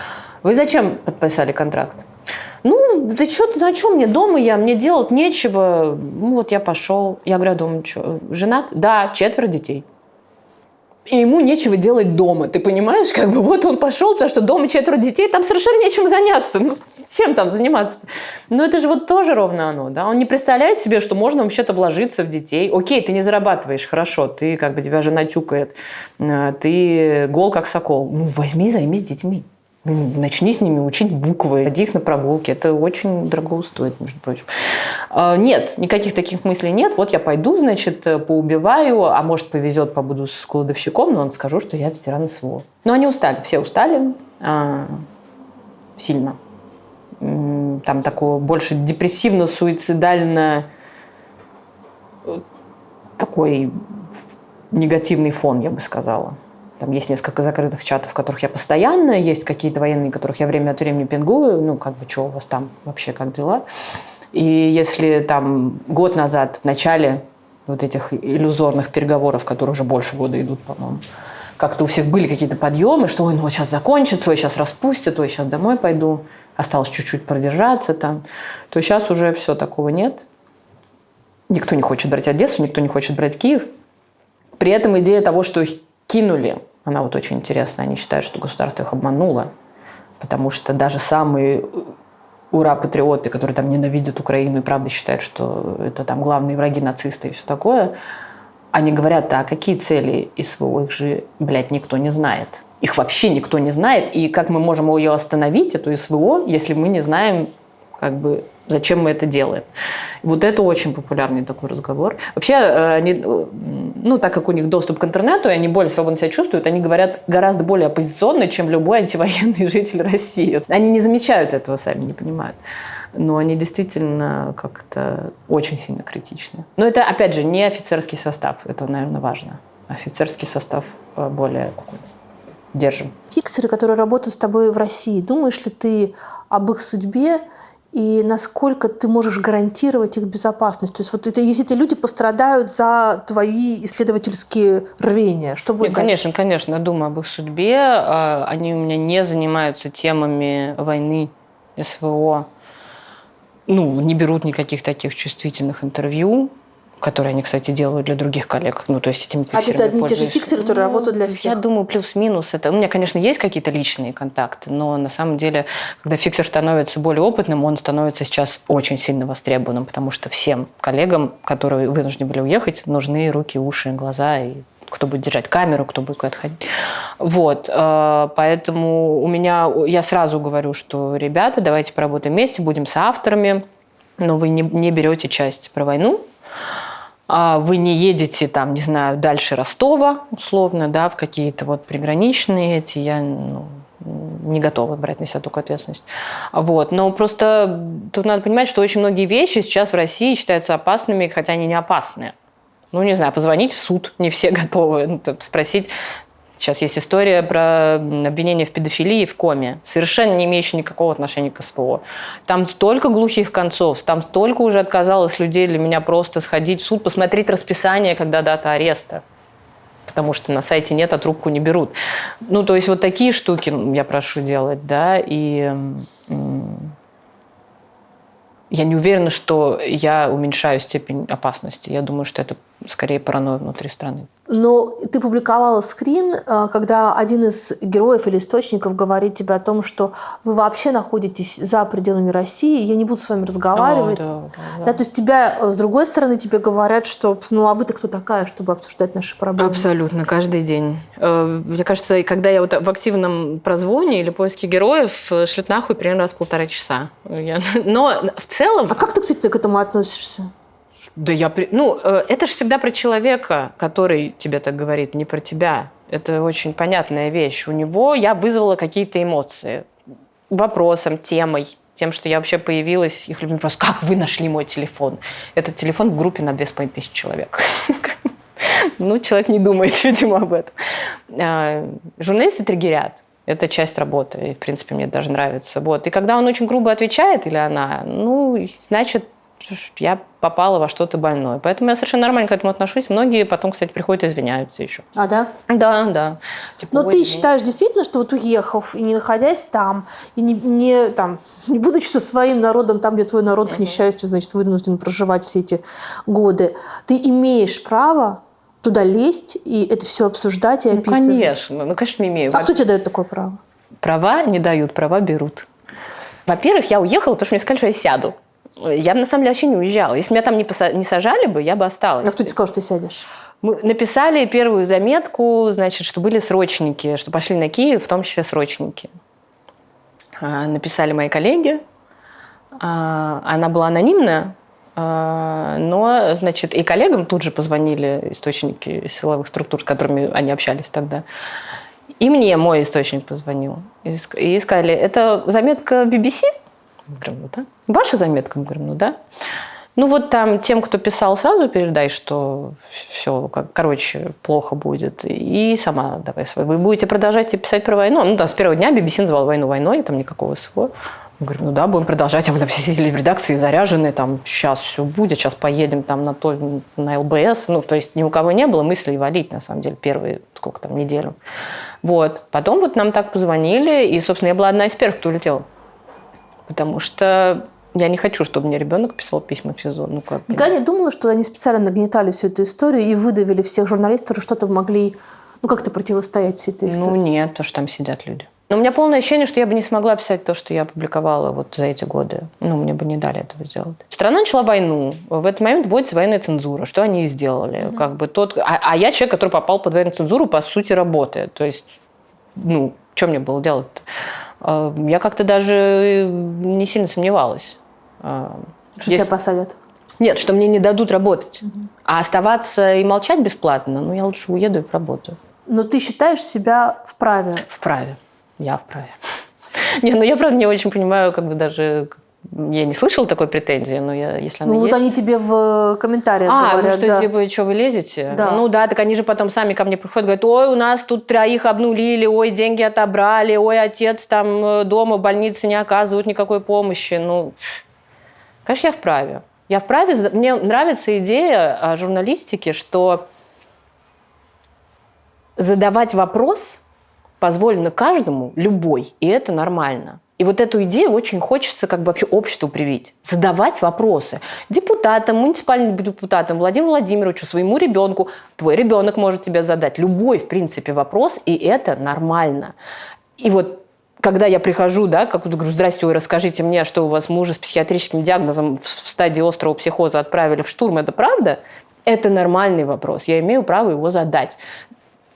вы зачем подписали контракт? Да что ты, что мне дома мне делать нечего. Вот я пошел. Я говорю: а дома что, женат? Да, 4 детей. И ему нечего делать дома, ты понимаешь? Как бы вот он пошел, потому что дома 4 детей, там совершенно нечем заняться. Чем там заниматься? Но это же вот тоже ровно оно, да? Он не представляет себе, что можно вообще-то вложиться в детей. Окей, ты не зарабатываешь, хорошо, ты как бы тебя жена тюкает, ты гол как сокол. Возьми, займись детьми. Начни с ними учить буквы, ходи их на прогулки. Это очень дорого стоит, между прочим. Нет, никаких таких мыслей нет. Вот я пойду, значит, поубиваю, а может повезет, побуду с кладовщиком, но он скажу, что я ветеран СВО. Но они устали, все устали сильно. Там такое больше депрессивно-суицидально такой негативный фон, я бы сказала. Там есть несколько закрытых чатов, в которых я постоянно, есть какие-то военные, которых я время от времени пингую, что у вас там вообще, как дела. И если там год назад, в начале вот этих иллюзорных переговоров, которые уже больше года идут, по-моему, как-то у всех были какие-то подъемы, что вот сейчас закончится, сейчас распустят, сейчас домой пойду, осталось чуть-чуть продержаться там, то сейчас уже все такого нет. Никто не хочет брать Одессу, никто не хочет брать Киев. При этом идея того, что их кинули, она вот очень интересная. Они считают, что государство их обмануло, потому что даже самые ура-патриоты, которые там ненавидят Украину и правда считают, что это там главные враги нацисты и все такое, они говорят: а какие цели СВО? Их же, никто не знает. Их вообще никто не знает. И как мы можем ее остановить, эту СВО, если мы не знаем, зачем мы это делаем. Вот это очень популярный такой разговор. Вообще, они, так как у них доступ к интернету, и они более свободно себя чувствуют, они говорят гораздо более оппозиционно, чем любой антивоенный житель России. Они не замечают этого, сами не понимают. Но они действительно как-то очень сильно критичны. Но это, опять же, не офицерский состав. Это, наверное, важно. Офицерский состав более такой держим. Фиксеры, которые работают с тобой в России, думаешь ли ты об их судьбе? И насколько ты можешь гарантировать их безопасность? То есть если эти люди пострадают за твои исследовательские рвения, что будет дальше? Конечно, я думаю об их судьбе. Они у меня не занимаются темами войны, СВО. Не берут никаких таких чувствительных интервью, которые они, кстати, делают для других коллег. То есть этими фиксерами это одни и те же фиксеры, которые работают для всех? Я думаю, плюс-минус. У меня, конечно, есть какие-то личные контакты, но на самом деле, когда фиксер становится более опытным, он становится сейчас очень сильно востребованным, потому что всем коллегам, которые вынуждены были уехать, нужны руки, уши, глаза и кто будет держать камеру, кто будет куда-то ходить. Вот. Поэтому я сразу говорю, что, ребята, давайте поработаем вместе, будем соавторами, но вы не берете часть про войну, вы не едете, там, не знаю, дальше Ростова, условно, да, в какие-то вот приграничные эти, я не готова брать на себя такую ответственность. Вот. Но просто тут надо понимать, что очень многие вещи сейчас в России считаются опасными, хотя они не опасные. Ну, не знаю, позвонить в суд, не все готовы, спросить. Сейчас есть история про обвинение в педофилии в Коме, совершенно не имеющая никакого отношения к СПО. Там столько глухих концов, там столько уже отказалось людей для меня просто сходить в суд, посмотреть расписание, когда дата ареста. Потому что на сайте нет, а трубку не берут. Ну, то есть вот такие штуки я прошу делать, да, и я не уверена, что я уменьшаю степень опасности. Я думаю, что это скорее паранойя внутри страны. Но ты публиковала скрин, когда один из героев или источников говорит тебе о том, что вы вообще находитесь за пределами России, я не буду с вами разговаривать. Да, то есть тебя, с другой стороны, тебе говорят, что а вы-то кто такая, чтобы обсуждать наши проблемы? Абсолютно, каждый день. Мне кажется, когда я вот в активном прозвоне или поиске героев, шлют нахуй примерно раз в 1,5 часа. Но в целом... А как ты, кстати, к этому относишься? Да это же всегда про человека, который тебе так говорит, не про тебя. Это очень понятная вещь. У него я вызвала какие-то эмоции. Вопросом, темой, тем, что я вообще появилась. Их любимый вопрос: как вы нашли мой телефон? Этот телефон в группе на 2500 человек. Человек не думает, видимо, об этом. Журналисты триггерят. Это часть работы. И, в принципе, мне даже нравится. Вот. И когда он очень грубо отвечает, или она, значит, я попала во что-то больное. Поэтому я совершенно нормально к этому отношусь. Многие потом, кстати, приходят и извиняются еще. А, да? Да. Но ты считаешь действительно, что вот уехав и не находясь там, и не будучи со своим народом там, где твой народ, к несчастью, значит, вынужден проживать все эти годы, ты имеешь право туда лезть и это все обсуждать и описывать? Конечно, имею. А кто тебе дает такое право? Права не дают, права берут. Во-первых, я уехала, потому что мне сказали, что я сяду. Я, на самом деле, вообще не уезжала. Если меня там не сажали бы, я бы осталась. А кто тебе сказал, что ты сядешь? Мы написали первую заметку, значит, что были срочники, что пошли на Киев, в том числе срочники. Написали мои коллеги. Она была анонимная, но, значит, и коллегам тут же позвонили источники силовых структур, с которыми они общались тогда. И мне мой источник позвонил. И сказали, это заметка BBC? Мы говорим, да. Ваша заметка? Мы говорим, да. Вот там тем, кто писал, сразу передай, что все, плохо будет. И сама давай свой. Вы будете продолжать писать про войну? С первого дня BBC называл войну войной, там никакого СВО. Мы говорим, да, будем продолжать. А мы там все сидели в редакции заряжены, там сейчас все будет, сейчас поедем там на ЛБС. То есть ни у кого не было мыслей валить, на самом деле, первые, неделю. Вот. Потом нам так позвонили, и, собственно, я была одна из первых, кто улетела. Потому что я не хочу, чтобы мне ребенок писал письма в СИЗО. Я не думала, что они специально нагнетали всю эту историю и выдавили всех журналистов, что-то могли как-то противостоять всей этой истории. Нет, потому что там сидят люди. Но у меня полное ощущение, что я бы не смогла писать то, что я опубликовала за эти годы. Мне бы не дали этого сделать. Страна начала войну. В этот момент вводится военная цензура. Что они и сделали. А я человек, который попал под военную цензуру, по сути, работает. То есть, что мне было делать-то? Я как-то даже не сильно сомневалась. Что тебя посадят? Нет, что мне не дадут работать. А оставаться и молчать бесплатно, я лучше уеду и поработаю. Но ты считаешь себя вправе? Вправе. Я вправе. Я, правда, не очень понимаю, даже... Я не слышала такой претензии, но если она есть... они тебе в комментариях говорят. Что вы лезете? Да. Так они же потом сами ко мне приходят, говорят, ой, у нас тут 3 обнулили, ой, деньги отобрали, ой, отец там дома в больнице не оказывает никакой помощи. Конечно, я вправе. Я вправе. Мне нравится идея журналистики, что задавать вопрос позволено каждому, любой, и это нормально. И эту идею очень хочется вообще обществу привить. Задавать вопросы депутатам, муниципальным депутатам, Владимиру Владимировичу, своему ребенку. Твой ребенок может тебе задать любой, в принципе, вопрос, и это нормально. И когда я прихожу, говорю, здрасте, ой, расскажите мне, что у вас мужа с психиатрическим диагнозом в стадии острого психоза отправили в штурм, это правда? Это нормальный вопрос, я имею право его задать.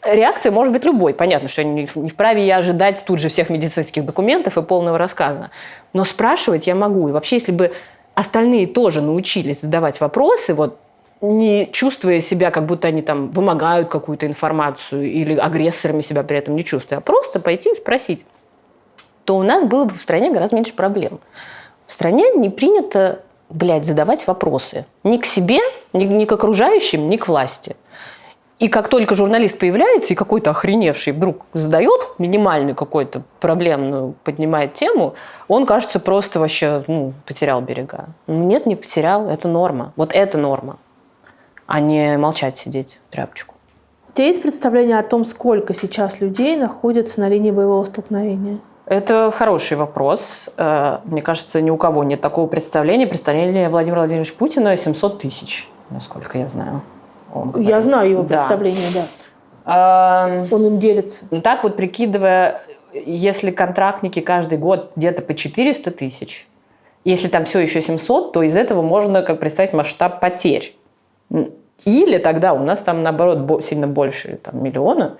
Реакция может быть любой. Понятно, что не вправе я ожидать тут же всех медицинских документов и полного рассказа. Но спрашивать я могу. И вообще, если бы остальные тоже научились задавать вопросы, вот не чувствуя себя, как будто они там вымогают какую-то информацию или агрессорами себя при этом не чувствуя, а просто пойти и спросить, то у нас было бы в стране гораздо меньше проблем. В стране не принято, задавать вопросы. Ни к себе, ни к окружающим, ни к власти. И как только журналист появляется и какой-то охреневший вдруг задает минимальную какую-то проблемную, поднимает тему, он, кажется, просто вообще потерял берега. Нет, не потерял, это норма. Вот это норма, а не молчать, сидеть в тряпочку. У тебя есть представление о том, сколько сейчас людей находится на линии боевого столкновения? Это хороший вопрос. Мне кажется, ни у кого нет такого представления. Представление Владимира Владимировича Путина 700 тысяч, насколько я знаю. Я знаю его представление, да. Он им делится. Так вот, прикидывая, если контрактники каждый год где-то по 400 тысяч, если там все еще 700, то из этого можно представить масштаб потерь. Или тогда у нас там, наоборот, сильно больше миллиона,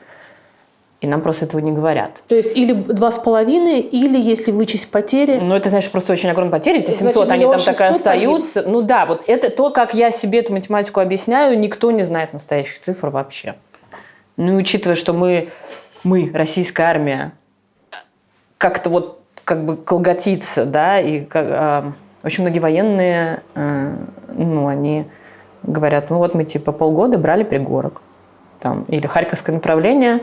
и нам просто этого не говорят. То есть или 2,5, или если вычесть потери... Ну, это, значит, просто очень огромные потери. Эти 700, они там так и остаются. Погиб. Ну да, вот это то, как я себе эту математику объясняю, никто не знает настоящих цифр вообще. Ну, и учитывая, что мы, российская армия, как-то колготится, да, и очень многие военные, они говорят, мы полгода брали пригорок, или Харьковское направление,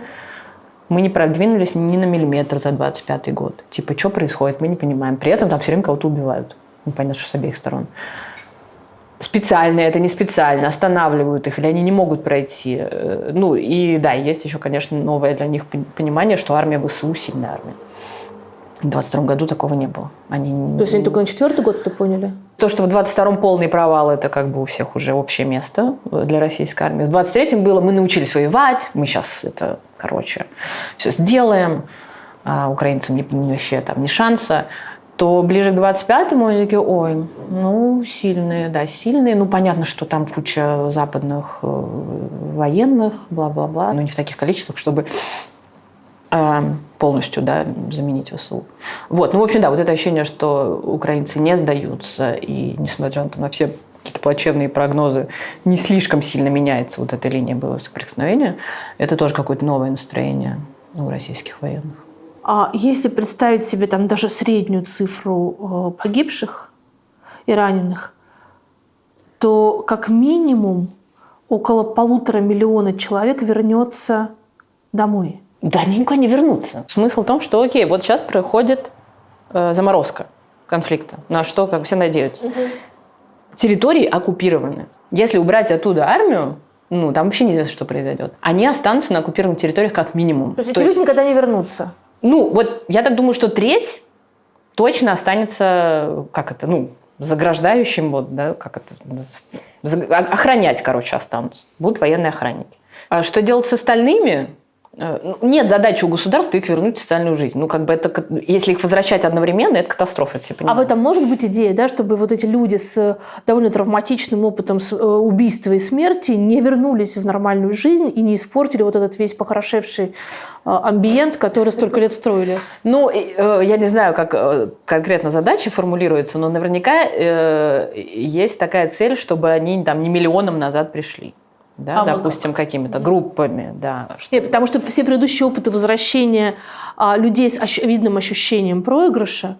мы не продвинулись ни на миллиметр за 25-й год. Что происходит, мы не понимаем. При этом там все время кого-то убивают. Понятно, что с обеих сторон. Специально это, не специально, останавливают их, или они не могут пройти. И да, есть еще, конечно, новое для них понимание, что армия ВСУ сильная армия. В 22-м году такого не было. То есть они только на 4-й год это поняли? То, что в 22-м полный провал, это у всех уже общее место для российской армии. В 23-м было, мы научились воевать, мы сейчас все сделаем, а украинцам вообще не шанса. То ближе к 25-му они такие, сильные, да, сильные. Понятно, что там куча западных военных, бла-бла-бла, но не в таких количествах, чтобы... полностью, да, заменить ВСУ. В общем, да, это ощущение, что украинцы не сдаются, и несмотря на все какие-то плачевные прогнозы, не слишком сильно меняется эта линия боевого соприкосновения, это тоже какое-то новое настроение у российских военных. А если представить себе даже среднюю цифру погибших и раненых, то как минимум около 1,5 миллиона человек вернется домой. Да, они никуда не вернутся. Смысл в том, что, вот сейчас происходит заморозка конфликта, на что, как все надеются. Угу. Территории оккупированы. Если убрать оттуда армию, там вообще неизвестно, что произойдет. Они останутся на оккупированных территориях как минимум. То есть эти люди никогда не вернутся? Я так думаю, что треть точно останется, заграждающим, охранять, останутся. Будут военные охранники. А что делать с остальными? Нет задачи у государства их вернуть в социальную жизнь. Это, если их возвращать одновременно, это катастрофа, все понимают. А в этом может быть идея, да, чтобы эти люди с довольно травматичным опытом убийства и смерти не вернулись в нормальную жизнь и не испортили этот весь похорошевший амбиент, который столько лет строили? Я не знаю, как конкретно задача формулируется, но наверняка есть такая цель, чтобы они не миллионом назад пришли. Да, допустим, какими-то группами. Да, Нет, потому что все предыдущие опыты возвращения людей с видным ощущением проигрыша,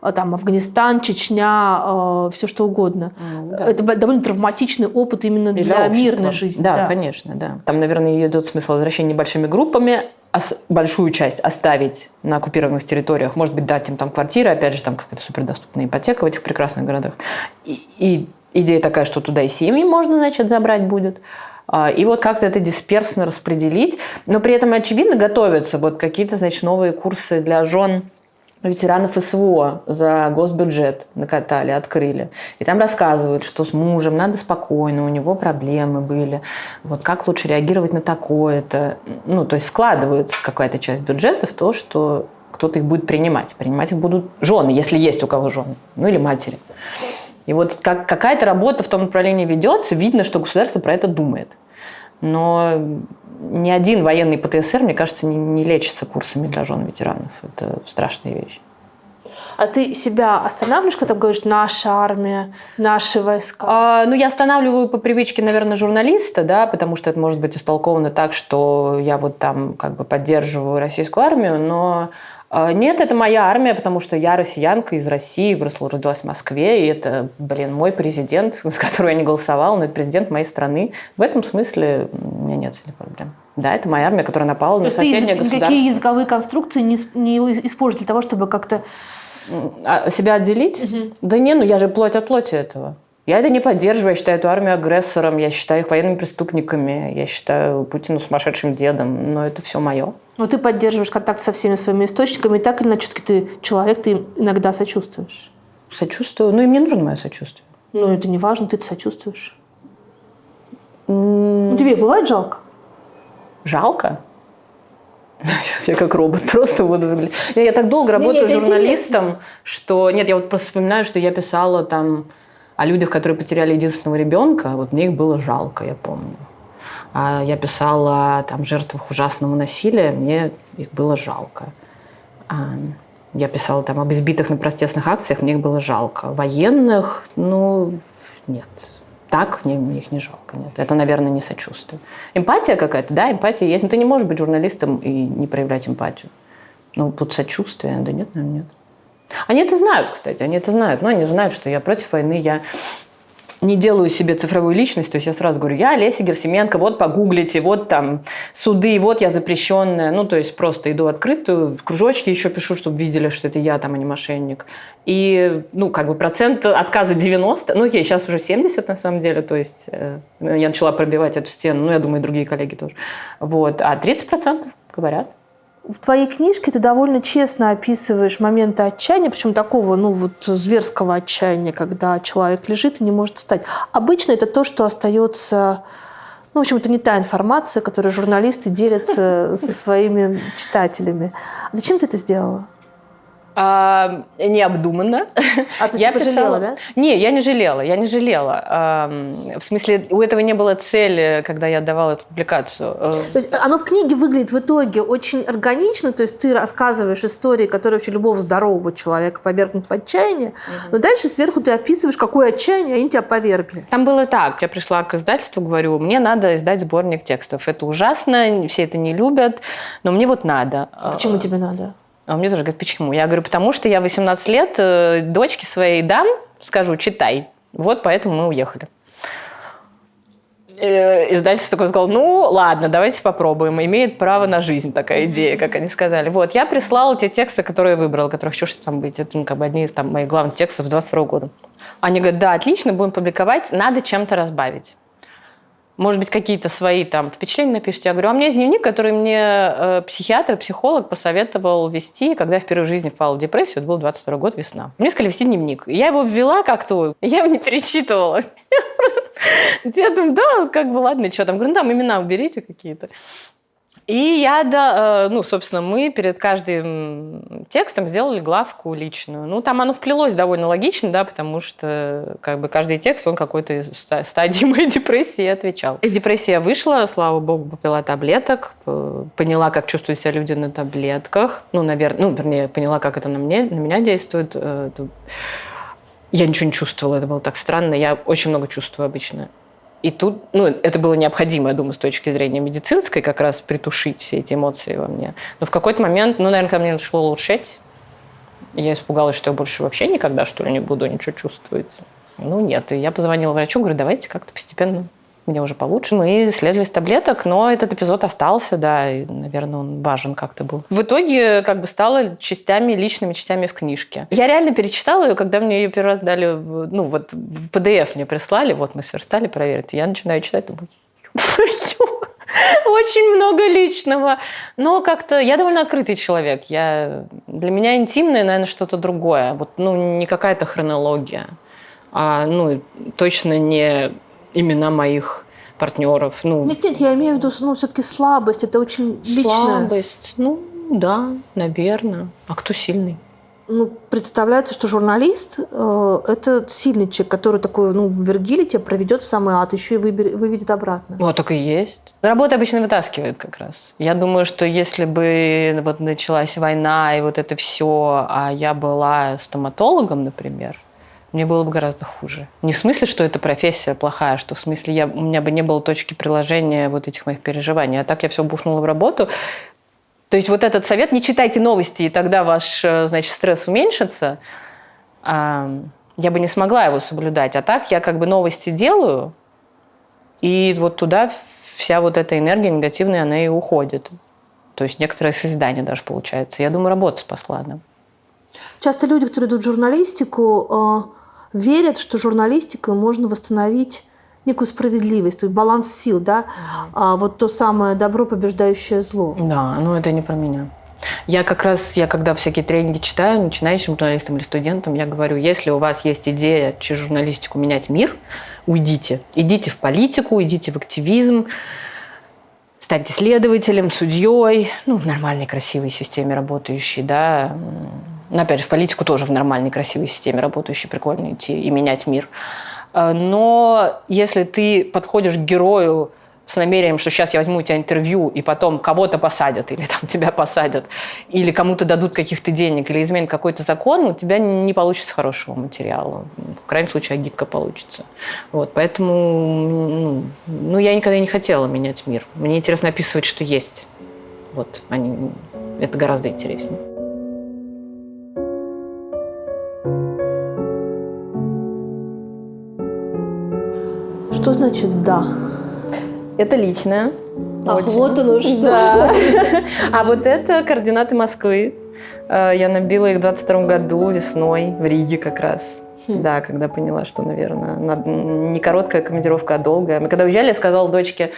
Афганистан, Чечня, все что угодно, это довольно травматичный опыт именно для мирной жизни. Да, конечно. Да. Там, наверное, идет смысл возвращения небольшими группами, большую часть оставить на оккупированных территориях, может быть, дать им квартиры, опять же, какая-то супердоступная ипотека в этих прекрасных городах. И идея такая, что туда и семьи можно, забрать будет. И как-то это дисперсно распределить. Но при этом, очевидно, готовятся какие-то, новые курсы для жен ветеранов СВО за госбюджет накатали, открыли. И там рассказывают, что с мужем надо спокойно, у него проблемы были. Как лучше реагировать на такое-то. То есть вкладывается какая-то часть бюджета в то, что кто-то их будет принимать. Принимать их будут жены, если есть у кого жены. Или матери. И вот какая-то работа в том направлении ведется, видно, что государство про это думает. Но ни один военный ПТСР, мне кажется, не лечится курсами для жен ветеранов. Это страшная вещь. А ты себя останавливаешь, когда говоришь «наша армия», «наши войска»? Я останавливаю по привычке, наверное, журналиста, да, потому что это может быть истолковано так, что я вот там как бы поддерживаю российскую армию, но нет, это моя армия, потому что я россиянка из России, родилась в Москве, и это, мой президент, с которым я не голосовала, но это президент моей страны. В этом смысле у меня нет сильных проблем. Да, это моя армия, которая напала на соседнее государство. Какие языковые конструкции не используют для того, чтобы как-то... Себя отделить? Угу. Да не, я же плоть от плоти этого. Я это не поддерживаю, я считаю эту армию агрессором, я считаю их военными преступниками, я считаю Путина сумасшедшим дедом, но это все мое. Но ты поддерживаешь контакт со всеми своими источниками, и так или иначе ты человек, ты им иногда сочувствуешь. Сочувствую, им не нужно мое сочувствие. Это не важно, ты сочувствуешь. Тебе бывает жалко? Жалко? Сейчас я как робот просто буду выглядеть. Я так долго работаю журналистом, что... Нет, я вот просто вспоминаю, что я писала там о людях, которые потеряли единственного ребенка. Вот мне их было жалко, я помню. А я писала там о жертвах ужасного насилия, мне их было жалко. Я писала там об избитых на протестных акциях, мне их было жалко. Военных, нет. Так мне их не жалко. Нет. Это, наверное, не сочувствие. Эмпатия какая-то, да, эмпатия есть. Но ты не можешь быть журналистом и не проявлять эмпатию. Вот сочувствие, да нет, наверное, нет. Они это знают, кстати, они знают, что я против войны, я не делаю себе цифровую личность, то есть я сразу говорю, я Олеся Герсименко, вот погуглите, вот там суды, вот я запрещенная, то есть просто иду открытую, в кружочки еще пишу, чтобы видели, что это я там, а не мошенник. И, процент отказа 90, окей, сейчас уже 70 на самом деле, то есть я начала пробивать эту стену, я думаю, и другие коллеги тоже. Вот, а 30% говорят. В твоей книжке ты довольно честно описываешь моменты отчаяния, причем такого, зверского отчаяния, когда человек лежит и не может встать. Обычно это то, что остается, в общем, это не та информация, которой журналисты делятся со своими читателями. Зачем ты это сделала? Необдуманно. А ты пожалела, да? Не, я не жалела. В смысле, у этого не было цели, когда я отдавала эту публикацию. То есть оно в книге выглядит в итоге очень органично, то есть ты рассказываешь истории, которые вообще любого здорового человека повергнут в отчаяние, но дальше сверху ты описываешь, какое отчаяние они тебя повергли. Там было так. Я пришла к издательству, говорю, мне надо издать сборник текстов. Это ужасно, все это не любят, но мне вот надо. Почему тебе надо? А мне тоже говорят, почему? Я говорю, потому что я 18 лет дочке своей дам, скажу, читай. Вот поэтому мы уехали. Издательство такое сказало, ладно, давайте попробуем. Имеет право на жизнь такая идея, как они сказали. Вот, я прислала те тексты, которые я выбрала, которые хочу, чтобы там быть. Это одни из моих главных текстов с 22 года. Они говорят, да, отлично, будем публиковать, надо чем-то разбавить. Может быть, какие-то свои там впечатления напишите. Я говорю, у меня есть дневник, который мне психиатр, психолог посоветовал вести, когда я впервые в жизни впала в депрессию. Это был 22 год, весна. Мне сказали вести дневник. Я его ввела как-то, я его не перечитывала. Я думаю, да, ладно, что там. Говорю, там имена уберите какие-то. И я, собственно, мы перед каждым текстом сделали главку личную. Там оно вплелось довольно логично, да, потому что каждый текст, он какой-то из стадии моей депрессии отвечал. Из депрессии я вышла, слава богу, попила таблеток, поняла, как чувствуют себя люди на таблетках. Вернее, поняла, как это на меня действует. Я ничего не чувствовала, это было так странно. Я очень много чувствую обычно. И тут, это было необходимо, я думаю, с точки зрения медицинской, как раз притушить все эти эмоции во мне. Но в какой-то момент, наверное, ко мне начало улучшать. Я испугалась, что я больше вообще никогда, что ли, не буду ничего чувствовать. Нет. И я позвонила врачу, говорю, давайте как-то постепенно, мне уже получше. Мы слезли с таблеток, но этот эпизод остался, да, и, наверное, он важен как-то был. В итоге стало личными частями в книжке. Я реально перечитала ее, когда мне ее первый раз дали, в PDF мне прислали, мы сверстали проверить. Я начинаю читать, думаю, очень много личного. Но как-то я довольно открытый человек. Для меня интимное, наверное, что-то другое. Не какая-то хронология, а точно не имена моих партнеров. Нет, я имею в виду, все-таки слабость, это очень личное. Слабость, да, наверное. А кто сильный? представляется, что журналист это сильный человек, который такой, Вергилий тебя проведет в самый ад, еще и выведет обратно. Ну, так и есть. Работа обычно вытаскивает как раз. Я думаю, что если бы вот началась война и вот это все, а я была стоматологом, например, мне было бы гораздо хуже. Не в смысле, что эта профессия плохая, что в смысле у меня бы не было точки приложения вот этих моих переживаний. А так я все бухнула в работу. То есть вот этот совет, не читайте новости, и тогда ваш, значит, стресс уменьшится, я бы не смогла его соблюдать. А так я как бы новости делаю, и вот туда вся вот эта энергия негативная, она и уходит. То есть некоторое созидание даже получается. Я думаю, работа спасла, да. Часто люди, которые идут в журналистику, верят, что журналистикой можно восстановить некую справедливость, то есть баланс сил, да, вот то самое добро, побеждающее зло. Да, но это не про меня. Я когда всякие тренинги читаю, начинающим журналистам или студентам, я говорю, если у вас есть идея через журналистику менять мир, уйдите. Идите в политику, идите в активизм, станьте следователем, судьей, в нормальной, красивой системе работающей, да. Но, опять же, в политику тоже в нормальной, красивой системе работающей прикольно идти и менять мир. Но если ты подходишь к герою с намерением, что сейчас я возьму у тебя интервью, и потом кого-то посадят, или там тебя посадят, или кому-то дадут каких-то денег, или изменят какой-то закон, у тебя не получится хорошего материала. В крайнем случае, агитка получится. Вот, поэтому я никогда не хотела менять мир. Мне интересно описывать, что есть. Вот, это гораздо интереснее. Что значит «да»? Это личное. Ах, очень. Вот оно что. Да. А вот это координаты Москвы. Я набила их в 22 году весной в Риге как раз. Да, когда поняла, что, наверное, не короткая командировка, а долгая. Мы когда уезжали, я сказала дочке,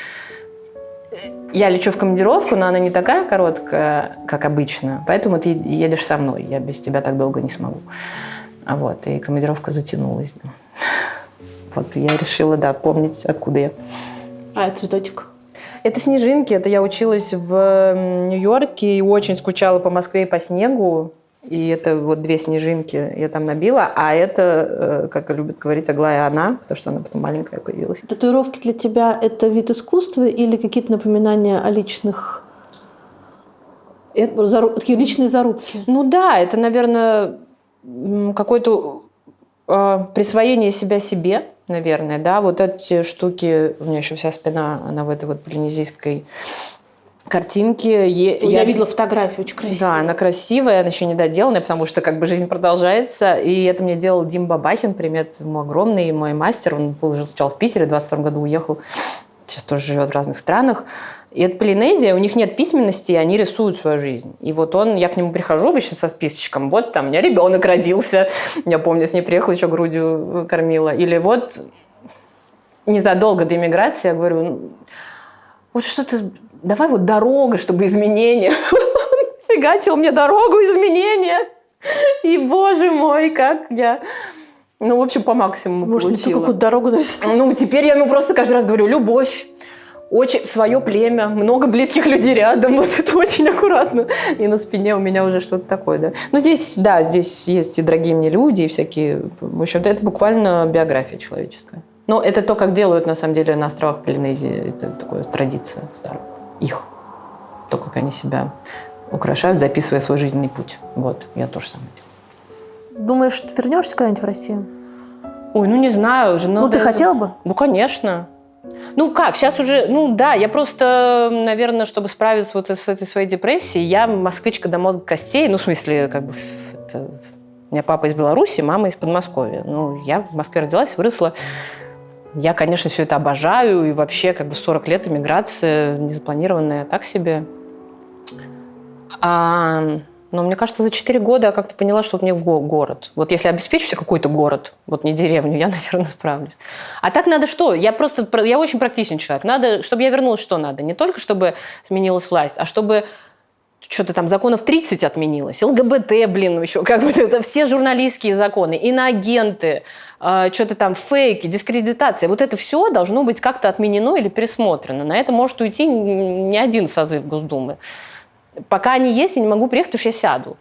я лечу в командировку, но она не такая короткая, как обычно, поэтому ты едешь со мной. Я без тебя так долго не смогу. И командировка затянулась. Да. Вот я решила, помнить, откуда я. А это цветочек? Это снежинки. Это я училась в Нью-Йорке и очень скучала по Москве и по снегу. И это вот 2 снежинки я там набила. А это, как любят говорить, Аглая, она, потому что она потом маленькая появилась. Татуировки для тебя – это вид искусства или какие-то напоминания о личных... Такие личные зарубки? Да, это, наверное, какое-то присвоение себя себе. Наверное, да, вот эти штуки, у меня еще вся спина, она в этой вот полинезийской картинке. Я видела фотографию, очень красивая. Да, она красивая, она еще не доделанная, потому что как бы жизнь продолжается. И это мне делал Дим Бабахин, привет ему огромный, мой мастер. Он жил сначала в Питере, в 22 году уехал, сейчас тоже живет в разных странах. И это Полинезия, у них нет письменности, и они рисуют свою жизнь. И вот я к нему прихожу обычно со списочком. Вот там у меня ребенок родился. Я помню, с ней приехала, еще грудью кормила. Или вот незадолго до иммиграции я говорю, вот что-то, давай вот дорога, чтобы изменения. Он фигачил мне дорогу изменения. И, боже мой, как я... в общем, по максимуму получила. Может, не ту какую-то дорогу нарисовала? Теперь я просто каждый раз говорю, любовь. Очень свое племя, много близких людей рядом, вот это очень аккуратно. И на спине у меня уже что-то такое, да. Здесь есть и дорогие мне люди, и всякие... В общем, это буквально биография человеческая. Но это то, как делают, на самом деле, на островах Полинезии. Это такая традиция старая. Их. То, как они себя украшают, записывая свой жизненный путь. Вот, я тоже самое делаю. Думаешь, что ты вернешься когда-нибудь в Россию? Ой, не знаю. Ты хотела бы? Конечно. Сейчас уже, я просто, наверное, чтобы справиться вот с этой своей депрессией, я москвичка до мозга костей, в смысле, у меня папа из Беларуси, мама из Подмосковья. Я в Москве родилась, выросла. Я, конечно, все это обожаю, и вообще 40 лет эмиграция незапланированная, так себе. Но мне кажется, за 4 года я как-то поняла, что мне в город. Вот если обеспечу себе какой-то город, вот не деревню, я, наверное, справлюсь. А так надо что? Я очень практичный человек. Надо, чтобы я вернулась, что надо? Не только, чтобы сменилась власть, а чтобы что-то там законов 30 отменилось. ЛГБТ, еще это все журналистские законы, иноагенты, что-то там фейки, дискредитация. Вот это все должно быть как-то отменено или пересмотрено. На это может уйти не один созыв Госдумы. Пока они есть, я не могу приехать, потому что я сяду.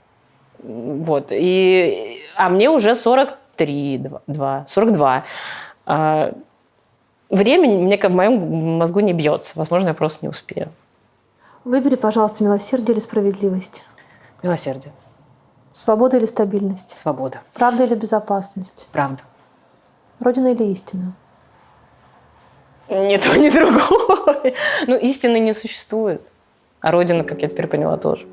Вот. А мне уже 42. Времени мне в моем мозгу не бьется. Возможно, я просто не успею. Выбери, пожалуйста, милосердие или справедливость. Милосердие. Свобода или стабильность. Свобода. Правда или безопасность. Правда. Родина или истина. Ни то, ни другое. Ну, истины не существует. А Родина, как я теперь поняла, тоже.